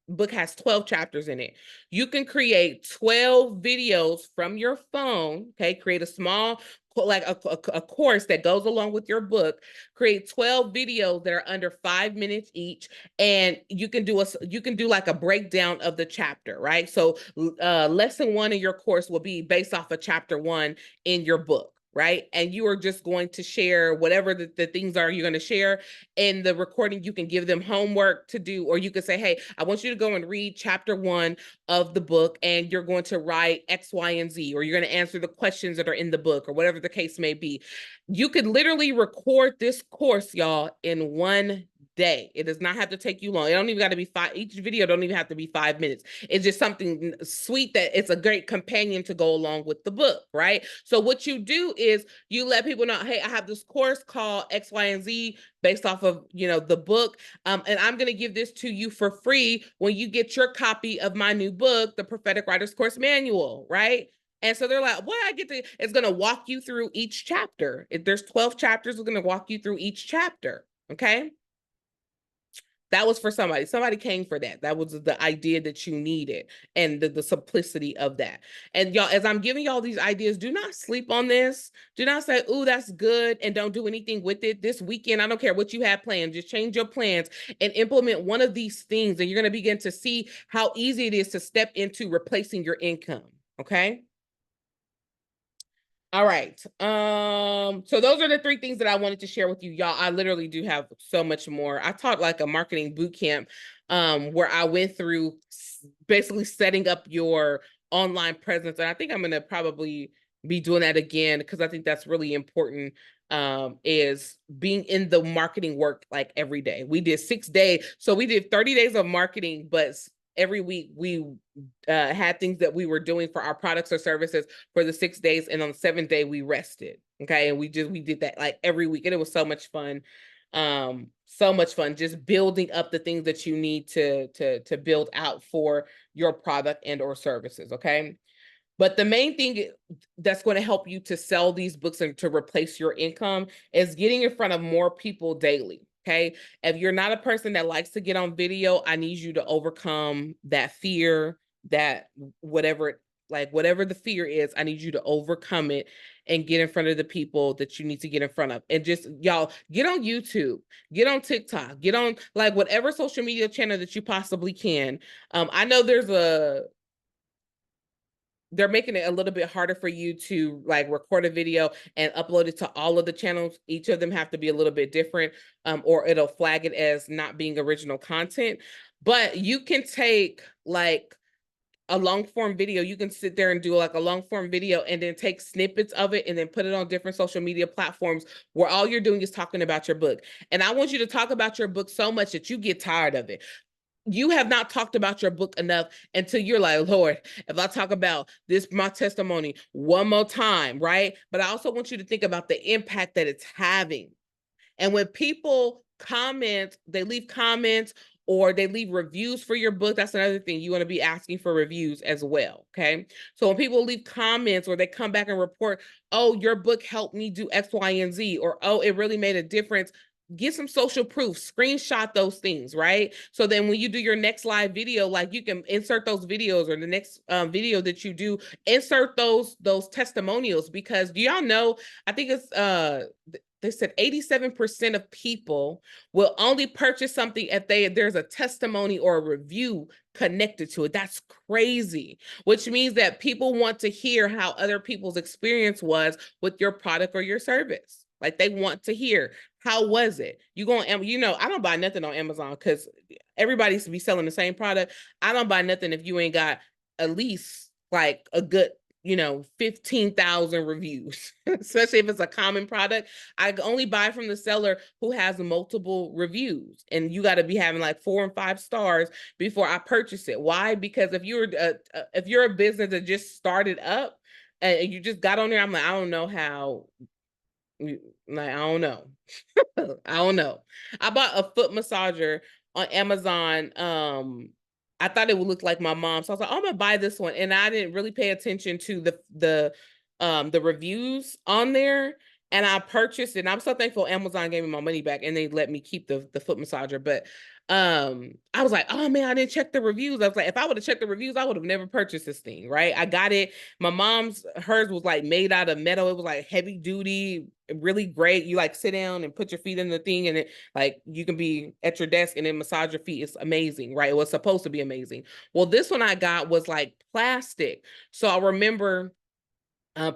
book has 12 chapters in it, you can create 12 videos from your phone. Okay, create a small, like a course that goes along with your book. Create 12 videos that are under 5 minutes each, and you can do like a breakdown of the chapter, right? So lesson 1 in your course will be based off of chapter 1 in your book, right? And you are just going to share whatever the things are you're going to share in the recording. You can give them homework to do, or you could say, hey, I want you to go and read chapter 1 of the book, and you're going to write X, Y, and Z, or you're going to answer the questions that are in the book, or whatever the case may be. You could literally record this course, y'all, in 1 day. It does not have to take you long. It don't even got to be each video don't even have to be 5 minutes. It's just something sweet that it's a great companion to go along with the book, right? So what you do is you let people know, hey, I have this course called X, Y, and Z based off of, the book. And I'm going to give this to you for free when you get your copy of my new book, the Prophetic Writers Course Manual, right? And so they're like, what I get to, it's going to walk you through each chapter. If there's 12 chapters, it's going to walk you through each chapter. Okay. That was for somebody. Somebody came for that. That was the idea that you needed and the simplicity of that. And y'all, as I'm giving y'all these ideas, do not sleep on this. Do not say, oh, that's good, and don't do anything with it. This weekend, I don't care what you have planned. Just change your plans and implement one of these things, and you're going to begin to see how easy it is to step into replacing your income. Okay. All right. So those are the three things that I wanted to share with you, y'all. I literally do have so much more. I taught like a marketing boot camp, where I went through basically setting up your online presence. And I think I'm gonna probably be doing that again because I think that's really important. Is being in the marketing work like every day. We did 6 days. So we did 30 days of marketing, but every week we had things that we were doing for our products or services for the 6 days, and on the seventh day we rested. Okay, and we did that like every week, and it was so much fun. So much fun just building up the things that you need to build out for your product and or services. Okay, but the main thing that's going to help you to sell these books and to replace your income is getting in front of more people daily. Okay. If you're not a person that likes to get on video, I need you to overcome that fear, that whatever, like whatever the fear is, I need you to overcome it and get in front of the people that you need to get in front of. And just y'all get on YouTube, get on TikTok, get on like whatever social media channel that you possibly can. I know they're making it a little bit harder for you to like record a video and upload it to all of the channels. Each of them have to be a little bit different, or it'll flag it as not being original content. But you can take like a long form video. You can sit there and do like a long form video and then take snippets of it and then put it on different social media platforms where all you're doing is talking about your book. And I want you to talk about your book so much that you get tired of it. You have not talked about your book enough until you're like, Lord, if I talk about this, my testimony one more time, right? But I also want you to think about the impact that it's having. And when people comment, they leave comments or they leave reviews for your book. That's another thing. You want to be asking for reviews as well. Okay. So when people leave comments or they come back and report, oh, your book helped me do X, Y, and Z, or oh, it really made a difference, get some social proof, screenshot those things, right? So then when you do your next live video, like you can insert those videos, or the next video that you do, insert those testimonials. Because do y'all know, I think it's they said 87% of people will only purchase something if there's a testimony or a review connected to it. That's crazy, which means that people want to hear how other people's experience was with your product or your service. Like they want to hear, how was it? You going, I don't buy nothing on Amazon because everybody's to be selling the same product. I don't buy nothing if you ain't got at least like a good 15,000 reviews, especially if it's a common product. I only buy from the seller who has multiple reviews, and you got to be having like 4 and 5 stars before I purchase it. Why? Because if you're a business that just started up and you just got on there, I'm like, I don't know how. Like, I don't know. I don't know. I bought a foot massager on Amazon. I thought it would look like my mom, so I was like, oh, I'm gonna buy this one, and I didn't really pay attention to the reviews on there, and I purchased it. And I'm so thankful Amazon gave me my money back and they let me keep the foot massager. But I was like, oh man, I didn't check the reviews. I was like, if I would have checked the reviews, I would have never purchased this thing, right? I got it. My mom's, hers was like made out of metal. It was like heavy duty, really great. You like sit down and put your feet in the thing, and it like you can be at your desk and then massage your feet. It's amazing, right? It was supposed to be amazing. Well, this one I got was like plastic. So I remember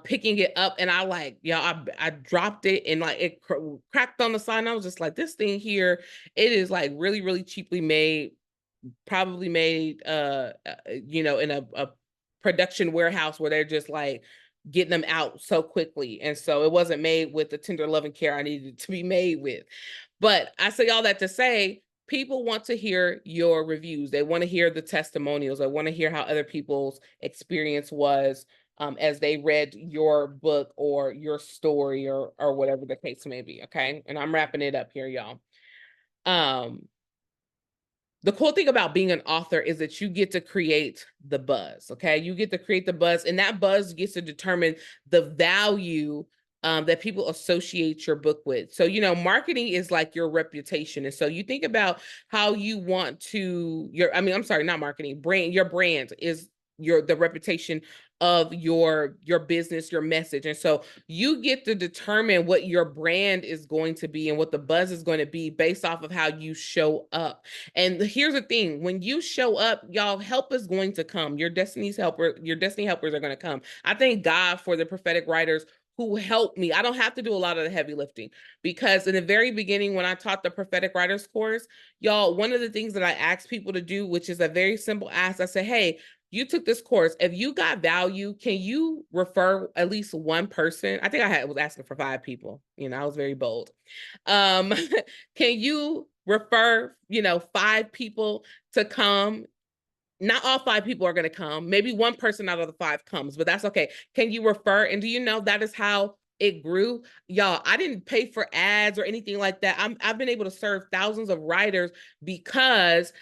picking it up, and I dropped it, and like it cracked on the side, and I was just like, this thing here, it is like really, really cheaply made, probably made in a production warehouse where they're just like getting them out so quickly. And so it wasn't made with the tender love and care I needed to be made with. But I say all that to say, people want to hear your reviews. They want to hear the testimonials. They want to hear how other people's experience was as they read your book or your story, or whatever the case may be. Okay. And I'm wrapping it up here, y'all. The cool thing about being an author is that you get to create the buzz. Okay. You get to create the buzz, and that buzz gets to determine the value that people associate your book with. So, marketing is like your reputation. And so you think about how you want to, I'm sorry, not marketing, your brand is the reputation of your business, your message. And so you get to determine what your brand is going to be and what the buzz is going to be based off of how you show up. And here's the thing, when you show up, y'all, help is going to come. Your destiny helpers are going to come. I thank God for the prophetic writers who helped me. I don't have to do a lot of the heavy lifting, because in the very beginning, when I taught the prophetic writers course, y'all, one of the things that I asked people to do, which is a very simple ask, I said, hey, you took this course. If you got value, can you refer at least one person? I think was asking for 5 people. You know, I was very bold. Can you refer, 5 people to come? Not all 5 people are going to come. Maybe one person out of the 5 comes, but that's okay. Can you refer? And do you know that is how it grew? Y'all, I didn't pay for ads or anything like that. I've been able to serve thousands of writers because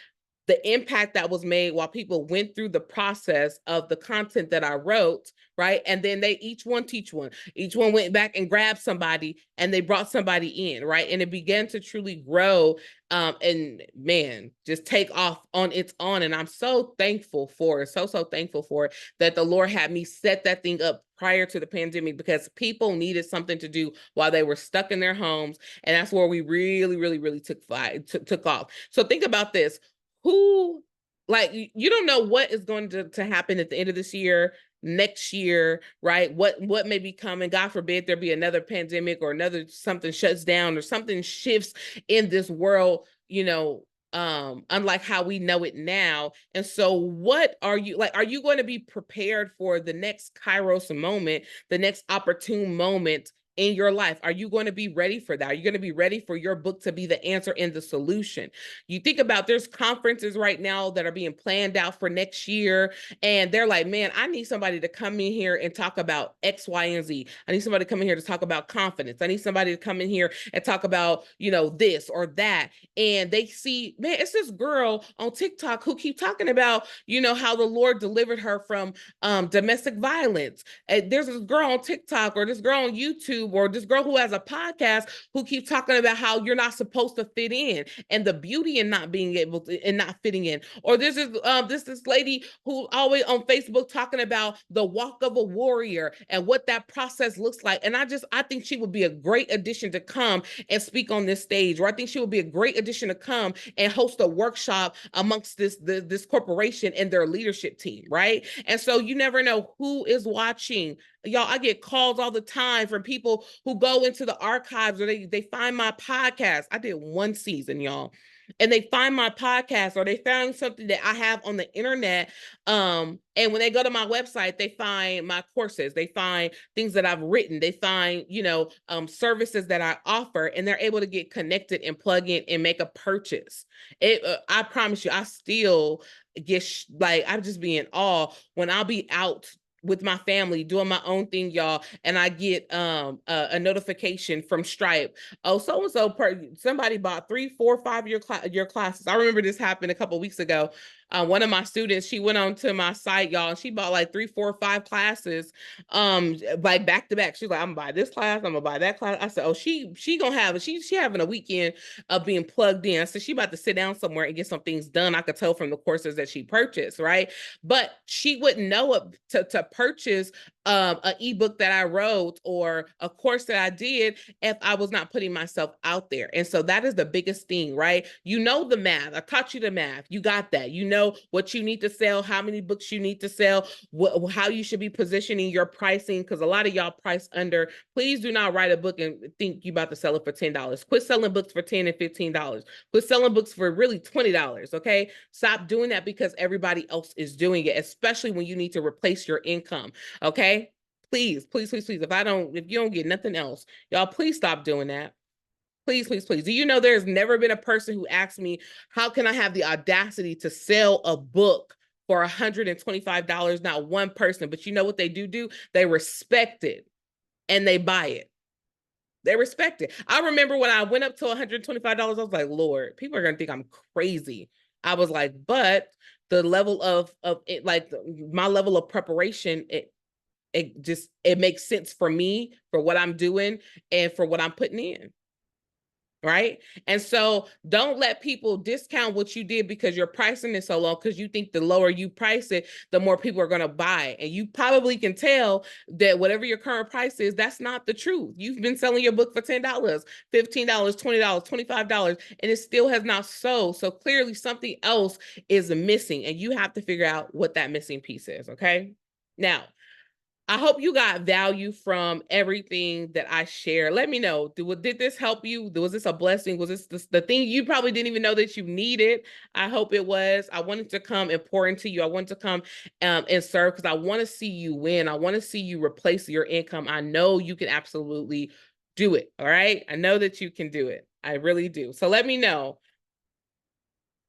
the impact that was made while people went through the process of the content that I wrote, right? And then they each one teach one. Each one went back and grabbed somebody and they brought somebody in, right? And it began to truly grow, and man, just take off on its own. And I'm so thankful for it, so thankful for it, that the Lord had me set that thing up prior to the pandemic, because people needed something to do while they were stuck in their homes. And that's where we really took off. So think about this. Who, like, you don't know what is going to happen at the end of this year, next year, right? What may be coming. God forbid there be another pandemic or another something shuts down or something shifts in this world, unlike how we know it now. And so what are you like? Are you going to be prepared for the next Kairos moment, the next opportune moment in your life? Are you going to be ready for that? Are you going to be ready for your book to be the answer and the solution? You think about, there's conferences right now that are being planned out for next year, and they're like, man, I need somebody to come in here and talk about X, Y, and Z. I need somebody to come in here to talk about confidence. I need somebody to come in here and talk about, this or that. And they see, man, it's this girl on TikTok who keep talking about, how the Lord delivered her from domestic violence. There's this girl on TikTok or this girl on YouTube or this girl who has a podcast who keeps talking about how you're not supposed to fit in and the beauty in not being able to and not fitting in. Or there's this lady who always on Facebook talking about the walk of a warrior and what that process looks like. And I think she would be a great addition to come and speak on this stage, or I think she would be a great addition to come and host a workshop amongst this corporation and their leadership team, right? And so you never know who is watching. Y'all, I get calls all the time from people who go into the archives, or they find my podcast. I did 1 season, y'all. And they find my podcast, or they found something that I have on the internet. And when they go to my website, they find my courses, they find things that I've written, they find, services that I offer, and they're able to get connected and plug in and make a purchase. I promise you, I still get I'm just being in awe when I'll be out with my family doing my own thing, y'all, and I get a notification from Stripe. Oh, so-and-so somebody bought 3, 4, 5 year classes. I remember this happened a couple of weeks ago. One of my students, she went on to my site, y'all, and she bought like 3, 4, 5 classes, like back to back. She's like, I'm gonna buy this class, I'm gonna buy that class. I said, oh, she gonna have she having a weekend of being plugged in. So she about to sit down somewhere and get some things done. I could tell from the courses that she purchased, right? But she wouldn't know it to purchase an ebook that I wrote or a course that I did if I was not putting myself out there. And so that is the biggest thing, right? You know the math. I taught you the math. You got that. You know what you need to sell, how many books you need to sell, how you should be positioning your pricing, because a lot of y'all price under. Please do not write a book and think you about to sell it for $10. Quit selling books for $10 and $15. Quit selling books for really $20, okay? Stop doing that because everybody else is doing it, especially when you need to replace your income, okay? Please. If you don't get nothing else, y'all, please stop doing that. Please. Do you know there's never been a person who asked me, how can I have the audacity to sell a book for $125? Not one person. But you know what they do? They respect it and they buy it. They respect it. I remember when I went up to $125, I was like, Lord, people are going to think I'm crazy. I was like, but the level of it, like my level of preparation, it makes sense for me, for what I'm doing and for what I'm putting in. Right. And so don't let people discount what you did because you're pricing it so low, because you think the lower you price it, the more people are going to buy. And you probably can tell that whatever your current price is, that's not the truth. You've been selling your book for $10, $15, $20, $25, and it still has not sold. So clearly something else is missing, and you have to figure out what that missing piece is. Okay. Now, I hope you got value from everything that I share. Let me know. Did this help you? Was this a blessing? Was this the thing you probably didn't even know that you needed? I hope it was. I wanted to come and pour into you. I wanted to come and serve because I want to see you win. I want to see you replace your income. I know you can absolutely do it. All right. I know that you can do it. I really do. So let me know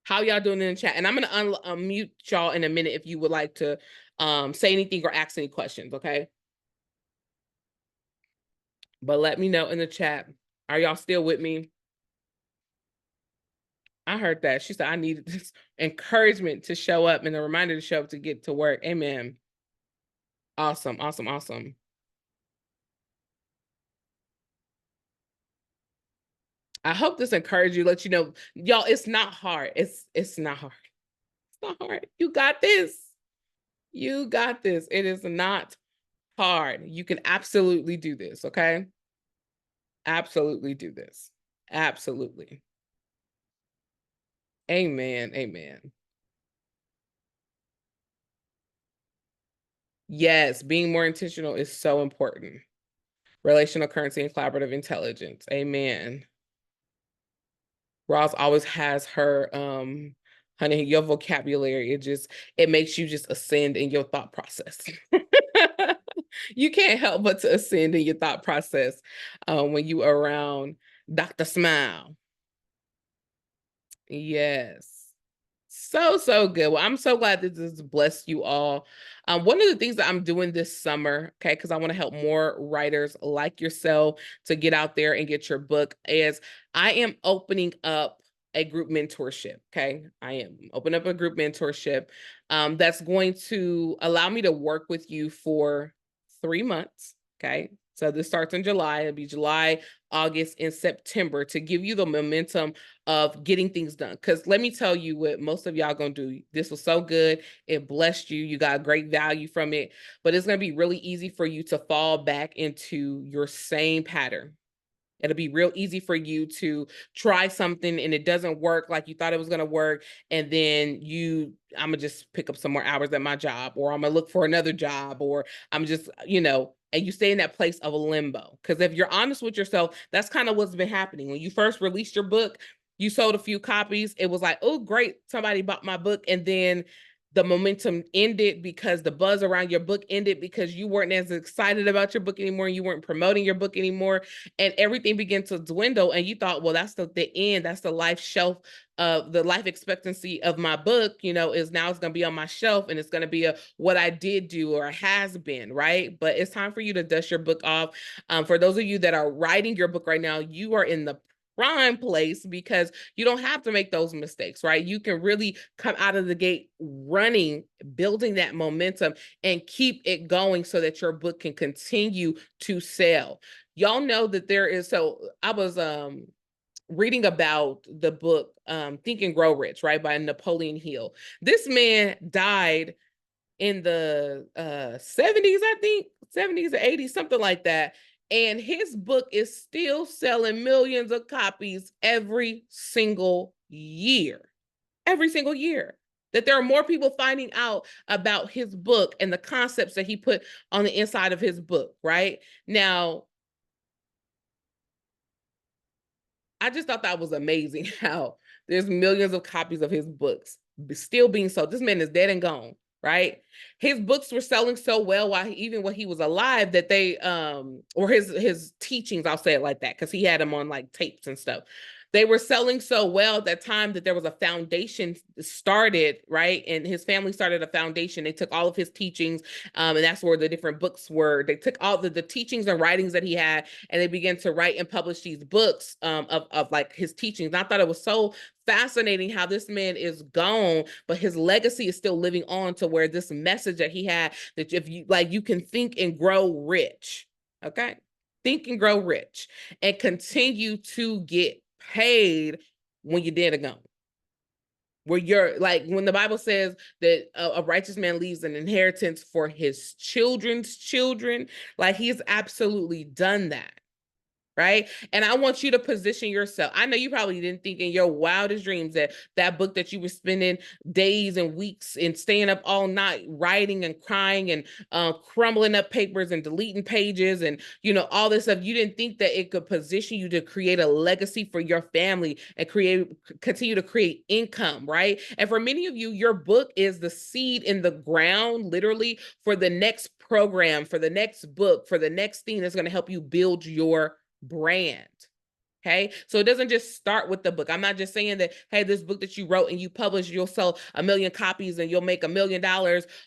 how y'all doing in the chat. And I'm going to unmute y'all in a minute if you would like to say anything or ask any questions. Okay. But let me know in the chat. Are y'all still with me? I heard that. She said, I needed this encouragement to show up and a reminder to show up to get to work. Amen. Awesome, awesome, awesome. I hope this encouraged you, let you know, y'all, it's not hard. It's not hard. It's not hard. You got this. You got this. It is not hard. You can absolutely do this, okay? Absolutely do this. Absolutely. Amen. Amen. Yes, being more intentional is so important. Relational currency and collaborative intelligence. Amen. Ross always has her honey, your vocabulary, it makes you just ascend in your thought process. You can't help but to ascend in your thought process when you are around Dr. Smile. Yes. So good. Well, I'm so glad that this has blessed you all. One of the things that I'm doing this summer, okay, because I want to help more writers like yourself to get out there and get your book, is I am opening up a group mentorship. Okay, I am opening up a group mentorship that's going to allow me to work with you for 3 months. Okay, so this starts in July. It'll be July, August, and September to give you the momentum of getting things done. Because let me tell you what most of y'all gonna do. This was so good. It blessed you. You got great value from it. But it's gonna be really easy for you to fall back into your same pattern. It'll be real easy for you to try something and it doesn't work like you thought it was going to work. And then I'm going to just pick up some more hours at my job, or I'm going to look for another job, or I'm just, and you stay in that place of a limbo. Because if you're honest with yourself, that's kind of what's been happening. When you first released your book, you sold a few copies. It was like, oh, great. Somebody bought my book. And then the momentum ended because the buzz around your book ended because you weren't as excited about your book anymore. You weren't promoting your book anymore, and everything began to dwindle. And you thought, well, that's the end. That's the life shelf of the life expectancy of my book, is now it's going to be on my shelf and it's going to be what I did do or has been, right? But it's time for you to dust your book off. For those of you that are writing your book right now, you are in the prime place because you don't have to make those mistakes, right? You can really come out of the gate running, building that momentum and keep it going so that your book can continue to sell. Y'all know that I was reading about the book Think and Grow Rich, right, by Napoleon Hill. This man died in the 70s, I think, 70s or 80s, something like that. And his book is still selling millions of copies every single year. Every single year. That there are more people finding out about his book and the concepts that he put on the inside of his book, right? Now, I just thought that was amazing how there's millions of copies of his books still being sold. This man is dead and gone, right? His books were selling so well even when he was alive that they or his teachings, I'll say it like that, because he had them on like tapes and stuff. They were selling so well at that time that there was a foundation started, right? And his family started a foundation. They took all of his teachings, and that's where the different books were. They took all the teachings and writings that he had, and they began to write and publish these books of like his teachings. And I thought it was so fascinating how this man is gone, but his legacy is still living on, to where this message that he had, that if you like, you can think and grow rich. Okay. Think and grow rich and continue to get paid when you're dead and gone. Where you're like, when the Bible says that a righteous man leaves an inheritance for his children's children, like he's absolutely done that. right? And I want you to position yourself. I know you probably didn't think in your wildest dreams that that book that you were spending days and weeks and staying up all night writing and crying and crumbling up papers and deleting pages and, you know, all this stuff. You didn't think that it could position you to create a legacy for your family and continue to create income, right? And for many of you, your book is the seed in the ground, literally, for the next program, for the next book, for the next thing that's going to help you build your brand. Okay. So it doesn't just start with the book. I'm not just saying that, hey, this book that you wrote and you published, you'll sell 1 million copies and you'll make $1 million.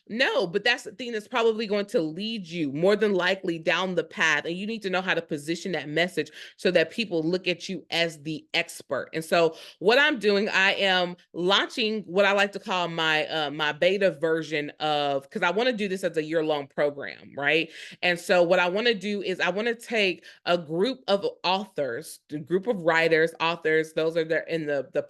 No, but that's the thing that's probably going to lead you more than likely down the path. And you need to know how to position that message so that people look at you as the expert. And so what I'm doing, I am launching what I like to call my my beta version of, because I want to do this as a year-long program, right? And so what I want to do is I want to take a group of authors, a group of writers, authors, those are there in the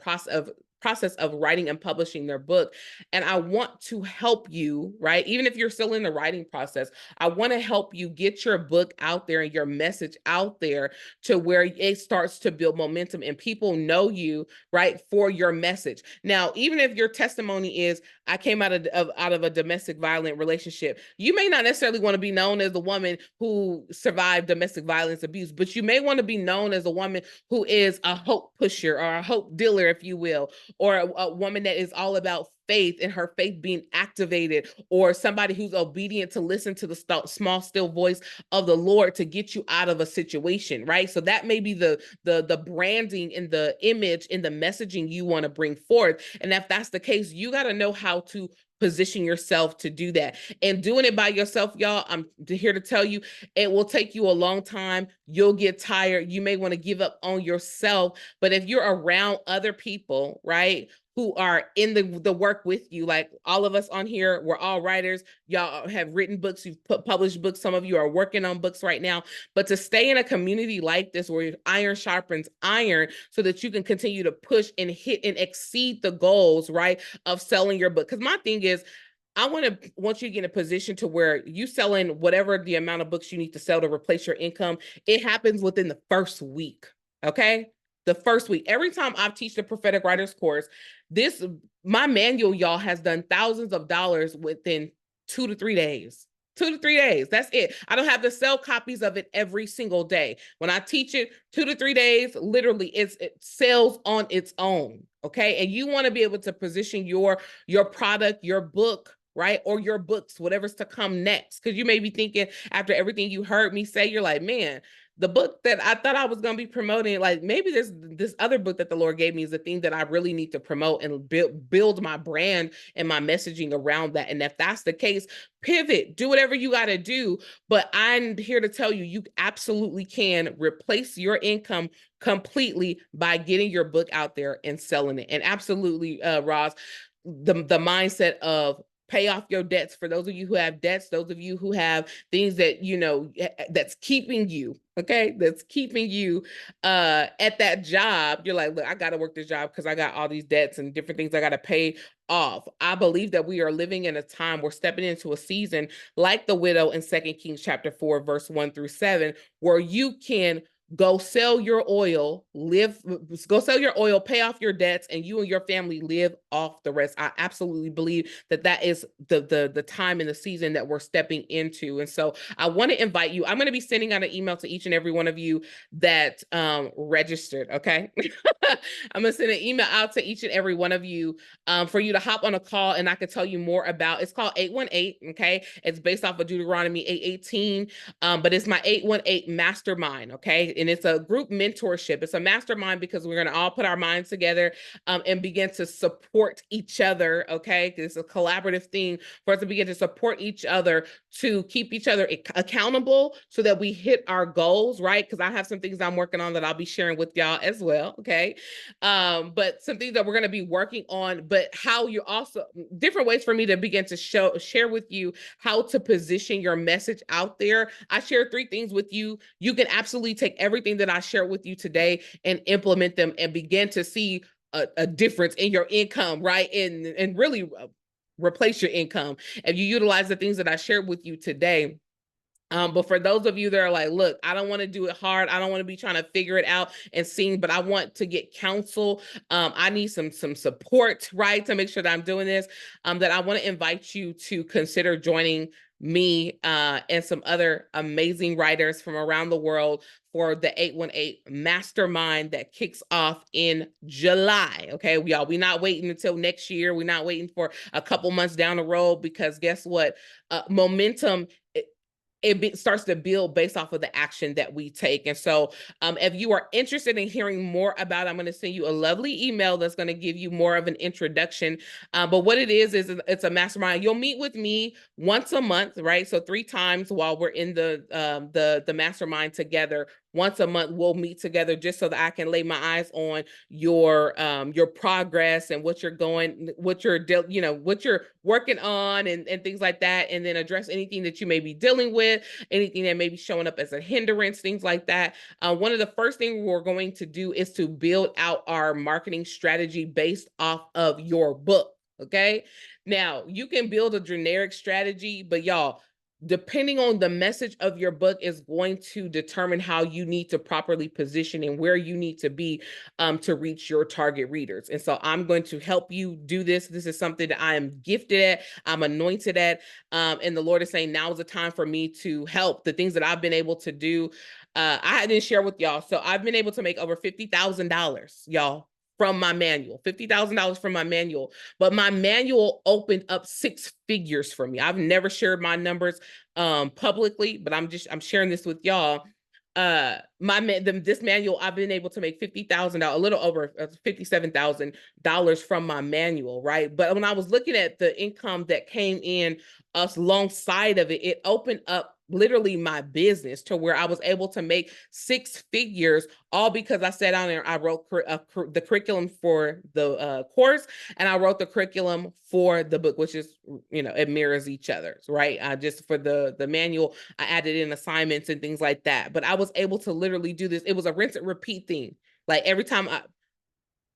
process of writing and publishing their book. And I want to help you, right? Even if you're still in the writing process, I want to help you get your book out there and your message out there to where it starts to build momentum and people know you, right, for your message. Now, even if your testimony is, I came out of a domestic violent relationship, you may not necessarily want to be known as the woman who survived domestic violence abuse, but you may want to be known as a woman who is a hope pusher or a hope dealer, if you will, or a woman that is all about faith and her faith being activated, or somebody who's obedient to listen to the small still voice of the Lord to get you out of a situation, right? So that may be the branding and the image and the messaging you want to bring forth. And if that's the case, you got to know how to position yourself to do that. And doing it by yourself, y'all, I'm here to tell you, it will take you a long time. You'll get tired. You may want to give up on yourself. But if you're around other people, right, who are in the work with you, like all of us on here, we're all writers. Y'all have written books, you've published books. Some of you are working on books right now. But to stay in a community like this where iron sharpens iron so that you can continue to push and hit and exceed the goals, right, of selling your book. Because my thing is, I want you to get in a position to where you selling whatever the amount of books you need to sell to replace your income. It happens within the first week. Okay. The first week. Every time I've taught the prophetic writers course, my manual, y'all, has done thousands of dollars within 2 to 3 days. 2 to 3 days. That's it. I don't have to sell copies of it every single day. When I teach it, 2 to 3 days, literally it sells on its own. Okay. And you want to be able to position your product, your book, right? Or your books, whatever's to come next. Because you may be thinking after everything you heard me say, you're like, man, the book that I thought I was going to be promoting, like maybe this other book that the Lord gave me is the thing that I really need to promote and build my brand and my messaging around that. And if that's the case, pivot, do whatever you got to do. But I'm here to tell you, you absolutely can replace your income completely by getting your book out there and selling it. And absolutely, Roz, the mindset of pay off your debts. For those of you who have debts, those of you who have things that, you know, that's keeping you, okay, that's keeping you at that job. You're like, look, I got to work this job because I got all these debts and different things I got to pay off. I believe that we are living in a time, we're stepping into a season like the widow in 2 Kings chapter 4, verse 1-7, where you can go sell your oil, go sell your oil, pay off your debts, and you and your family live off the rest. I absolutely believe that that is the time and the season that we're stepping into. And so I want to invite you. I'm going to be sending out an email to each and every one of you that registered. Okay. I'm going to send an email out to each and every one of you for you to hop on a call and I could tell you more about. It's called 818. Okay. It's based off of Deuteronomy 8:18. But it's my 818 mastermind. Okay. And it's a group mentorship. It's a mastermind because we're going to all put our minds together and begin to support each other. Okay. It's a collaborative thing for us to begin to support each other, to keep each other accountable so that we hit our goals, right? Because I have some things I'm working on that I'll be sharing with y'all as well. Okay. But some things that we're going to be working on, but how you also, different ways for me to begin to share with you how to position your message out there. I share 3 things with you. You can absolutely take everything that I share with you today and implement them and begin to see a difference in your income, right? And really replace your income. If you utilize the things that I shared with you today, But for those of you that are like, look, I don't want to do it hard. I don't want to be trying to figure it out and seeing, but I want to get counsel. I need some support, right, to make sure that I'm doing this. That I want to invite you to consider joining me and some other amazing writers from around the world for the 818 Mastermind that kicks off in July. Okay, we're not waiting until next year. We're not waiting for a couple months down the road, because guess what? Momentum, starts to build based off of the action that we take. And so if you are interested in hearing more about it, I'm going to send you a lovely email that's going to give you more of an introduction. But what it is it's a mastermind. You'll meet with me once a month, right? So 3 times while we're in the mastermind together. Once a month, we'll meet together just so that I can lay my eyes on your progress and what you're what you're working on, and things like that, and then address anything that you may be dealing with, anything that may be showing up as a hindrance, things like that. One of the first things we're going to do is to build out our marketing strategy based off of your book. Okay. Now you can build a generic strategy, but y'all, depending on the message of your book is going to determine how you need to properly position and where you need to be to reach your target readers. And so I'm going to help you do this. This is something that I am gifted at, I'm anointed at. And the Lord is saying, now is the time for me to help. The things that I've been able to do, I didn't share with y'all. So I've been able to make over $50,000, y'all, from my manual, $50,000 from my manual. But my manual opened up 6 figures for me. I've never shared my numbers publicly, but I'm sharing this with y'all. This manual, I've been able to make $50,000, a little over $57,000 from my manual, right? But when I was looking at the income that came in alongside of it, it opened up literally my business to where I was able to make 6 figures, all because I sat down and I wrote the curriculum for the course, and I wrote the curriculum for the book, which is, it mirrors each other's, right? Just for the manual, I added in assignments and things like that. But I was able to literally do this. It was a rinse and repeat thing. Like every time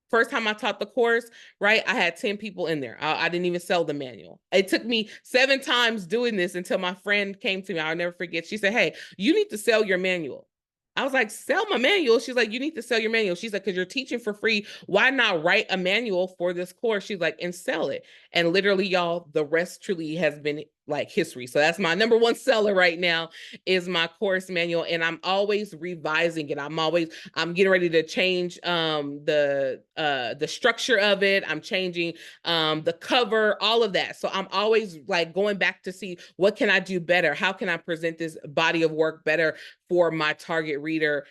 first time I taught the course, right, I had 10 people in there. I didn't even sell the manual. It took me 7 times doing this until my friend came to me. I'll never forget. She said, hey, you need to sell your manual. I was like, sell my manual? She's like, you need to sell your manual. She's like, because you're teaching for free. Why not write a manual for this course? She's like, and sell it. And literally, y'all, the rest truly has been like history. So that's my number 1 seller right now, is my course manual. And I'm always revising it. I'm getting ready to change the structure of it. I'm changing the cover, all of that. So I'm always like going back to see, what can I do better? How can I present this body of work better for my target reader,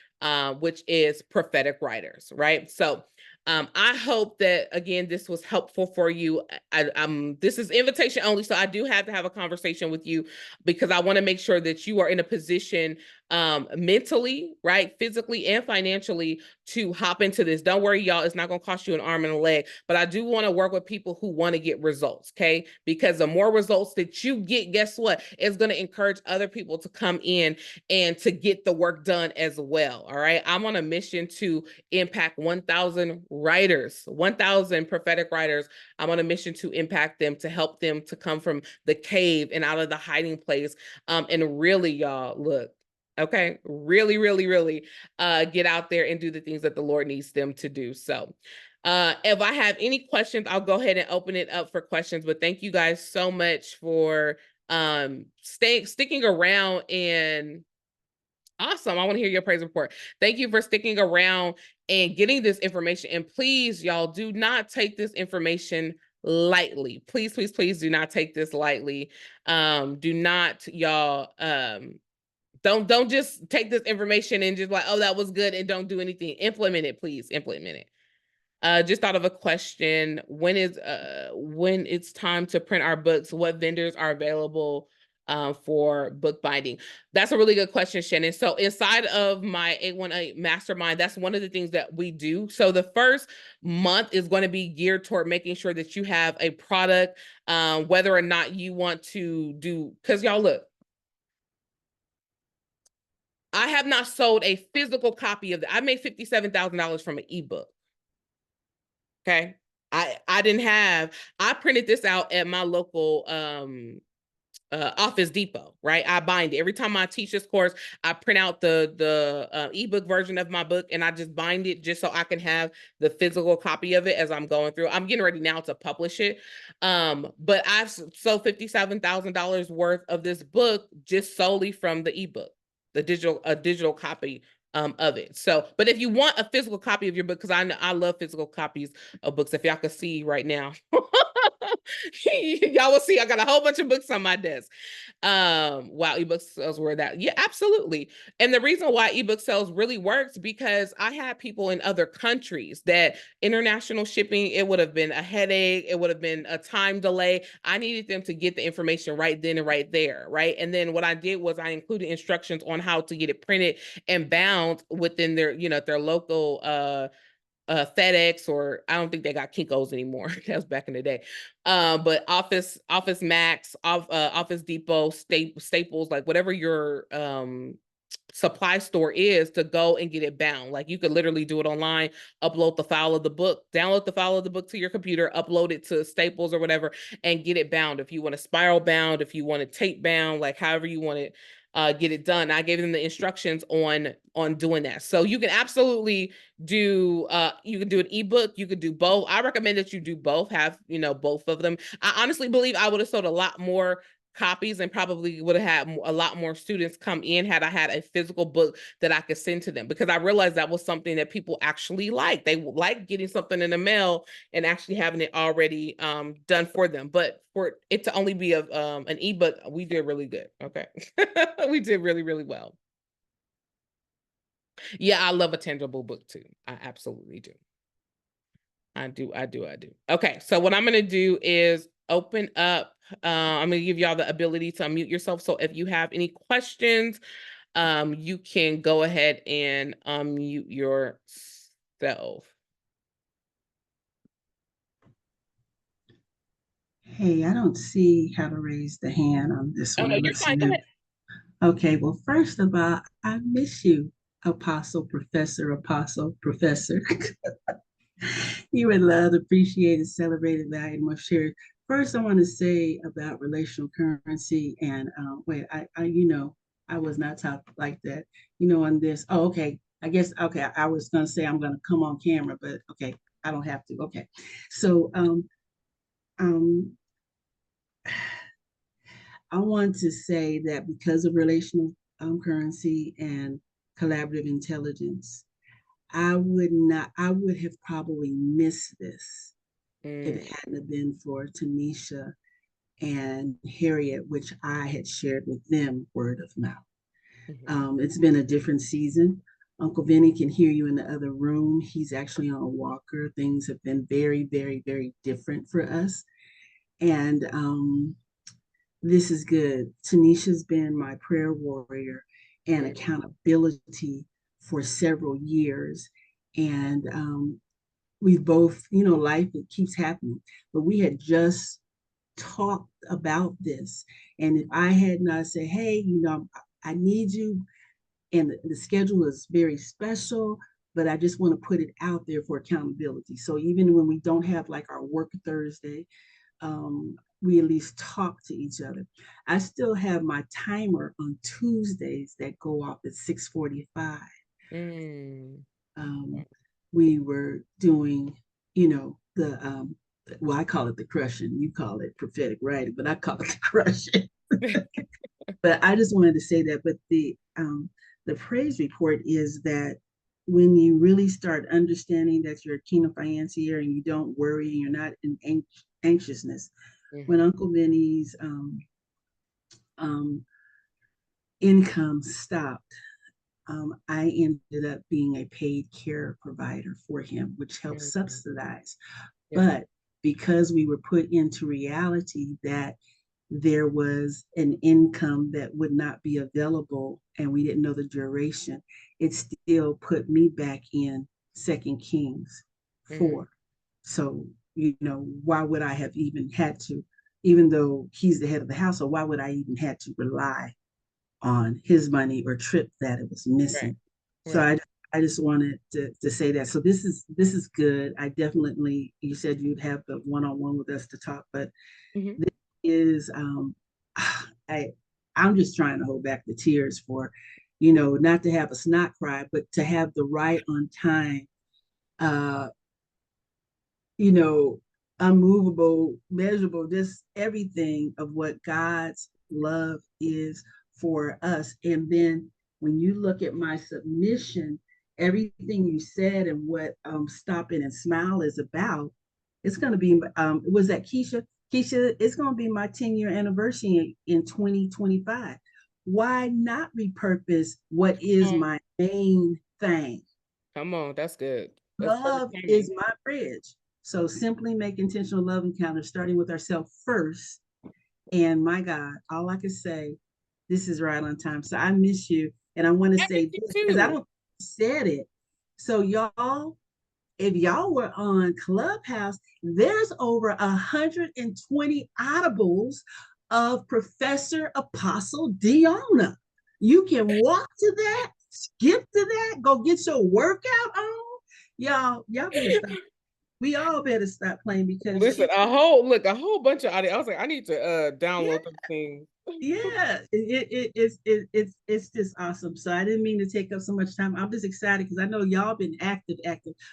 which is prophetic writers, right? So I hope that, again, this was helpful for you. This is invitation only, so I do have to have a conversation with you, because I want to make sure that you are in a position mentally, right, physically and financially, to hop into this. Don't worry, y'all, it's not going to cost you an arm and a leg, but I do want to work with people who want to get results, okay? Because the more results that you get, guess what? It's going to encourage other people to come in and to get the work done as well, all right? I'm on a mission to impact 1,000 writers, 1,000 prophetic writers. I'm on a mission to impact them, to help them to come from the cave and out of the hiding place. And really, y'all, look, okay, really, really, really get out there and do the things that the Lord needs them to do. So if I have any questions, I'll go ahead and open it up for questions. But thank you guys so much for sticking around. And awesome, I want to hear your praise report. Thank you for sticking around and getting this information. And please, y'all, do not take this information lightly. Please, please, please do not take this lightly. Do not, y'all, don't just take this information and just like, oh, that was good, and don't do anything. Implement it, please. Implement it. Just thought of a question. When it's time to print our books, what vendors are available for book binding? That's a really good question, Shannon. So inside of my 818 Mastermind, that's one of the things that we do. So the first month is going to be geared toward making sure that you have a product, whether or not you want to do, because y'all, look, I have not sold a physical copy of it. I made $57,000 from an ebook. Okay. I printed this out at my local Office Depot, right? I bind it every time I teach this course. I print out the ebook version of my book, and I just bind it just so I can have the physical copy of it as I'm going through. I'm getting ready now to publish it, but I've sold $57,000 worth of this book just solely from the ebook, the digital copy of it. So, but if you want a physical copy of your book, because I love physical copies of books. If y'all can see right now. Y'all will see I got a whole bunch of books on my desk. Wow, ebook sales were that. Yeah, absolutely. And the reason why ebook sales really works because I had people in other countries that international shipping, it would have been a headache, it would have been a time delay. I needed them to get the information right then and right there, right? And then what I did was I included instructions on how to get it printed and bound within their, their local FedEx, or I don't think they got Kinko's anymore. That was back in the day. But Office Max, Office Depot, Staples, like whatever your supply store is, to go and get it bound. Like you could literally do it online, upload the file of the book, download the file of the book to your computer, upload it to Staples or whatever, and get it bound. If you want a spiral bound, if you want it tape bound, like however you want it, get it done. I gave them the instructions on doing that. So you can absolutely do you can do an ebook, you could do both. I recommend that you do both, have both of them. I honestly believe I would have sold a lot more copies and probably would have had a lot more students come in had I had a physical book that I could send to them, because I realized that was something that people actually like. They like getting something in the mail and actually having it already done for them. But for it to only be an ebook, we did really good. Okay. We did really, really well. Yeah, I love a tangible book too. I absolutely do. I do. Okay, so what I'm gonna do is open up. I'm gonna give y'all the ability to unmute yourself. So if you have any questions, you can go ahead and unmute yourself. Hey, I don't see how to raise the hand on this Oh one. no, It you're looks fine. Go new. ahead. Okay, well, first of all, I miss you, Apostle, Apostle, Professor. You would love, appreciate, and celebrate, value, and most shared. First, I want to say about relational currency. And wait, I was not taught like that. On this. Oh, okay. I guess okay. I was gonna say I'm gonna come on camera, but okay, I don't have to. Okay, so um, I want to say that because of relational currency and collaborative intelligence, I would have probably missed this if it Mm, hadn't have been for Tanisha and Harriet, which I had shared with them word of mouth. mhm, It's been a different season. Uncle Vinny can hear you in the other room. He's actually on a walker. Things have been very, very, very different for us. And this is good. Tanisha's been my prayer warrior and mm, accountability for several years. And we've both, life, it keeps happening. But we had just talked about this. And if I had not said, hey, I need you, and the schedule is very special, but I just want to put it out there for accountability. So even when we don't have like our work Thursday, we at least talk to each other. I still have my timer on Tuesdays that go off at 6:45. mm. Um, we were doing, the well, I call it the crushing, you call it prophetic writing, but I call it the crushing. But I just wanted to say that. But the praise report is that when you really start understanding that you're a kingdom financier and you don't worry and you're not in anxiousness, when Mhm, Uncle Vinny's um, income stopped, I ended up being a paid care provider for him, which helped mhm. subsidize. Yeah. But because we were put into reality that there was an income that would not be available and we didn't know the duration, it still put me back in Second Kings Mhm. 4. So, why would I have even had to, even though he's the head of the household, why would I even had to rely on his money or trip that it was Right. missing? So Right. I just wanted to say that. So this is good. I definitely, you said you'd have the one-on-one with us to talk, but Mhm. this is I'm just trying to hold back the tears for, not to have a snot cry, but to have the right on time, uh, you know, unmovable, measurable, just everything of what God's love is for us. And then when you look at my submission, everything you said and what Stop In and Smile is about, it's going to be, was that Keisha? Keisha, it's going to be my 10-year anniversary in 2025. Why not repurpose what is my main thing? Come on, that's good. That's perfect Love is timing. my bridge. So simply make intentional love encounters, starting with ourselves first. And my God, all I can say, this is right on time. So I miss you. And I want to I miss say you this because I too. don't said it. So y'all, if y'all were on Clubhouse, there's over 120 audibles of Professor Apostle Diona. You can walk to that, skip to that, go get your workout on. Y'all better stop. We all better stop playing because Listen, she, a whole bunch of audio. I was like, I need to yeah, download them things. yeah, it's just awesome. So I didn't mean to take up so much time. I'm just excited because I know y'all been active,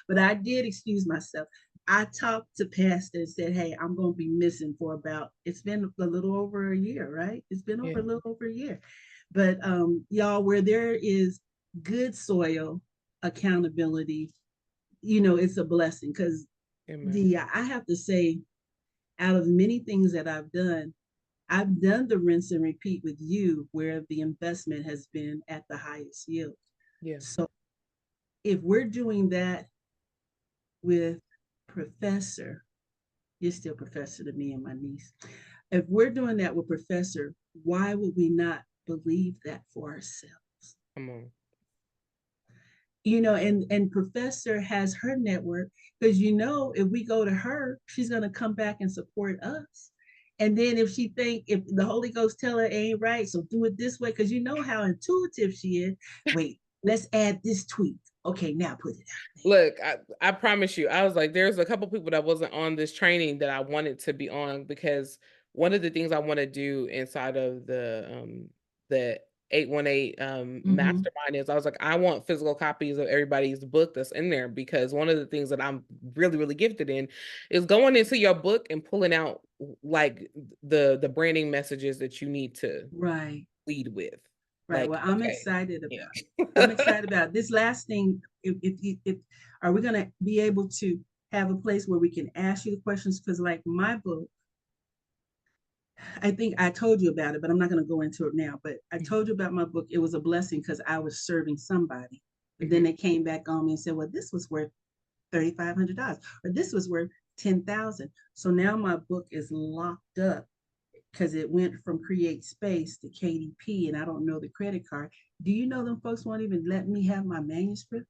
but I did excuse myself. I talked to Pastor and said, "Hey, I'm going to be missing for about. It's been a little over a year, right? It's been over Yeah, a little over a year, but y'all, where there is good soil, accountability, it's a blessing because amen. the I have to say, out of many things that I've done the rinse and repeat with you where the investment has been at the highest yield. Yeah, So if we're doing that with Professor, you're still Professor to me and my niece. If we're doing that with Professor, why would we not believe that for ourselves? come on. And Professor has her network because if we go to her, she's going to come back and support us. And then if the Holy Ghost tell her it ain't right, so do it this way, because you know how intuitive she is. Wait, let's add this tweak. Okay, now put it out Look, I promise you, I was like, there's a couple people that wasn't on this training that I wanted to be on because one of the things I want to do inside of the 818 there. Mm-hmm. mastermind is I was like, I want physical copies of everybody's book that's in there because one of the things that I'm really, really gifted in is going into your book and pulling out like the branding messages that you need to Right. lead with. Right. Like, Well, I'm okay, excited yeah. about it. I'm excited about it. This last thing. If are we going to be able to have a place where we can ask you the questions? Because like my book, I think I told you about it, but I'm not going to go into it now. But I told you about my book. It was a blessing because I was serving somebody. But then Mhm. they came back on me and said, well, this was worth $3,500 or this was worth 10,000. So now my book is locked up because it went from Create Space to KDP and I don't know the credit card. Do you know them folks won't even let me have my manuscript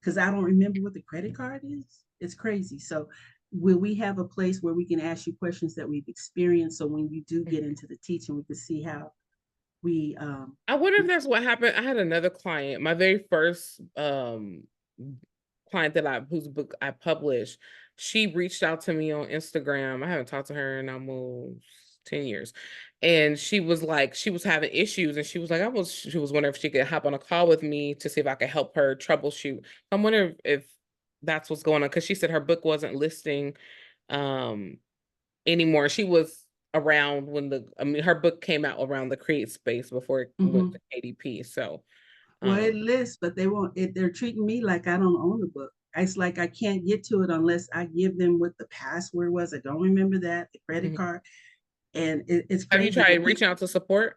because I don't remember what the credit card is? It's crazy. So will we have a place where we can ask you questions that we've experienced so when you do get into the teaching, we can see how we I wonder if that's what happened. I had another client, my very first client that whose book I published. She reached out to me on Instagram. I haven't talked to her in almost 10 years. And she was like, she was having issues and she was like, she was wondering if she could hop on a call with me to see if I could help her troubleshoot. I'm wondering if that's what's going on because she said her book wasn't listing um anymore. She was around when her book came out around the Create Space before it went mm-hmm. to KDP. So, Well, it um, lists, but they won't. They're treating me like I don't own the book. It's like I can't get to it unless I give them what the password was. I don't remember that, the credit mhm. card, and it's Have you crazy. tried But reaching out to support?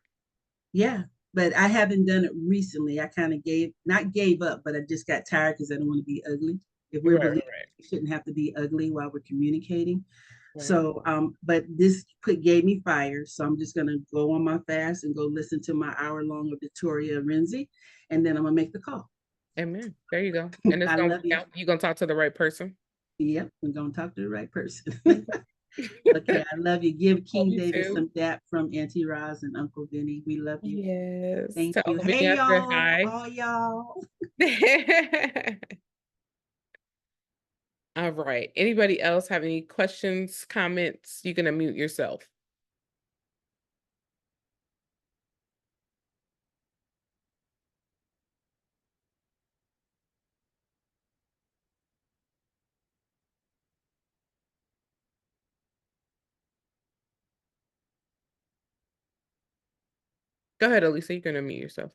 yeah, but I haven't done it recently. I kind of not gave up, but I just got tired because I don't want to be ugly. If we're Right, right, believers, we shouldn't have to be ugly while we're communicating. right. So, but this gave me fire. So I'm just gonna go on my fast and go listen to my hour-long of Victoria Renzi, and then I'm gonna make the call. Amen. There you go. And it's I gonna love work you. out. You're gonna talk to the right person. Yep, I'm gonna talk to the right person. Mhm. Okay, I love you. Give Love King you David too. some dap from Auntie Roz and Uncle Vinny. We love you. Yes. Thank Tell you. Uncle Hey Vinny I said y'all, hi. all y'all. All right. Anybody else have any questions, comments? You can unmute yourself. Go ahead, Elisa. You can unmute yourself.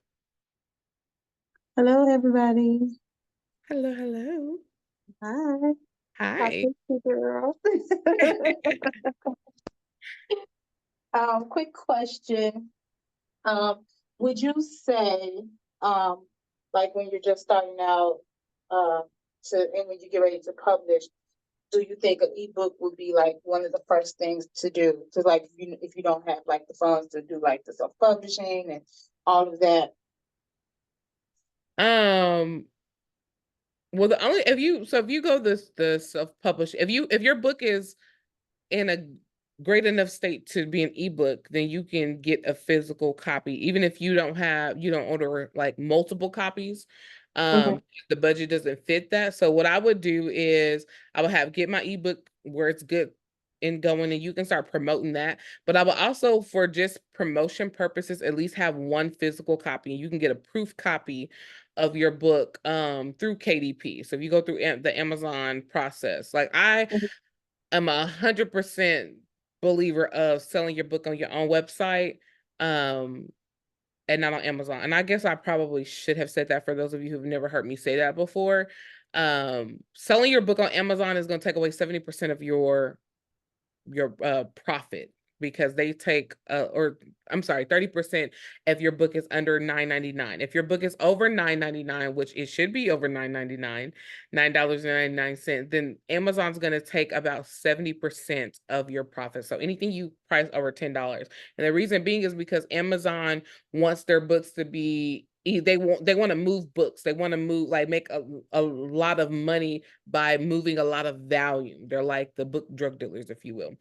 Hello, everybody. Hello, hello. Hi. Hi. Talking to girl. Quick question. Um, would you say, um, like when you're just starting out, uh, and when you get ready to publish, do you think an ebook would be like one of the first things to do? To like, if you don't have like the funds to do like the self-publishing and all of that. Um, well, the only if you go the self-publish, if your book is in a great enough state to be an ebook, then you can get a physical copy, even if you don't order like multiple copies. Mhm. The budget doesn't fit that. So what I would do is I would get my ebook where it's good and going, and you can start promoting that. But I will also, for just promotion purposes, at least have one physical copy. You can get a proof copy of your book through KDP. So if you go through the Amazon process, like I'm 100% believer of selling your book on your own website, and not on Amazon. And I guess I probably should have said that for those of you who've never heard me say that before. Selling your book on Amazon is going to take away 70% of your profit, because they take or I'm sorry, 30% if your book is under $9.99. If your book is over $9.99, which it should be over $9.99, $9.99, then Amazon's going to take about 70% of your profit. So anything you price over $10. And the reason being is because Amazon wants their books to be they want to move books. They want to move, like, make a lot of money by moving a lot of volume. They're like the book drug dealers, if you will.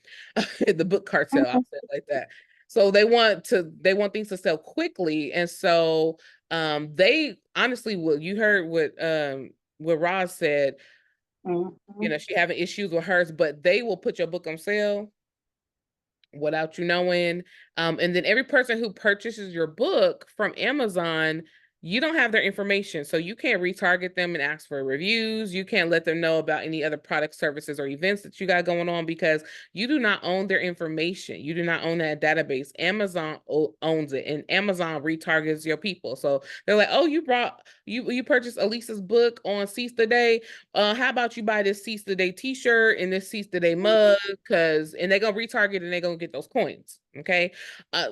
The book cartel, I'll say it like that. So they want things to sell quickly. And so they honestly will, you heard what Roz said, you know, she having issues with hers, but they will put your book on sale without you knowing. And then every person who purchases your book from Amazon, you don't have their information. So you can't retarget them and ask for reviews. You can't let them know about any other products, services, or events that you got going on, because you do not own their information. You do not own that database. Amazon owns it, and Amazon retargets your people. So they're like, oh, you purchased Elisa's book on Cease the Day. How about you buy this Cease the Day t-shirt and this Cease the Day mug? And they're gonna retarget and they're gonna get those coins. Okay.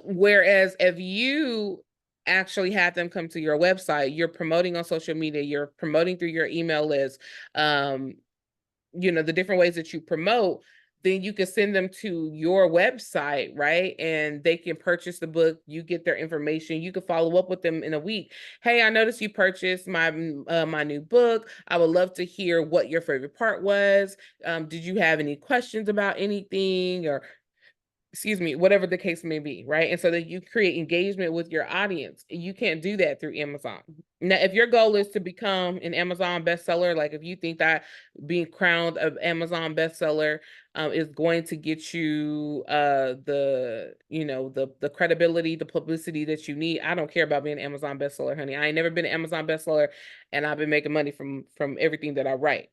Whereas if you actually have them come to your website, you're promoting on social media, you're promoting through your email list, you know, the different ways that you promote, then you can send them to your website, right? And they can purchase the book. You get their information. You can follow up with them in a week. Hey, I noticed you purchased my new book. I would love to hear what your favorite part was. Did you have any questions about anything, or excuse me, whatever the case may be, right? And so that you create engagement with your audience. You can't do that through Amazon. Now, if your goal is to become an Amazon bestseller, like if you think that being crowned an Amazon bestseller is going to get you the credibility, the publicity that you need, I don't care about being an Amazon bestseller, honey. I ain't never been an Amazon bestseller, and I've been making money from everything that I write.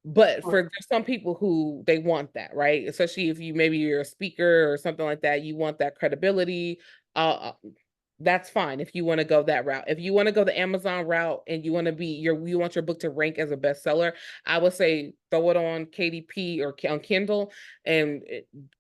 But for there's some people who they want that, right? Especially if maybe you're a speaker or something like that, you want that credibility. That's fine if you want to go that route. If you want to go the Amazon route and you want to you want your book to rank as a bestseller, I would say throw it on KDP or on Kindle and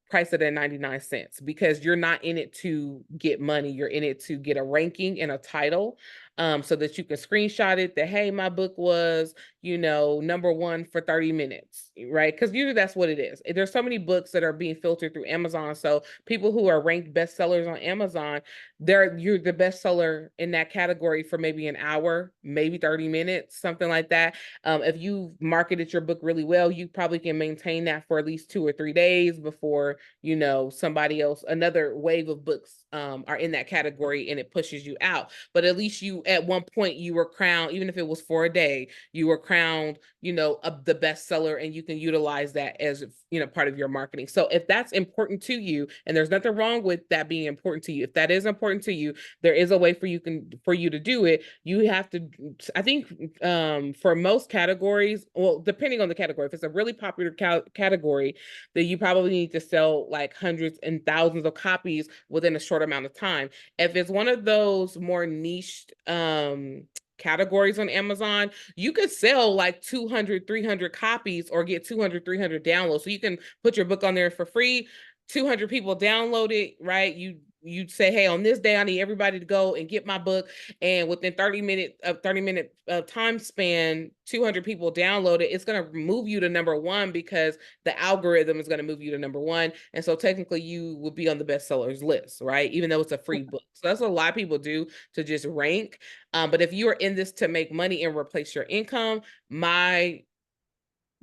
price it at 99 cents, because you're not in it to get money. You're in it to get a ranking and a title, so that you can screenshot it that, hey, my book was, you know, #1 for 30 minutes, right? Because usually that's what it is. There's so many books that are being filtered through Amazon. So people who are ranked bestsellers on Amazon, you're the bestseller in that category for maybe an hour, maybe 30 minutes, something like that. If you marketed your book really well, you probably can maintain that for at least 2 or 3 days before, you know, somebody else, another wave of books are in that category and it pushes you out. But at least you, at one point, you were crowned, even if it was for a day, you were crowned, you know, the bestseller, and you can utilize that as, you know, part of your marketing. So if that's important to you, and there's nothing wrong with that being important to you, if that is important to you, there is a way for you to do it. You have to, I think, for most categories, well, depending on the category, if it's a really popular category, then you probably need to sell sell like hundreds and thousands of copies within a short amount of time. If it's one of those more niche categories on Amazon, you could sell like 200, 300 copies or get 200, 300 downloads. So you can put your book on there for free. 200 people download it, right? You'd say, hey, on this day, I need everybody to go and get my book. And within 30 minute time span, 200 people download it. It's going to move you to #1 because the algorithm is going to move you to #1. And so technically you will be on the bestsellers list, right? Even though it's a free book. So that's what a lot of people do to just rank. But if you are in this to make money and replace your income, my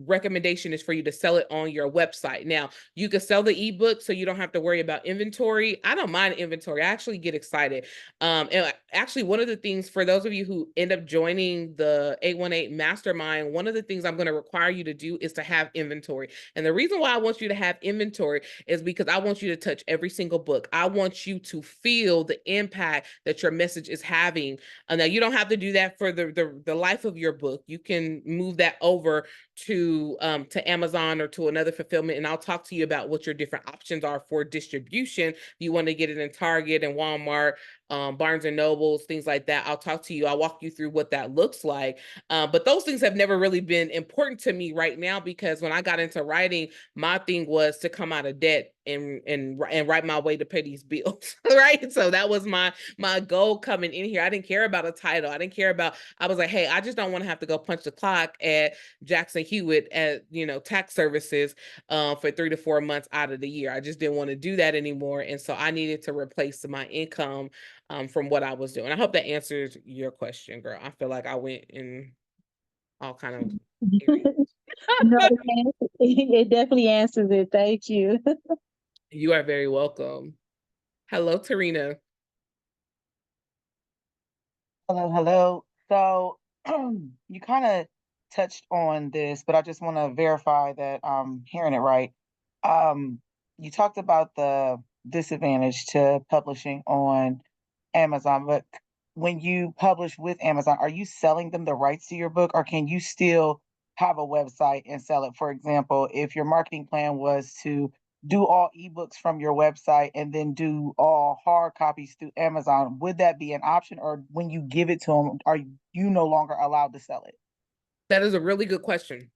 recommendation is for you to sell it on your website. Now, you can sell the ebook so you don't have to worry about inventory. I don't mind inventory. I actually get excited. And actually, one of the things for those of you who end up joining the 818 Mastermind, one of the things I'm going to require you to do is to have inventory. And the reason why I want you to have inventory is because I want you to touch every single book. I want you to feel the impact that your message is having. Now, you don't have to do that for the life of your book. You can move that over to Amazon or to another fulfillment, and I'll talk to you about what your different options are for distribution. If you want to get it in Target and Walmart, Barnes and Nobles, things like that, I'll talk to you. I'll walk you through what that looks like. But those things have never really been important to me right now, because when I got into writing, my thing was to come out of debt and write my way to pay these bills, right? So that was my goal coming in here. I didn't care about a title. I didn't care about, I was like, hey, I just don't want to have to go punch the clock at Jackson Hewitt at, tax services for 3 to 4 months out of the year. I just didn't want to do that anymore. And so I needed to replace my income from what I was doing. I hope that answers your question, girl. I feel like I went in all kind of No, it definitely answers it. Thank you. You are very welcome. Hello, Tarina. Hello, hello. So you kind of touched on this, but I just want to verify that I'm hearing it right. You talked about the disadvantage to publishing on Amazon, but when you publish with Amazon, are you selling them the rights to your book, or can you still have a website and sell it? For example, if your marketing plan was to do all ebooks from your website and then do all hard copies through Amazon, would that be an option? Or when you give it to them, are you no longer allowed to sell it? That is a really good question.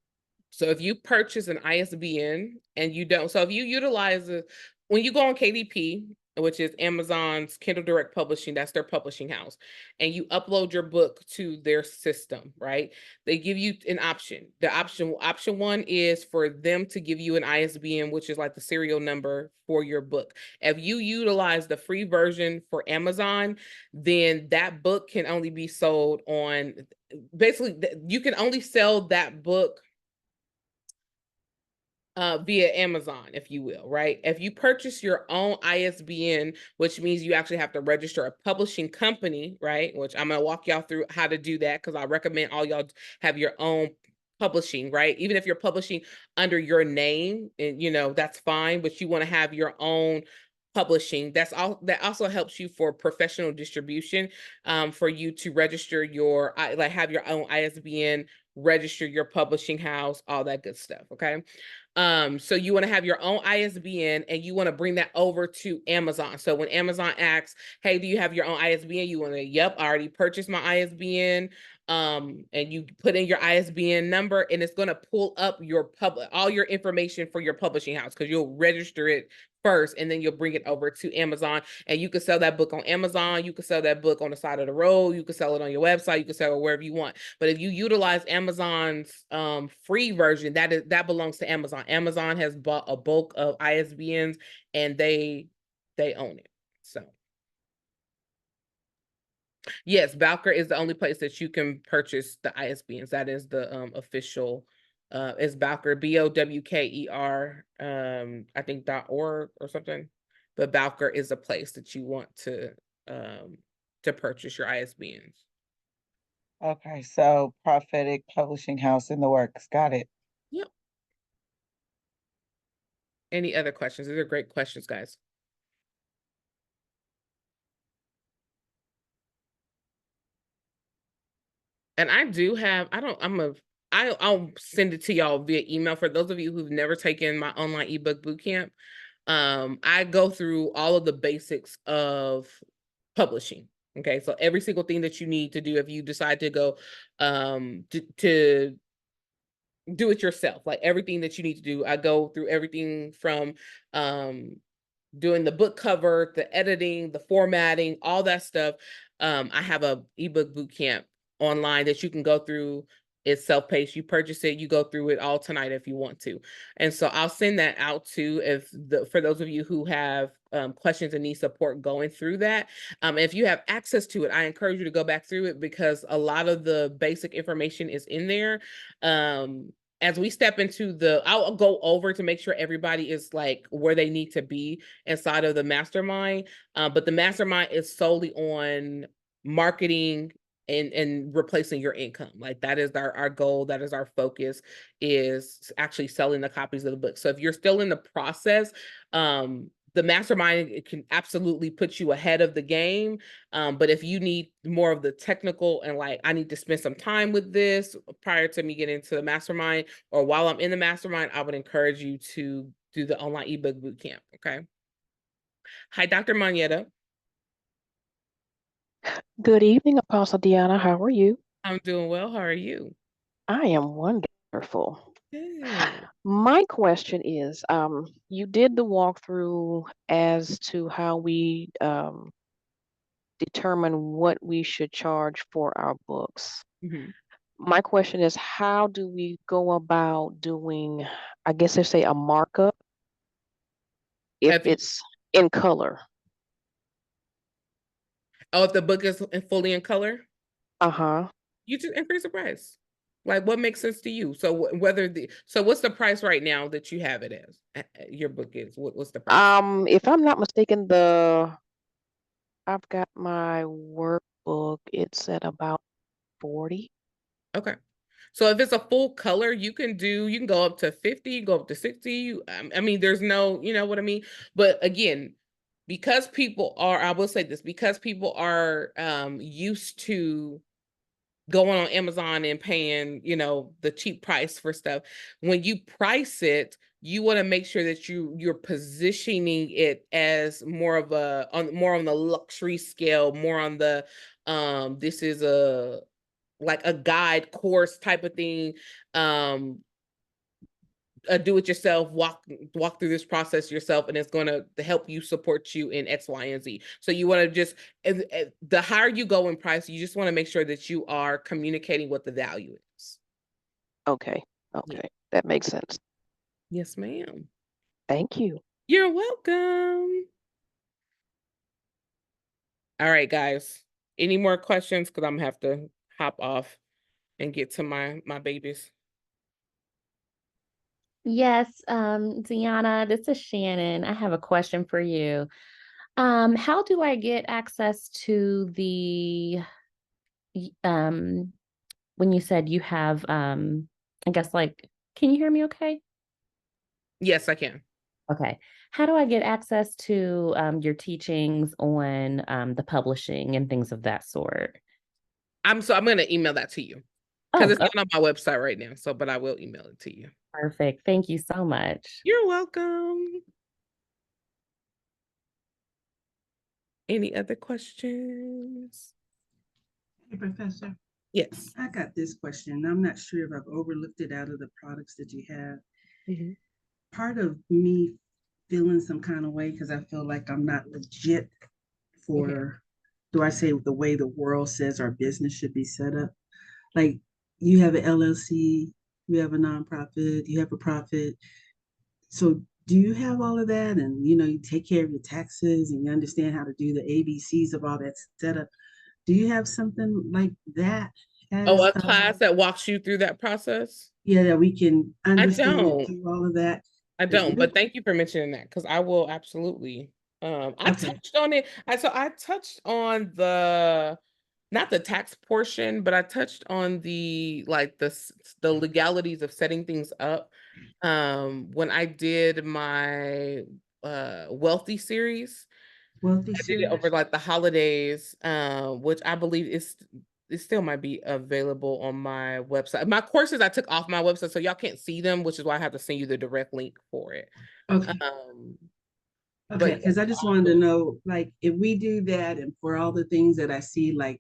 So if you purchase an ISBN and you don't, so if you utilize it, when you go on KDP, which is Amazon's Kindle Direct Publishing, that's their publishing house, and you upload your book to their system, right? They give you an option. The option one is for them to give you an ISBN, which is like the serial number for your book. If you utilize the free version for Amazon, then that book can only be sold on, basically, you can only sell that book via Amazon, if you will, right? If you purchase your own ISBN, which means you actually have to register a publishing company, right? Which I'm going to walk y'all through how to do that, because I recommend all y'all have your own publishing, right? Even if you're publishing under your name, and that's fine, but you want to have your own publishing. That also helps you for professional distribution, for you to register your, like, have your own ISBN, register your publishing house, all that good stuff. Okay. So you want to have your own ISBN and you want to bring that over to Amazon. So when Amazon asks, hey, do you have your own ISBN? You want to, yep, I already purchased my ISBN. And you put in your ISBN number, and it's going to pull up your all your information for your publishing house, because you'll register it first, and then you'll bring it over to Amazon, and you can sell that book on Amazon. You can sell that book on the side of the road. You can sell it on your website. You can sell it wherever you want. But if you utilize Amazon's free version, that belongs to Amazon. Amazon has bought a bulk of ISBNs, and they own it. So yes, Bowker is the only place that you can purchase the ISBNs. That is the official. Is Bowker, BOWKER, I think .org or something. But Bowker is a place that you want to purchase your ISBNs. Okay, so Prophetic Publishing House in the works. Got it. Yep. Any other questions? These are great questions, guys. And I do have, I'll send it to y'all via email for those of you who've never taken my online ebook bootcamp. I go through all of the basics of publishing. Okay, so every single thing that you need to do if you decide to go to do it yourself, like everything that you need to do, I go through everything from doing the book cover, the editing, the formatting, all that stuff. I have a ebook boot camp online that you can go through. It's self-paced. You purchase it, you go through it all tonight if you want to. And so I'll send that out too for those of you who have questions and need support going through that. If you have access to it, I encourage you to go back through it because a lot of the basic information is in there. As we step into I'll go over to make sure everybody is like where they need to be inside of the mastermind. But the mastermind is solely on marketing and replacing your income. Like that is our goal. That is our focus, is actually selling the copies of the book. So if you're still in the process, the mastermind, it can absolutely put you ahead of the game. But if you need more of the technical and like, I need to spend some time with this prior to me getting into the mastermind, or while I'm in the mastermind, I would encourage you to do the online ebook bootcamp. Okay. Hi, Dr. Manietta. Good evening, Apostle Deanna. How are you? I'm doing well. How are you? I am wonderful. Good. My question is, you did the walkthrough as to how we determine what we should charge for our books. Mhm. My question is, how do we go about doing, I guess they say a markup if If it's in color? if the book is fully in color, Uh-huh. you just increase the price. Like what makes sense to you? So what's the price right now that you have it as? Your book is what's the price? If I'm not mistaken, I've got my workbook. It's at about 40. Okay. So if it's a full color, you can go up to 50, go up to 60. I mean, there's no, you know what I mean? But again, I will say this, because people are used to going on Amazon and paying, the cheap price for stuff. When you price it, you want to make sure that you're positioning it as more on the luxury scale, more on the this is like a guide course type of thing. Do it yourself, walk through this process yourself, and it's going to help you support you in X, Y, and Z. So you want to just, the higher you go in price, you just want to make sure that you are communicating what the value is. Okay. Okay. That makes sense. Yes, ma'am. Thank you. You're welcome. All right, guys. Any more questions? Because I'm gonna have to hop off and get to my babies. Yes, Deanna, this is Shannon. I have a question for you. How do I get access to when you said you have, I guess can you hear me okay? Yes, I can. Okay. How do I get access to your teachings on the publishing and things of that sort? I'm gonna email that to you because Oh, it's not on my website right now. But I will email it to you. perfect. Thank you so much. You're welcome. Any other questions? Hey, Professor, Yes. I got this question. I'm not sure if I've overlooked it out of the products that you have. Mhm. Part of me feeling some kind of way because I feel like I'm not legit for, do I say the way the world says our business should be set up? Like you have an LLC, you have a nonprofit, you have a profit. So do you have all of that? And you take care of your taxes and you understand how to do the ABCs of all that setup. Do you have something like that Oh, as a class that walks you through that process? yeah, that we can understand and don't. do all of that? I don't, but thank you for mentioning that because I will absolutely. I Okay. touched on it. I touched on not the tax portion, but I touched on the legalities of setting things up. When I did my wealthy series, Wealthy I did it over series. like the holidays, which I believe it still might be available on my website. My courses I took off my website, so y'all can't see them, which is why I have to send you the direct link for it. Okay. Okay, But because I just wanted to know, like, if we do that and for all the things that I see, like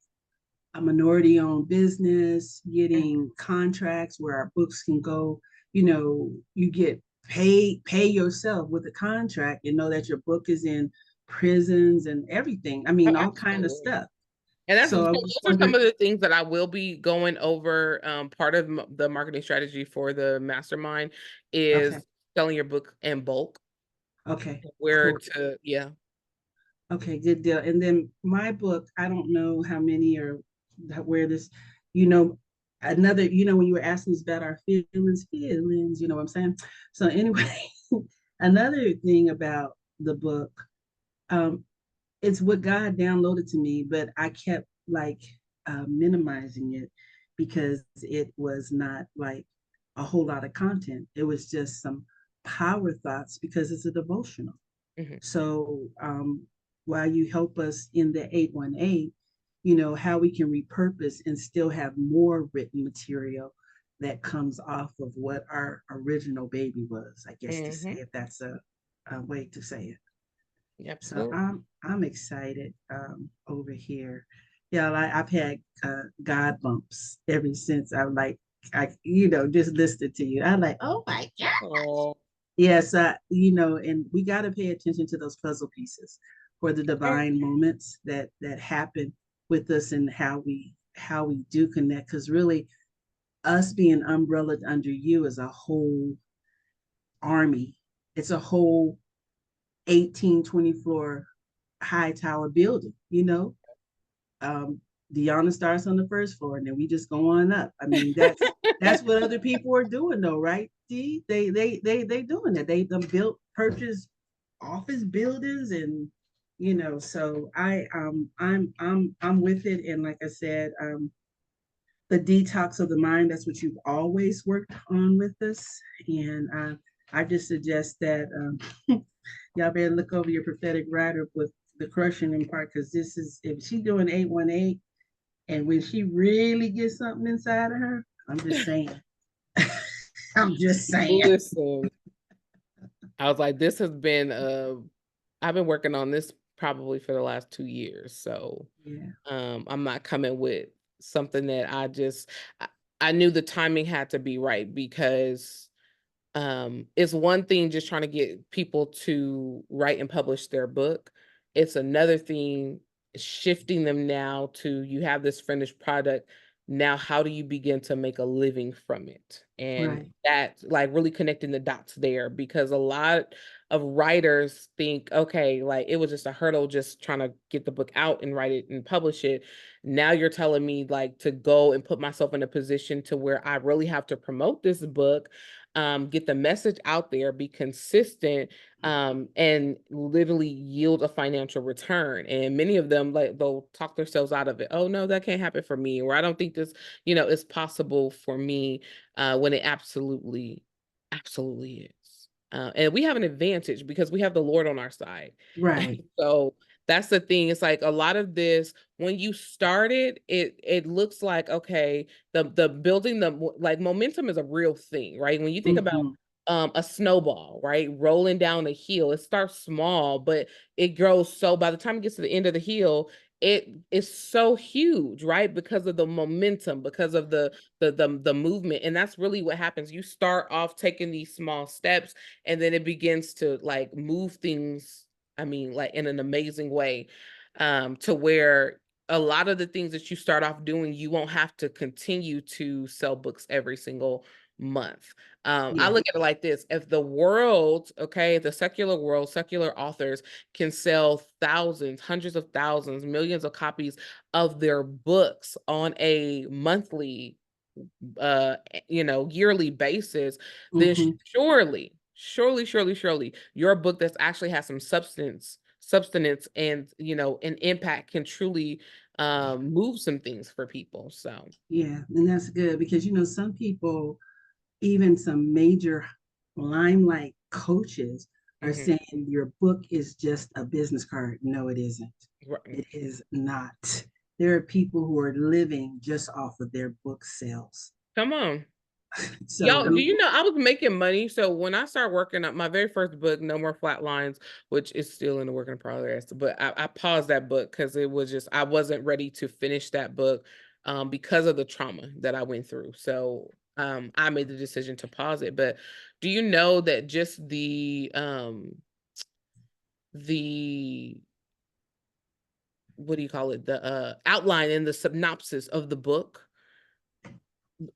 a minority owned business, getting contracts where our books can go, you get paid, pay yourself with a contract and know that your book is in prisons and everything. I oh, mean, all kind of absolutely. stuff. And that's so So I those was are some wondering, of the things that I will be going over. Part of the marketing strategy for the mastermind okay, is selling your book in bulk, okay, where cool. to, yeah. Okay, good deal. And then my book, I don't know how many or where this, you know, another, when you were asking us about our feelings, you know what I'm saying? So anyway, another thing about the book, um, it's what God downloaded to me, but I kept like minimizing it because it was not like a whole lot of content. It was just some power thoughts because it's a devotional. Mhm. So while you help us in the 818, how we can repurpose and still have more written material that comes off of what our original baby was, I guess to say, Mhm. if that's a way to say it. So Absolutely. I'm excited over here. Yeah, I've had God bumps ever since I just listened to you. I'm like, oh my God. Oh, Yes, and we got to pay attention to those puzzle pieces for the divine moments that happen with us and how we do connect. Because really, us being umbrellaed under you is a whole army. It's a whole 18-20 floor high tower building. Um, Deanna starts on the first floor, and then we just go on up. I mean, that's what other people are doing, though, right? See, they doing that. They them built purchase office buildings, and so I'm with it. And like I said, the detox of the mind. That's what you've always worked on with us, and I just suggest that y'all better look over your prophetic writer with the crushing in part because this is if she doing 818 and when she really gets something inside of her, I'm just saying. I'm just saying. listen, I was like, this has been I've been working on this probably for the last 2 years. So Yeah. I'm not coming with something that I knew the timing had to be right because it's one thing just trying to get people to write and publish their book. It's another thing shifting them now to you have this finished product. Now, how do you begin to make a living from it? And Right. that, like, really connecting the dots there because a lot of writers think, okay, like it was just a hurdle just trying to get the book out and write it and publish it. Now you're telling me like to go and put myself in a position to where I really have to promote this book, get the message out there, be consistent, and literally yield a financial return. And many of them, like, they'll talk themselves out of it. Oh no, that can't happen for me, or I don't think this, is possible for me, when it absolutely, absolutely is. And we have an advantage because we have the Lord on our side. Right. So that's the thing. It's like a lot of this, when you start it looks like, okay, the building, like momentum is a real thing, right? When you think about Mm-hmm. a snowball, right? Rolling down a hill, it starts small, but it grows. So by the time it gets to the end of the hill, it is so huge, right? Because of the momentum, because of the movement. And that's really what happens. You start off taking these small steps, and then it begins to like move things, I mean, like in an amazing way, to where a lot of the things that you start off doing, you won't have to continue to sell books every single month. I Yeah. look at it like this: if the world, okay, the secular world, secular authors can sell thousands, hundreds of thousands, millions of copies of their books on a monthly, yearly basis, then Mm-hmm. surely your book that's actually has some substance and an impact can truly move some things for people. So Yeah. And that's good because some people, even some major limelight coaches, are mhm, saying your book is just a business card. No, it isn't. right. It is not. There are people who are living just off of their book sales. Come on. So Y'all, do you know I was making money? So when I started working on my very first book, No More Flat Lines, which is still in the work in progress, but I paused that book because it was just I wasn't ready to finish that book because of the trauma that I went through. So I made the decision to pause it. But do you know that just the what do you call it? The outline and the synopsis of the book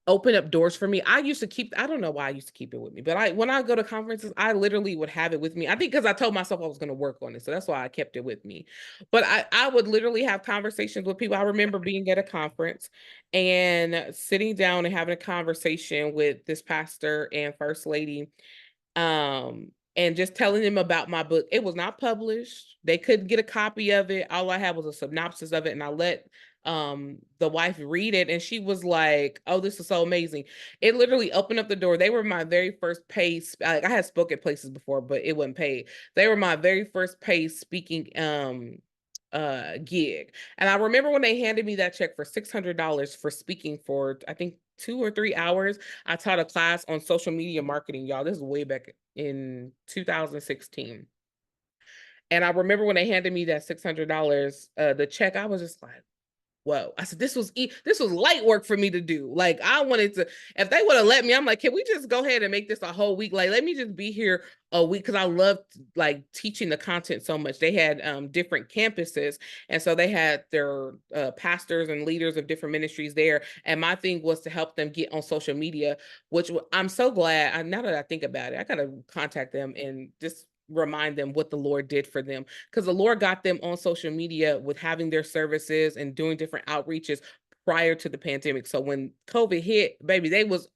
open up doors for me. I used to keep, I don't know why I used to keep it with me, but when I go to conferences, I literally would have it with me. I think because I told myself I was going to work on it. So that's why I kept it with me. But I would literally have conversations with people. I remember being at a conference and sitting down and having a conversation with this pastor and first lady, and just telling them about my book. It was not published. They couldn't get a copy of it. All I had was a synopsis of it, and I let the wife read it, and she was like, "Oh, this is so amazing." It literally opened up the door. They were my very first paid, like I had spoken at places before, but it wasn't paid. They were my very first paid speaking gig. And I remember when they handed me that check for $600 for speaking for I think 2 or 3 hours. I taught a class on social media marketing, y'all. This is way back in 2016. And I remember when they handed me that $600, the check, I was just like, whoa. I said, this was light work for me to do. Like, I wanted to, if they would have let me, I'm like, can we just go ahead and make this a whole week? Like, let me just be here a week, because I loved like teaching the content so much. They had different campuses, and so they had their pastors and leaders of different ministries there. And my thing was to help them get on social media, which I'm so glad. Now that I think about it, I gotta contact them and just remind them what the Lord did for them, because the Lord got them on social media with having their services and doing different outreaches prior to the pandemic. So when COVID hit, baby, they was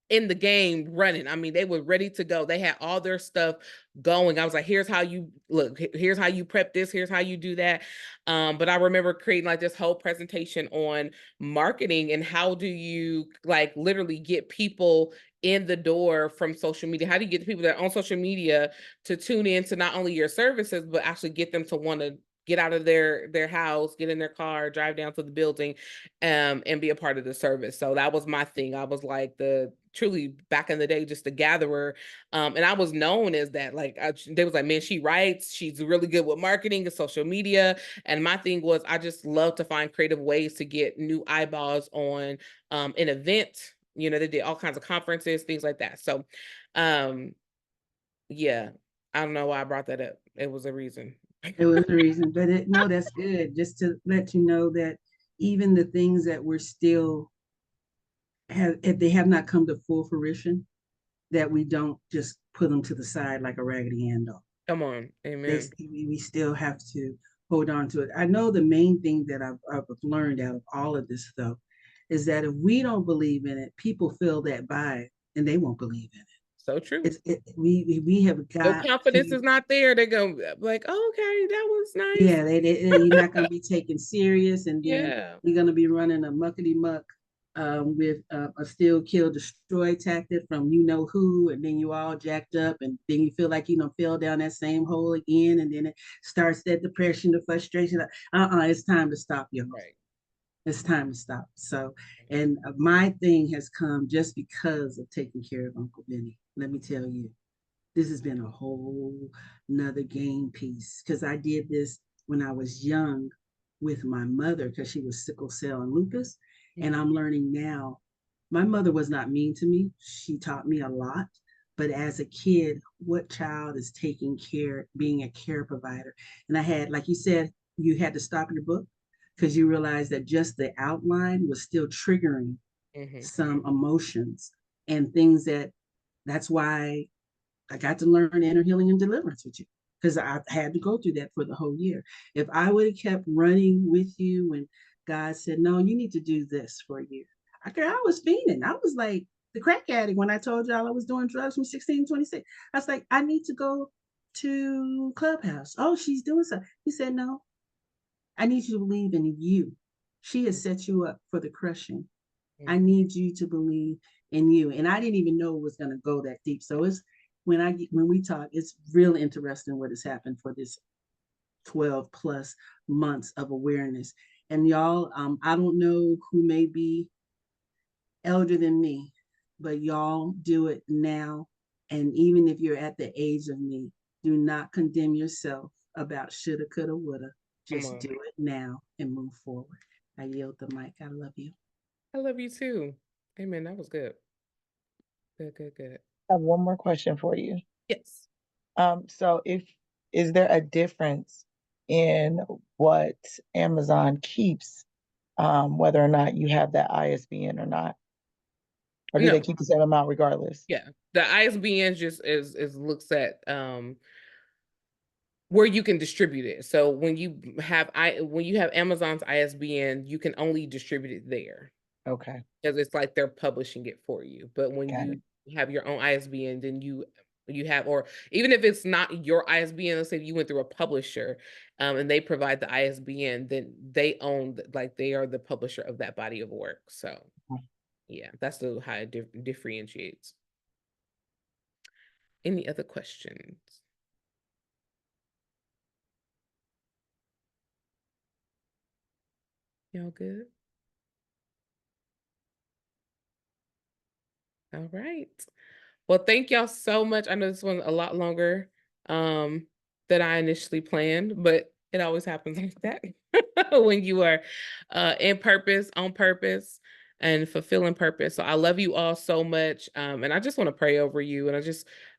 in the game running. I mean, they were ready to go. They had all their stuff going. I was like, here's how you look, here's how you prep this, here's how you do that. But I remember creating like this whole presentation on marketing and how do you like literally get people in the door from social media. How do you get the people that are on social media to tune in to not only your services, but actually get them to want to get out of their house, get in their car, drive down to the building, and be a part of the service. So that was my thing. I was like truly back in the day, just a gatherer. And I was known as that. Like they was like, man, she writes, she's really good with marketing and social media. And my thing was, I just love to find creative ways to get new eyeballs on an event. You know, they did all kinds of conferences, things like that. So yeah, I don't know why I brought that up. It was a reason. It was the reason, but no, that's good. Just to let you know that even the things that we're still have, if they have not come to full fruition, that we don't just put them to the side like a raggedy hand doll. Come on, amen. We still have to hold on to it. I know the main thing that I've learned out of all of this, though, is that if we don't believe in it, people feel that by and they won't believe in it. So true. We have got Your confidence is not there. They're gonna be like, oh, okay, that was nice. Yeah, you're not gonna be taken serious, and then Yeah. you're gonna be running a muckety muck with a steal, kill, destroy tactic from you know who, and then you all jacked up, and then you feel like you know fell down that same hole again, and then it starts that depression, the frustration. It's time to stop, y'all. Right. It's time to stop. So, and my thing has come just because of taking care of Uncle Benny. Let me tell you, this has been a whole nother game piece because I did this when I was young with my mother because she was sickle cell and lupus. And I'm learning now. My mother was not mean to me. She taught me a lot. But as a kid, what child is taking care, being a care provider? And I had, like you said, you had to stop your book because you realized that just the outline was still triggering some emotions and things that's why I got to learn inner healing and deliverance with you because I had to go through that for the whole year. If I would have kept running with you when God said, no, you need to do this for a year. I was fiending. I was like the crack addict when I told y'all I was doing drugs from 16 to 26. I was like, I need to go to Clubhouse. Oh, she's doing something. He said, no, I need you to believe in you. She has set you up for the crushing. I need you to believe in you. And I didn't even know it was going to go that deep. So it's when we talk, it's real interesting what has happened for this 12 plus months of awareness. And y'all, I don't know who may be elder than me, but y'all do it now. And even if you're at the age of me, do not condemn yourself about shoulda, coulda, woulda. Come Just on. do it now and move forward. I yield the mic. I love you. I love you too. Amen. That was good. Good, good, good. I have one more question for you. Yes. So is there a difference in what Amazon keeps, whether or not you have that ISBN or not? Or do No. they keep the same amount regardless? Yeah. The ISBN just is looks at where you can distribute it. So when you have Amazon's ISBN, you can only distribute it there Okay, because it's like they're publishing it for you. But when got you it. have your own ISBN, then you have, or even if it's not your ISBN, let's say you went through a publisher, and they provide the ISBN, then they own, like they are the publisher of that body of work. So yeah, that's how it differentiates. Any other questions? Y'all good? All right. Well, thank y'all so much. I know this one's a lot longer than I initially planned, but it always happens like that when you are on purpose, and fulfilling purpose. So I love you all so much. And I just want to pray over you. And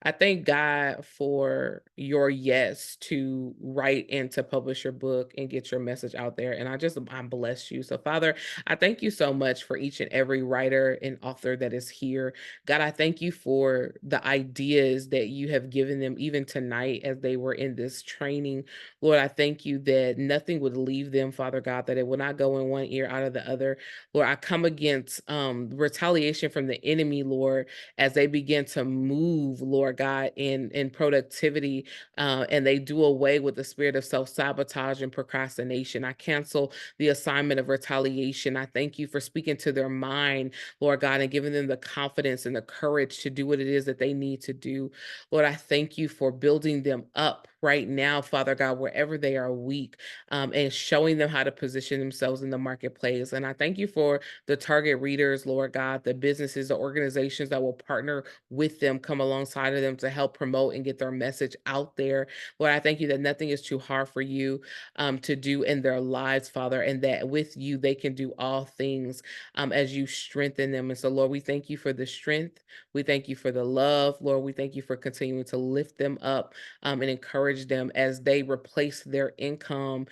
I thank God for your yes to write and to publish your book and get your message out there. And I bless you. So Father, I thank you so much for each and every writer and author that is here. God, I thank you for the ideas that you have given them even tonight as they were in this training. Lord, I thank you that nothing would leave them, Father God, that it will not go in one ear out of the other. Lord, I come against retaliation from the enemy, Lord, as they begin to move, Lord God, in productivity, and they do away with the spirit of self-sabotage and procrastination. I cancel the assignment of retaliation. I thank you for speaking to their mind, Lord God, and giving them the confidence and the courage to do what it is that they need to do. Lord, I thank you for building them up right now, Father God, wherever they are weak, and showing them how to position themselves in the marketplace. And I thank you for the target readers, Lord God, the businesses, the organizations that will partner with them, come alongside of them to help promote and get their message out there. Lord, I thank you that nothing is too hard for you to do in their lives, Father, and that with you, they can do all things as you strengthen them. And so, Lord, we thank you for the strength. We thank you for the love. Lord, we thank you for continuing to lift them up and encourage them as they replace their income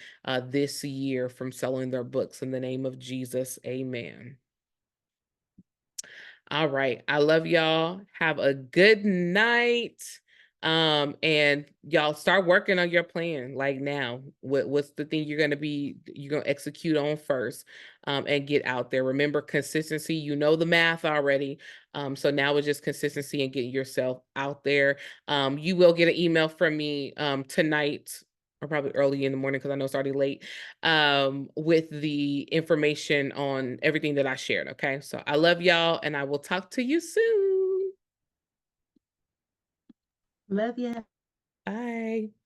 this year from selling their books. In the name of Jesus, amen. All right. I love y'all. Have a good night. And y'all start working on your plan like now. What's the thing you're gonna execute on first, and get out there. Remember consistency, you know the math already. So now it's just consistency and getting yourself out there. You will get an email from me tonight, or probably early in the morning because I know it's already late, with the information on everything that I shared. Okay. So I love y'all and I will talk to you soon. Love ya. Bye.